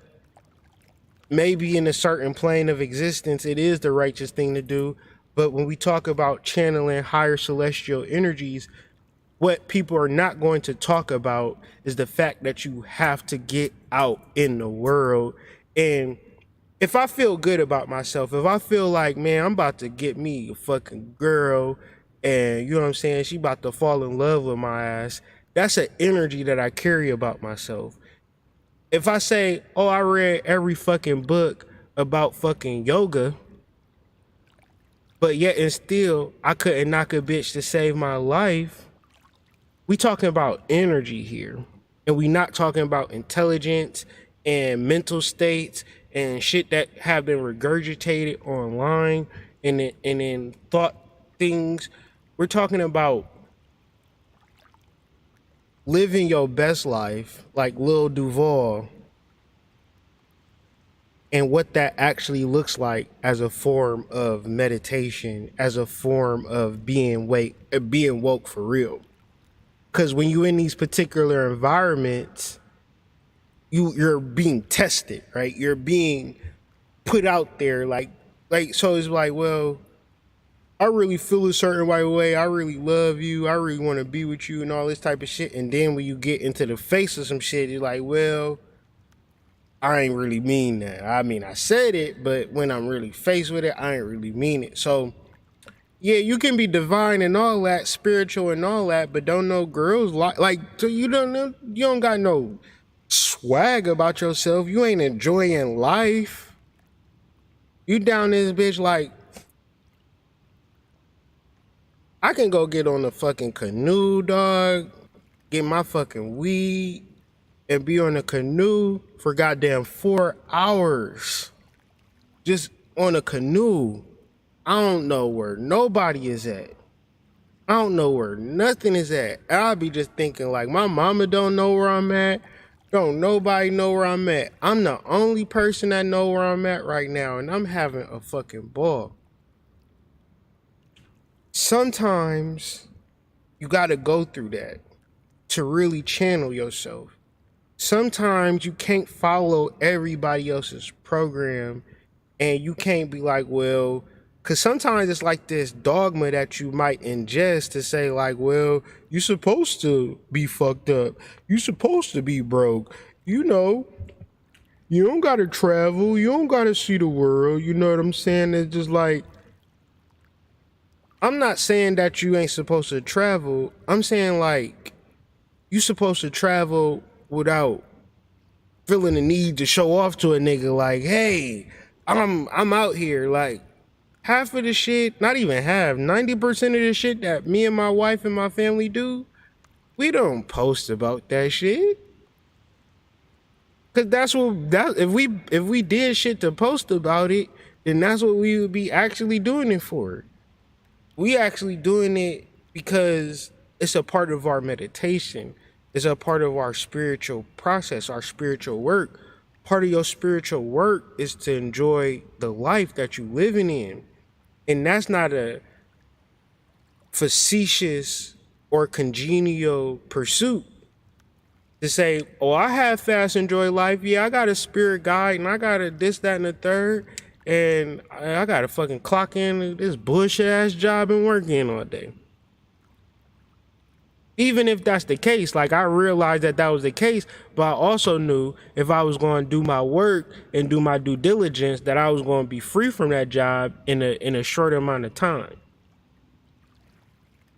maybe in a certain plane of existence, it is the righteous thing to do. But when we talk about channeling higher celestial energies, what people are not going to talk about is the fact that you have to get out in the world. And if I feel good about myself, if I feel like, man, I'm about to get me a fucking girl and you know what I'm saying, she about to fall in love with my ass, that's an energy that I carry about myself. If I say, oh, I read every fucking book about fucking yoga, but yet and still I couldn't knock a bitch to save my life, we talking about energy here. And we not talking about intelligence and mental states and shit that have been regurgitated online and in thought things. We're talking about living your best life like Lil Duval and what that actually looks like as a form of meditation, as a form of being woke for real. Because when you're in these particular environments, you're being tested, right? You're being put out there, like like, so it's like, well, I really feel a certain right way. I really love you. I really want to be with you and all this type of shit. And then when you get into the face of some shit, you're like, well, I ain't really mean that. I mean, I said it, but when I'm really faced with it, I ain't really mean it. So yeah, you can be divine and all that, spiritual and all that, but don't know girls like so you don't know, you don't got no swag about yourself. You ain't enjoying life. You down this bitch like, I can go get on the fucking canoe, dog, get my fucking weed, and be on a canoe for goddamn 4 hours. Just on a canoe. I don't know where nobody is at. I don't know where nothing is at. I'll be just thinking like, my mama don't know where I'm at. Don't nobody know where I'm at. I'm the only person that know where I'm at right now, and I'm having a fucking ball. Sometimes you gotta go through that to really channel yourself. Sometimes you can't follow everybody else's program, and you can't be like, well, because sometimes it's like this dogma that you might ingest to say like, well, you're supposed to be fucked up. You're supposed to be broke. You know, you don't got to travel. You don't got to see the world. You know what I'm saying? It's just like, I'm not saying that you ain't supposed to travel. I'm saying like, you supposed to travel without feeling the need to show off to a nigga like, hey, I'm out here. Like, half of the shit, not even half, 90% of the shit that me and my wife and my family do, we don't post about that shit. Cause that's what that if we did shit to post about it, then that's what we would be actually doing it for. We actually doing it because it's a part of our meditation. It's a part of our spiritual process, our spiritual work. Part of your spiritual work is to enjoy the life that you living in. And that's not a facetious or congenial pursuit to say, oh, I have fast enjoy life. Yeah, I got a spirit guide and I got a this, that, and the third. And I got to fucking clock in this bullshit ass job and work in all day. Even if that's the case, like I realized that was the case, but I also knew if I was going to do my work and do my due diligence, that I was going to be free from that job in a short amount of time.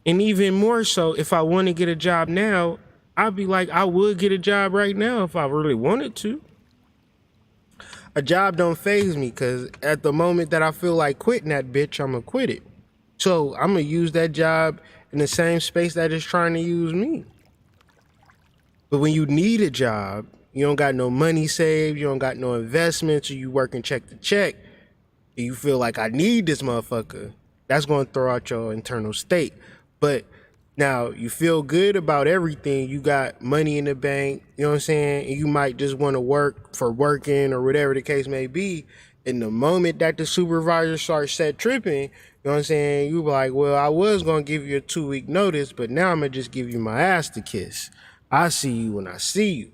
And even more so, if I want to get a job now, I'd be like, I would get a job right now if I really wanted to. A job don't faze me, because at the moment that I feel like quitting that bitch, I'm going to quit it. So I'm going to use that job in the same space that is trying to use me. But when you need a job, you don't got no money saved, you don't got no investments, or you working check to check, and you feel like I need this motherfucker, that's going to throw out your internal state. But now you feel good about everything. You got money in the bank, you know what I'm saying? And you might just want to work for working or whatever the case may be. And the moment that the supervisor starts set tripping, you know what I'm saying? You be like, well, I was going to give you a 2-week notice, but now I'm going to just give you my ass to kiss. I see you when I see you.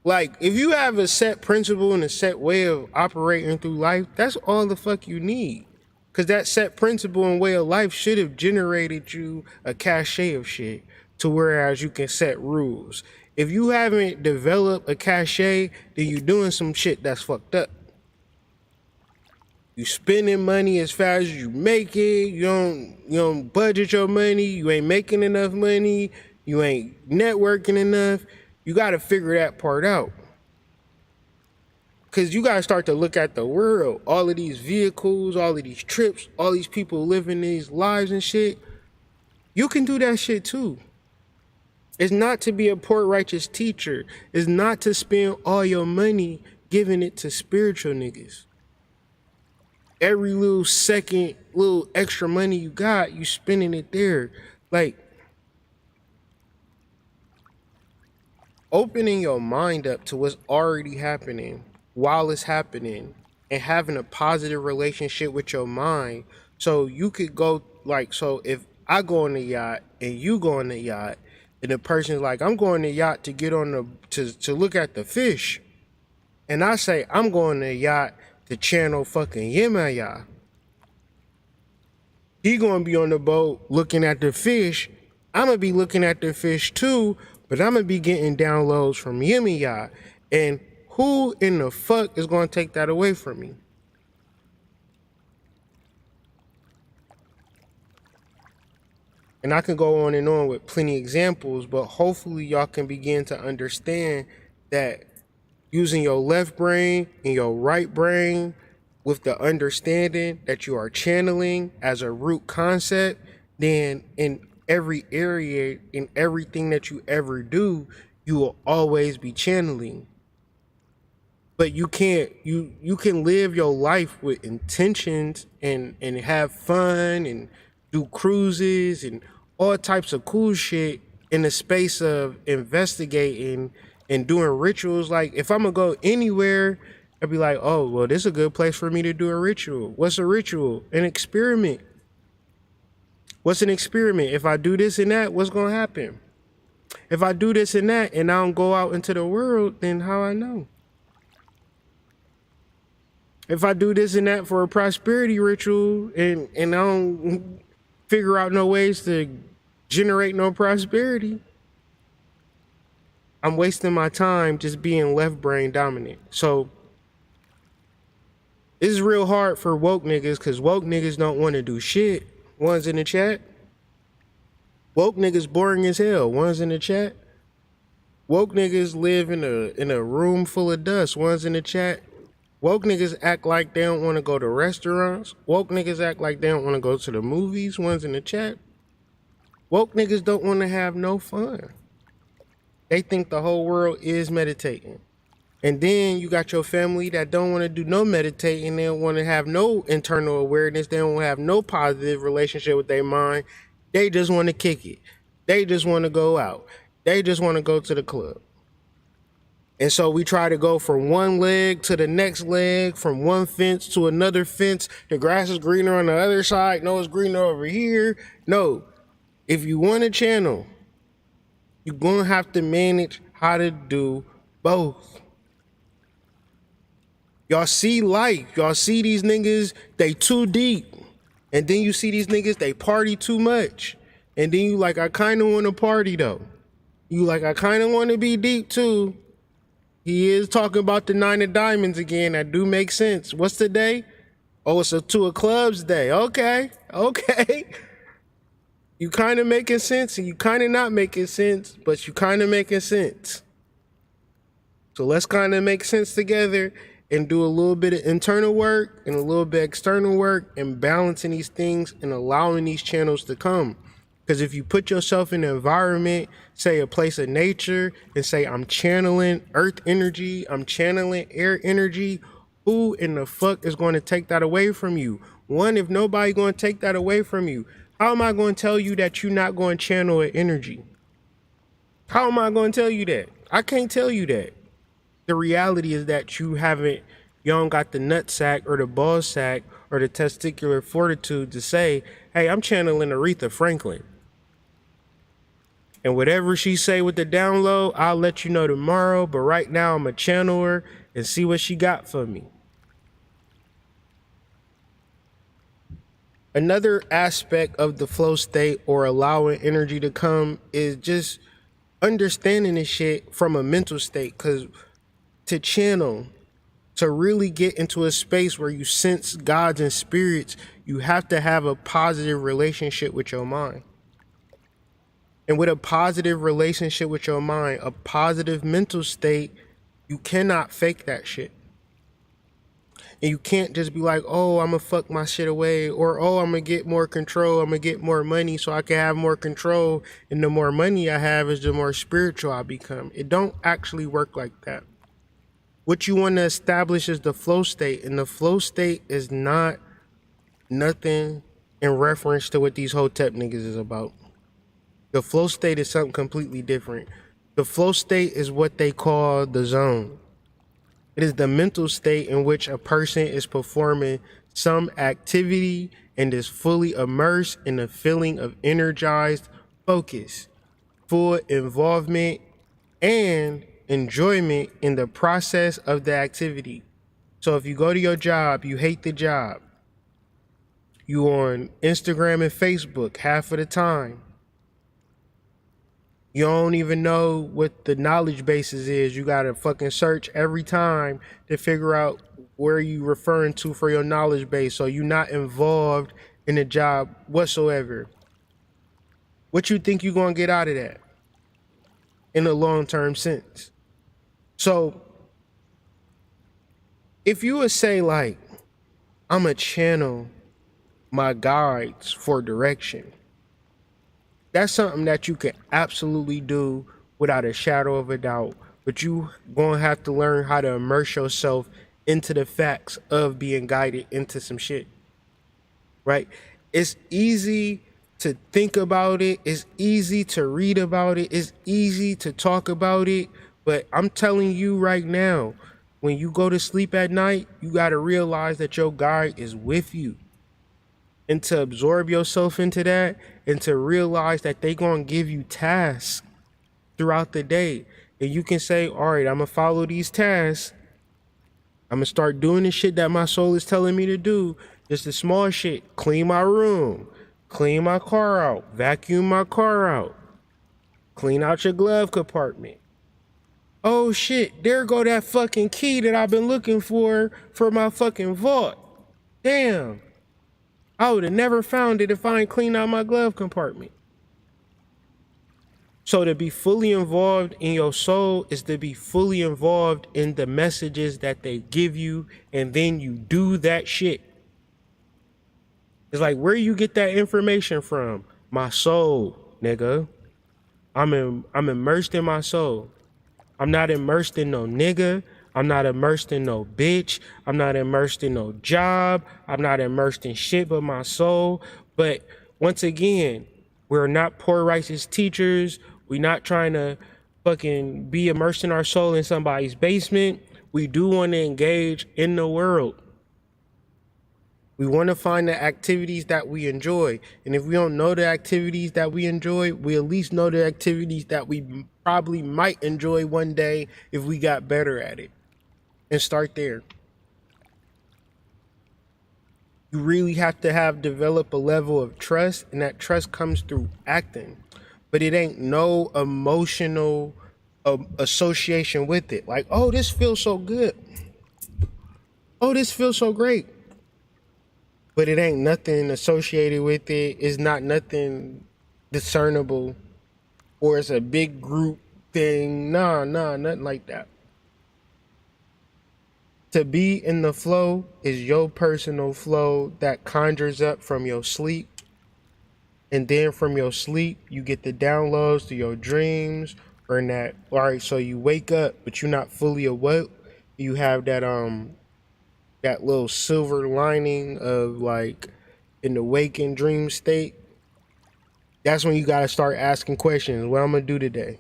Like, if you have a set principle and a set way of operating through life, that's all the fuck you need. Because that set principle and way of life should have generated you a cachet of shit to whereas you can set rules. If you haven't developed a cachet, then you doing some shit that's fucked up. You spending money as fast as you make it. You don't budget your money. You ain't making enough money. You ain't networking enough. You got to figure that part out. Because you got to start to look at the world. All of these vehicles, all of these trips, all these people living these lives and shit. You can do that shit too. It's not to be a poor righteous teacher. It's not to spend all your money giving it to spiritual niggas. Every little second, little extra money you got, you spending it there. Like, opening your mind up to what's already happening while it's happening and having a positive relationship with your mind. So you could go like, so if I go on the yacht and you go on the yacht and the person's like, I'm going on the yacht to get on to look at the fish. And I say, I'm going on the yacht to channel fucking Yemaya. He gonna be on the boat looking at the fish. I'm gonna be looking at the fish too, but I'm gonna be getting downloads from Yemaya. And who in the fuck is gonna take that away from me? And I can go on and on with plenty of examples, but hopefully y'all can begin to understand that using your left brain and your right brain with the understanding that you are channeling as a root concept, then in every area, in everything that you ever do, you will always be channeling. But you can live your life with intentions and have fun and do cruises and all types of cool shit in the space of investigating and doing rituals. Like if I'm gonna go anywhere, I'd be like, oh well, this is a good place for me to do a ritual. What's a ritual? An experiment. What's an experiment? If I do this and that, what's gonna happen? If I do this and that and I don't go out into the world, then how I know? If I do this and that for a prosperity ritual and I don't figure out no ways to generate no prosperity, I'm wasting my time just being left brain dominant. So this is real hard for woke niggas because woke niggas don't want to do shit. One's in the chat. Woke niggas boring as hell. One's in the chat. Woke niggas live in a room full of dust. One's in the chat. Woke niggas act like they don't want to go to restaurants. Woke niggas act like they don't want to go to the movies. One's in the chat. Woke niggas don't want to have no fun. They think the whole world is meditating. And then you got your family that don't want to do no meditating. They don't want to have no internal awareness. They don't have no positive relationship with their mind. They just want to kick it. They just want to go out. They just want to go to the club. And so we try to go from one leg to the next leg, from one fence to another fence. The grass is greener on the other side. No, it's greener over here. No, if you want to channel, you're going to have to manage how to do both. Y'all see life. Y'all see these niggas, they too deep. And then you see these niggas, they party too much. And then you like, I kind of want to party though. You like, I kind of want to be deep too. He is talking about the 9 of diamonds again. That do make sense. What's the day? Oh, it's a 2 of clubs day. Okay. You kind of making sense and you kind of not making sense, but you kind of making sense. So let's kind of make sense together and do a little bit of internal work and a little bit of external work and balancing these things and allowing these channels to come. Because if you put yourself in an environment, say a place of nature, and say, I'm channeling earth energy, I'm channeling air energy, who in the fuck is going to take that away from you? One, if nobody going to take that away from you, how am I going to tell you that you're not going to channel an energy? How am I going to tell you that? I can't tell you that. The reality is that you don't got the nut sack or the ball sack or the testicular fortitude to say, hey, I'm channeling Aretha Franklin. And whatever she say with the download, I'll let you know tomorrow. But right now, I'm going to channel her and see what she got for me. Another aspect of the flow state or allowing energy to come is just understanding this shit from a mental state. Because to channel, to really get into a space where you sense gods and spirits, you have to have a positive relationship with your mind. And with a positive relationship with your mind, a positive mental state, you cannot fake that shit. And you can't just be like, oh, I'm gonna fuck my shit away, or oh, I'm gonna get more control, I'm gonna get more money so I can have more control, and the more money I have is the more spiritual I become. It don't actually work like that. What you want to establish is the flow state, and the flow state is not nothing in reference to what these Hotep niggas is about. The flow state is something completely different. The flow state is what they call the zone. It is the mental state in which a person is performing some activity and is fully immersed in a feeling of energized focus, full involvement, and enjoyment in the process of the activity. So if you go to your job, you hate the job, you on Instagram and Facebook half of the time, you don't even know what the knowledge basis is. You gotta fucking search every time to figure out where you referring to for your knowledge base. So you're not involved in the job whatsoever. What you think you're gonna get out of that in a long-term sense? So if you would say like, I'm a channel my guides for direction, that's something that you can absolutely do without a shadow of a doubt. But you gonna have to learn how to immerse yourself into the facts of being guided into some shit, right? It's easy to think about it. It's easy to read about it. It's easy to talk about it. But I'm telling you right now, when you go to sleep at night, you got to realize that your guide is with you. And to absorb yourself into that and to realize that they gonna give you tasks throughout the day. And you can say, all right, I'm gonna follow these tasks. I'm gonna start doing the shit that my soul is telling me to do. Just the small shit. Clean my room, clean my car out, vacuum my car out, clean out your glove compartment. Oh shit, there go that fucking key that I've been looking for my fucking vault. Damn. I would have never found it if I ain't cleaned out my glove compartment. So to be fully involved in your soul is to be fully involved in the messages that they give you, and then you do that shit. It's like, where you get that information from? My soul, nigga. I'm immersed in my soul. I'm not immersed in no nigga. I'm not immersed in no bitch. I'm not immersed in no job. I'm not immersed in shit but my soul. But once again, we're not poor righteous teachers. We're not trying to fucking be immersed in our soul in somebody's basement. We do want to engage in the world. We want to find the activities that we enjoy. And if we don't know the activities that we enjoy, we at least know the activities that we probably might enjoy one day if we got better at it. And start there. You really have to develop a level of trust, and that trust comes through acting. But it ain't no emotional association with it. Like, oh, this feels so good. Oh, this feels so great. But it ain't nothing associated with it. It's not nothing discernible, or it's a big group thing. Nah, nothing like that. To be in the flow is your personal flow that conjures up from your sleep. And then from your sleep, you get the downloads to your dreams, or in that, all right, so you wake up, but you're not fully awake. You have that that little silver lining of like in the waking dream state. That's when you got to start asking questions. What I'm going to do today?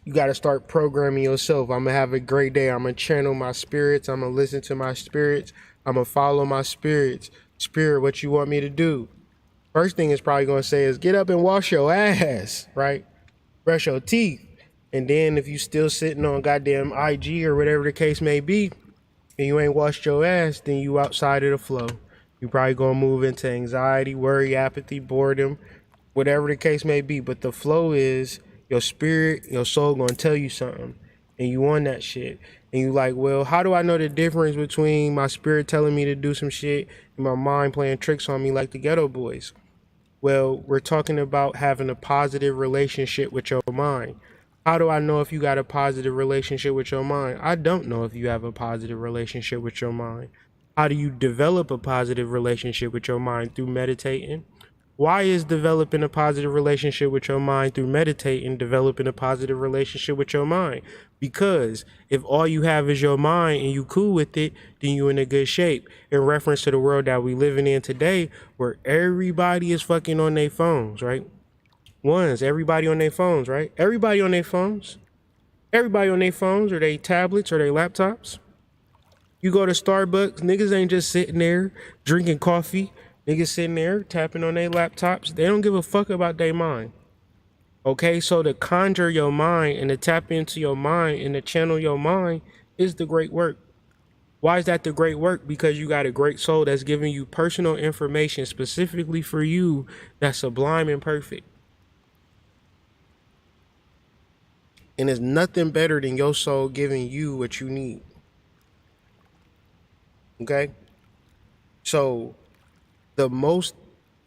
You got to start programming yourself. I'm going to have a great day. I'm going to channel my spirits. I'm going to listen to my spirits. I'm going to follow my spirits. Spirit, what you want me to do? First thing it's probably going to say is get up and wash your ass, right? Brush your teeth. And then if you still sitting on goddamn IG or whatever the case may be, and you ain't washed your ass, then you outside of the flow. You probably going to move into anxiety, worry, apathy, boredom, whatever the case may be. But the flow is your spirit, your soul going to tell you something, and you on that shit. And you like, well, how do I know the difference between my spirit telling me to do some shit and my mind playing tricks on me like the Ghetto Boys? Well, we're talking about having a positive relationship with your mind. How do I know if you got a positive relationship with your mind? I don't know if you have a positive relationship with your mind. How do you develop a positive relationship with your mind? Through meditating. Why is developing a positive relationship with your mind through meditating developing a positive relationship with your mind? Because if all you have is your mind and you cool with it, then you in a good shape. In reference to the world that we living in today, where everybody is fucking on their phones, right? Everybody on their phones, right? Everybody on their phones. Everybody on their phones or their tablets or their laptops. You go to Starbucks, niggas ain't just sitting there drinking coffee. Niggas sitting there tapping on their laptops. They don't give a fuck about their mind. Okay, so to conjure your mind and to tap into your mind and to channel your mind is the great work. Why is that the great work? Because you got a great soul that's giving you personal information specifically for you that's sublime and perfect. And there's nothing better than your soul giving you what you need. Okay? So, the most,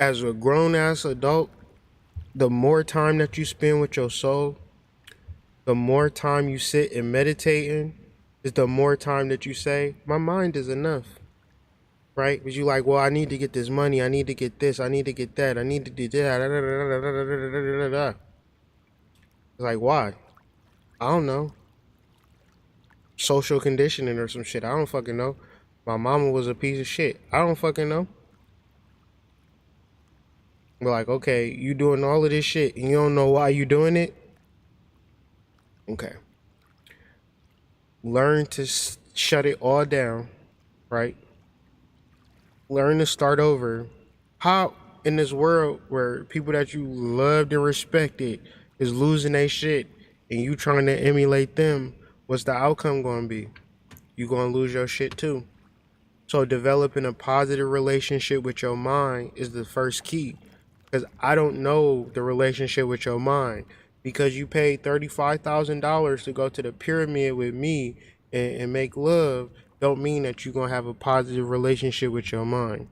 as a grown ass adult, the more time that you spend with your soul, the more time you sit and meditating, is the more time that you say, my mind is enough. Right? Because you like, well, I need to get this money, I need to get this, I need to get that, I need to do that. It's like, why? I don't know. Social conditioning or some shit. I don't fucking know. My mama was a piece of shit. I don't fucking know. We're like, okay, you doing all of this shit and you don't know why you doing it? Okay. Learn to shut it all down, right? Learn to start over. How in this world where people that you loved and respected is losing their shit and you trying to emulate them, what's the outcome going to be? You going to lose your shit too. So developing a positive relationship with your mind is the first key. Because I don't know the relationship with your mind. Because you paid $35,000 to go to the pyramid with me and make love, don't mean that you're going to have a positive relationship with your mind.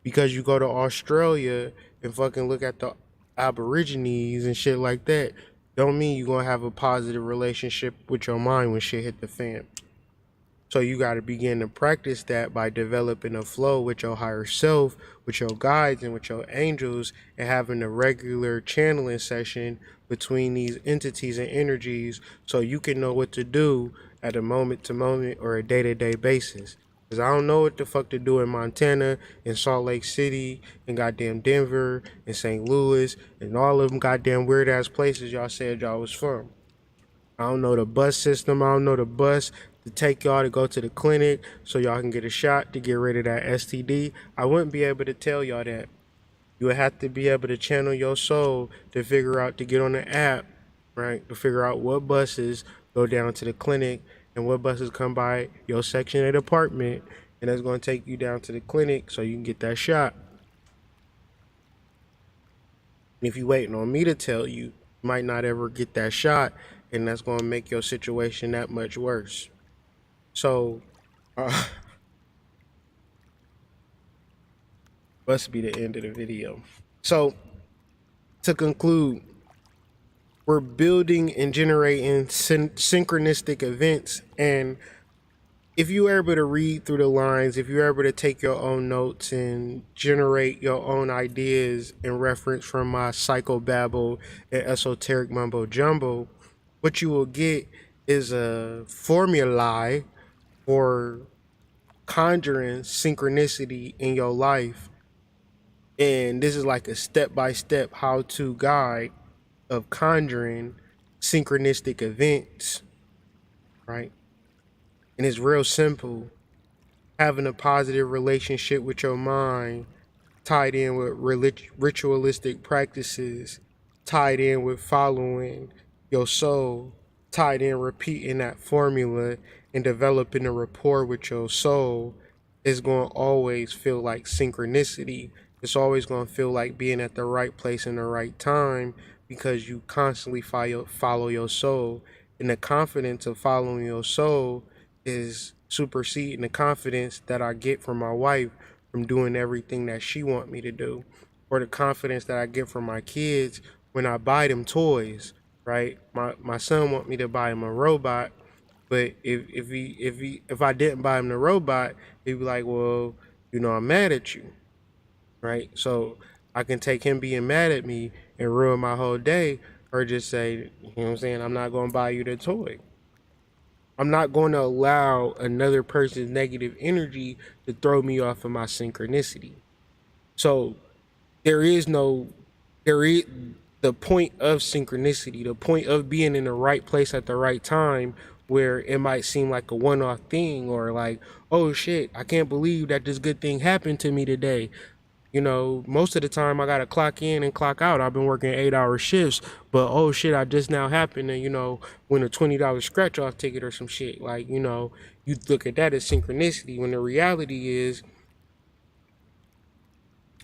Because you go to Australia and fucking look at the Aborigines and shit like that, don't mean you're going to have a positive relationship with your mind when shit hit the fan. So you got to begin to practice that by developing a flow with your higher self, with your guides and with your angels, and having a regular channeling session between these entities and energies so you can know what to do at a moment to moment or a day-to-day basis. Because I don't know what the fuck to do in Montana, in Salt Lake City, in goddamn Denver, in St. Louis, and all of them goddamn weird-ass places y'all said y'all was from. I don't know the bus system. I don't know the bus to take y'all to go to the clinic so y'all can get a shot to get rid of that STD. I wouldn't be able to tell y'all that. You would have to be able to channel your soul to figure out to get on the app, right? To figure out what buses go down to the clinic and what buses come by your Section 8 apartment, and that's going to take you down to the clinic so you can get that shot. And if you're waiting on me to tell you, you might not ever get that shot, and that's going to make your situation that much worse. So, must be the end of the video. So, to conclude, we're building and generating synchronistic events, and if you're able to read through the lines, if you're able to take your own notes and generate your own ideas in reference from my psychobabble and esoteric mumbo jumbo, what you will get is a formulae for conjuring synchronicity in your life. And this is like a step-by-step how-to guide of conjuring synchronistic events, right? And it's real simple. Having a positive relationship with your mind, tied in with ritualistic practices, tied in with following your soul, tied in repeating that formula and developing a rapport with your soul is going to always feel like synchronicity. It's always going to feel like being at the right place in the right time because you constantly follow your soul. And the confidence of following your soul is superseding the confidence that I get from my wife from doing everything that she want me to do, or the confidence that I get from my kids when I buy them toys, right? My son want me to buy him a robot, but if I didn't buy him the robot, he'd be like, well, you know, I'm mad at you, right? So I can take him being mad at me and ruin my whole day, or just say, you know what I'm saying, I'm not going to buy you the toy. I'm not going to allow another person's negative energy to throw me off of my synchronicity. So there is the point of synchronicity, the point of being in the right place at the right time, where it might seem like a one-off thing, or like, oh shit, I can't believe that this good thing happened to me today. You know, most of the time I gotta clock in and clock out. I've been working 8-hour shifts, but oh shit, I just now happened to, you know, win a $20 scratch off ticket or some shit. Like, you know, You look at that as synchronicity when the reality is,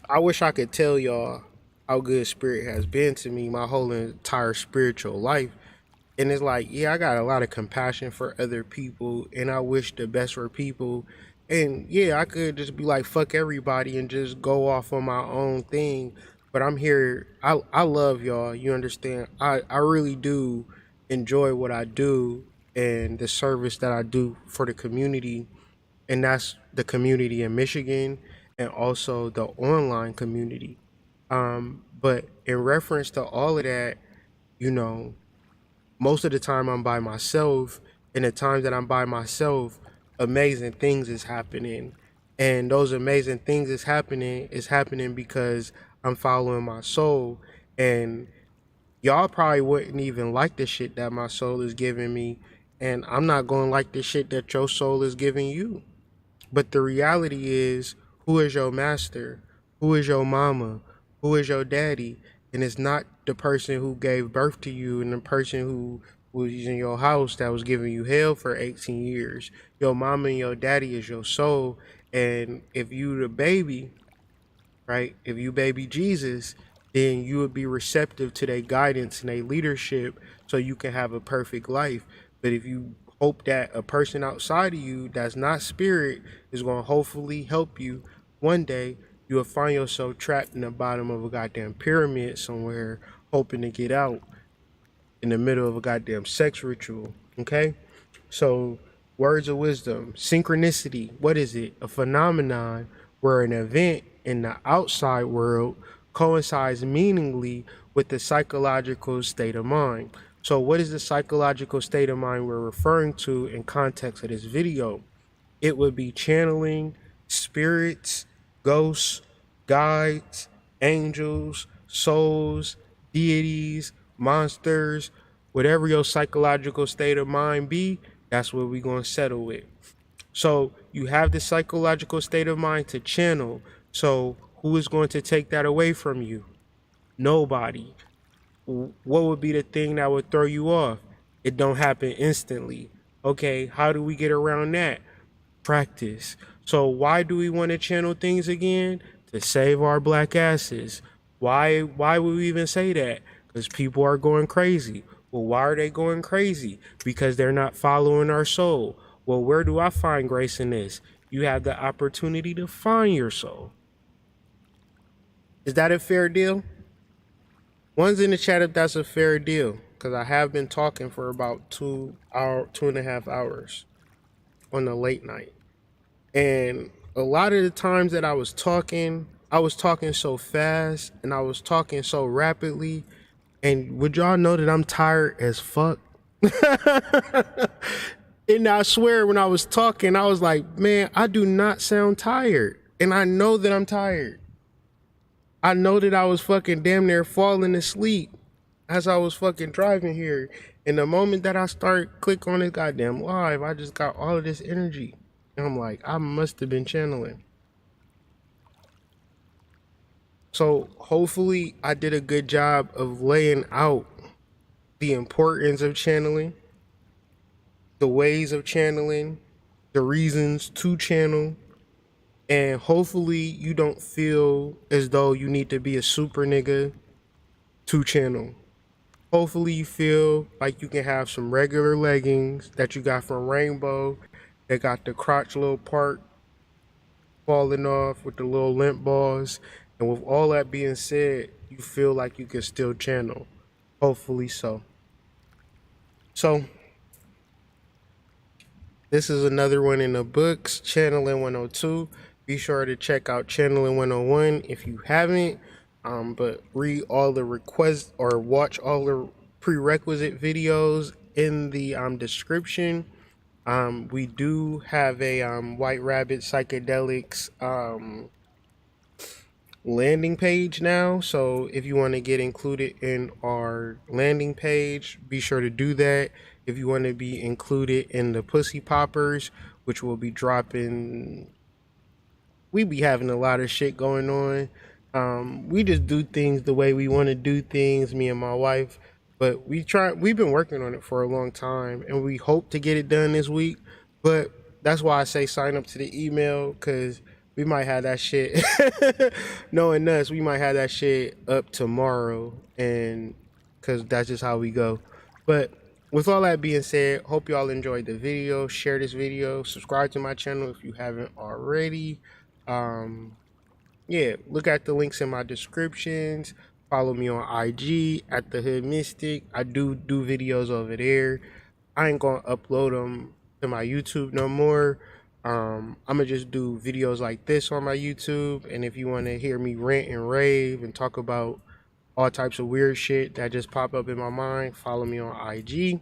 I wish I could tell y'all how good spirit has been to me my whole entire spiritual life. And it's like, yeah, I got a lot of compassion for other people and I wish the best for people. And yeah, I could just be like, fuck everybody and just go off on my own thing. But I'm here. I love y'all. You understand? I really do enjoy what I do and the service that I do for the community. And that's the community in Michigan and also the online community. But in reference to all of that, you know, most of the time I'm by myself, and the times that I'm by myself, amazing things is happening. And those amazing things is happening because I'm following my soul. And y'all probably wouldn't even like the shit that my soul is giving me. And I'm not going to like the shit that your soul is giving you. But the reality is, who is your master? Who is your mama? Who is your daddy? And it's not the person who gave birth to you and the person who was in your house that was giving you hell for 18 years. Your mama and your daddy is your soul. And if you the baby, right? If you baby Jesus, then you would be receptive to their guidance and their leadership so you can have a perfect life. But if you hope that a person outside of you that's not spirit is going to hopefully help you one day, you will find yourself trapped in the bottom of a goddamn pyramid somewhere, hoping to get out in the middle of a goddamn sex ritual. Okay? So, words of wisdom, synchronicity, what is it? A phenomenon where an event in the outside world coincides meaningly with the psychological state of mind. So, what is the psychological state of mind we're referring to in context of this video? It would be channeling spirits, ghosts, guides, angels, souls, deities, monsters, whatever your psychological state of mind be, that's what we're going to settle with. So you have the psychological state of mind to channel. So who is going to take that away from you? Nobody. What would be the thing that would throw you off? It don't happen instantly. Okay, how do we get around that? Practice. So why do we want to channel things again? To save our black asses. Why would we even say that? Because people are going crazy. Well, why are they going crazy? Because they're not following our soul. Well, where do I find grace in this? You have the opportunity to find your soul. Is that a fair deal? One's in the chat if that's a fair deal. Because I have been talking for about 2.5 hours on the late night. And a lot of the times that I was talking so fast and I was talking so rapidly. And would y'all know that I'm tired as fuck? And I swear when I was talking, I was like, man, I do not sound tired. And I know that I'm tired. I know that I was fucking damn near falling asleep as I was fucking driving here. And the moment that I start click on this goddamn live, I just got all of this energy. And I'm like, I must have been channeling. So hopefully I did a good job of laying out the importance of channeling, the ways of channeling, the reasons to channel, and hopefully you don't feel as though you need to be a super nigga to channel. Hopefully you feel like you can have some regular leggings that you got from Rainbow that got the crotch little part falling off with the little limp balls. And with all that being said, you feel like you can still channel. Hopefully so. So this is another one in the books, Channeling 102. Be sure to check out Channeling 101 if you haven't. But read all the requests or watch all the prerequisite videos in the description. We do have a White Rabbit Psychedelics landing page now, so if you want to get included in our landing page, be sure to do that. If you want to be included in the Pussy Poppers, which will be dropping, we be having a lot of shit going on. We just do things the way we want to do things, me and my wife, but we've been working on it for a long time and we hope to get it done this week. But That's why I say sign up to the email, because we might have that shit. Knowing us, we might have that shit up tomorrow, and because that's just how we go. But with all that being said, hope y'all enjoyed the video. Share this video, subscribe to my channel if you haven't already. Um, yeah, look at the links in my descriptions. Follow me on IG at the Hood Mystic. I do videos over there. I ain't gonna upload them to my YouTube no more. I'm gonna just do videos like this on my YouTube. And if you want to hear me rant and rave and talk about all types of weird shit that just pop up in my mind, follow me on IG.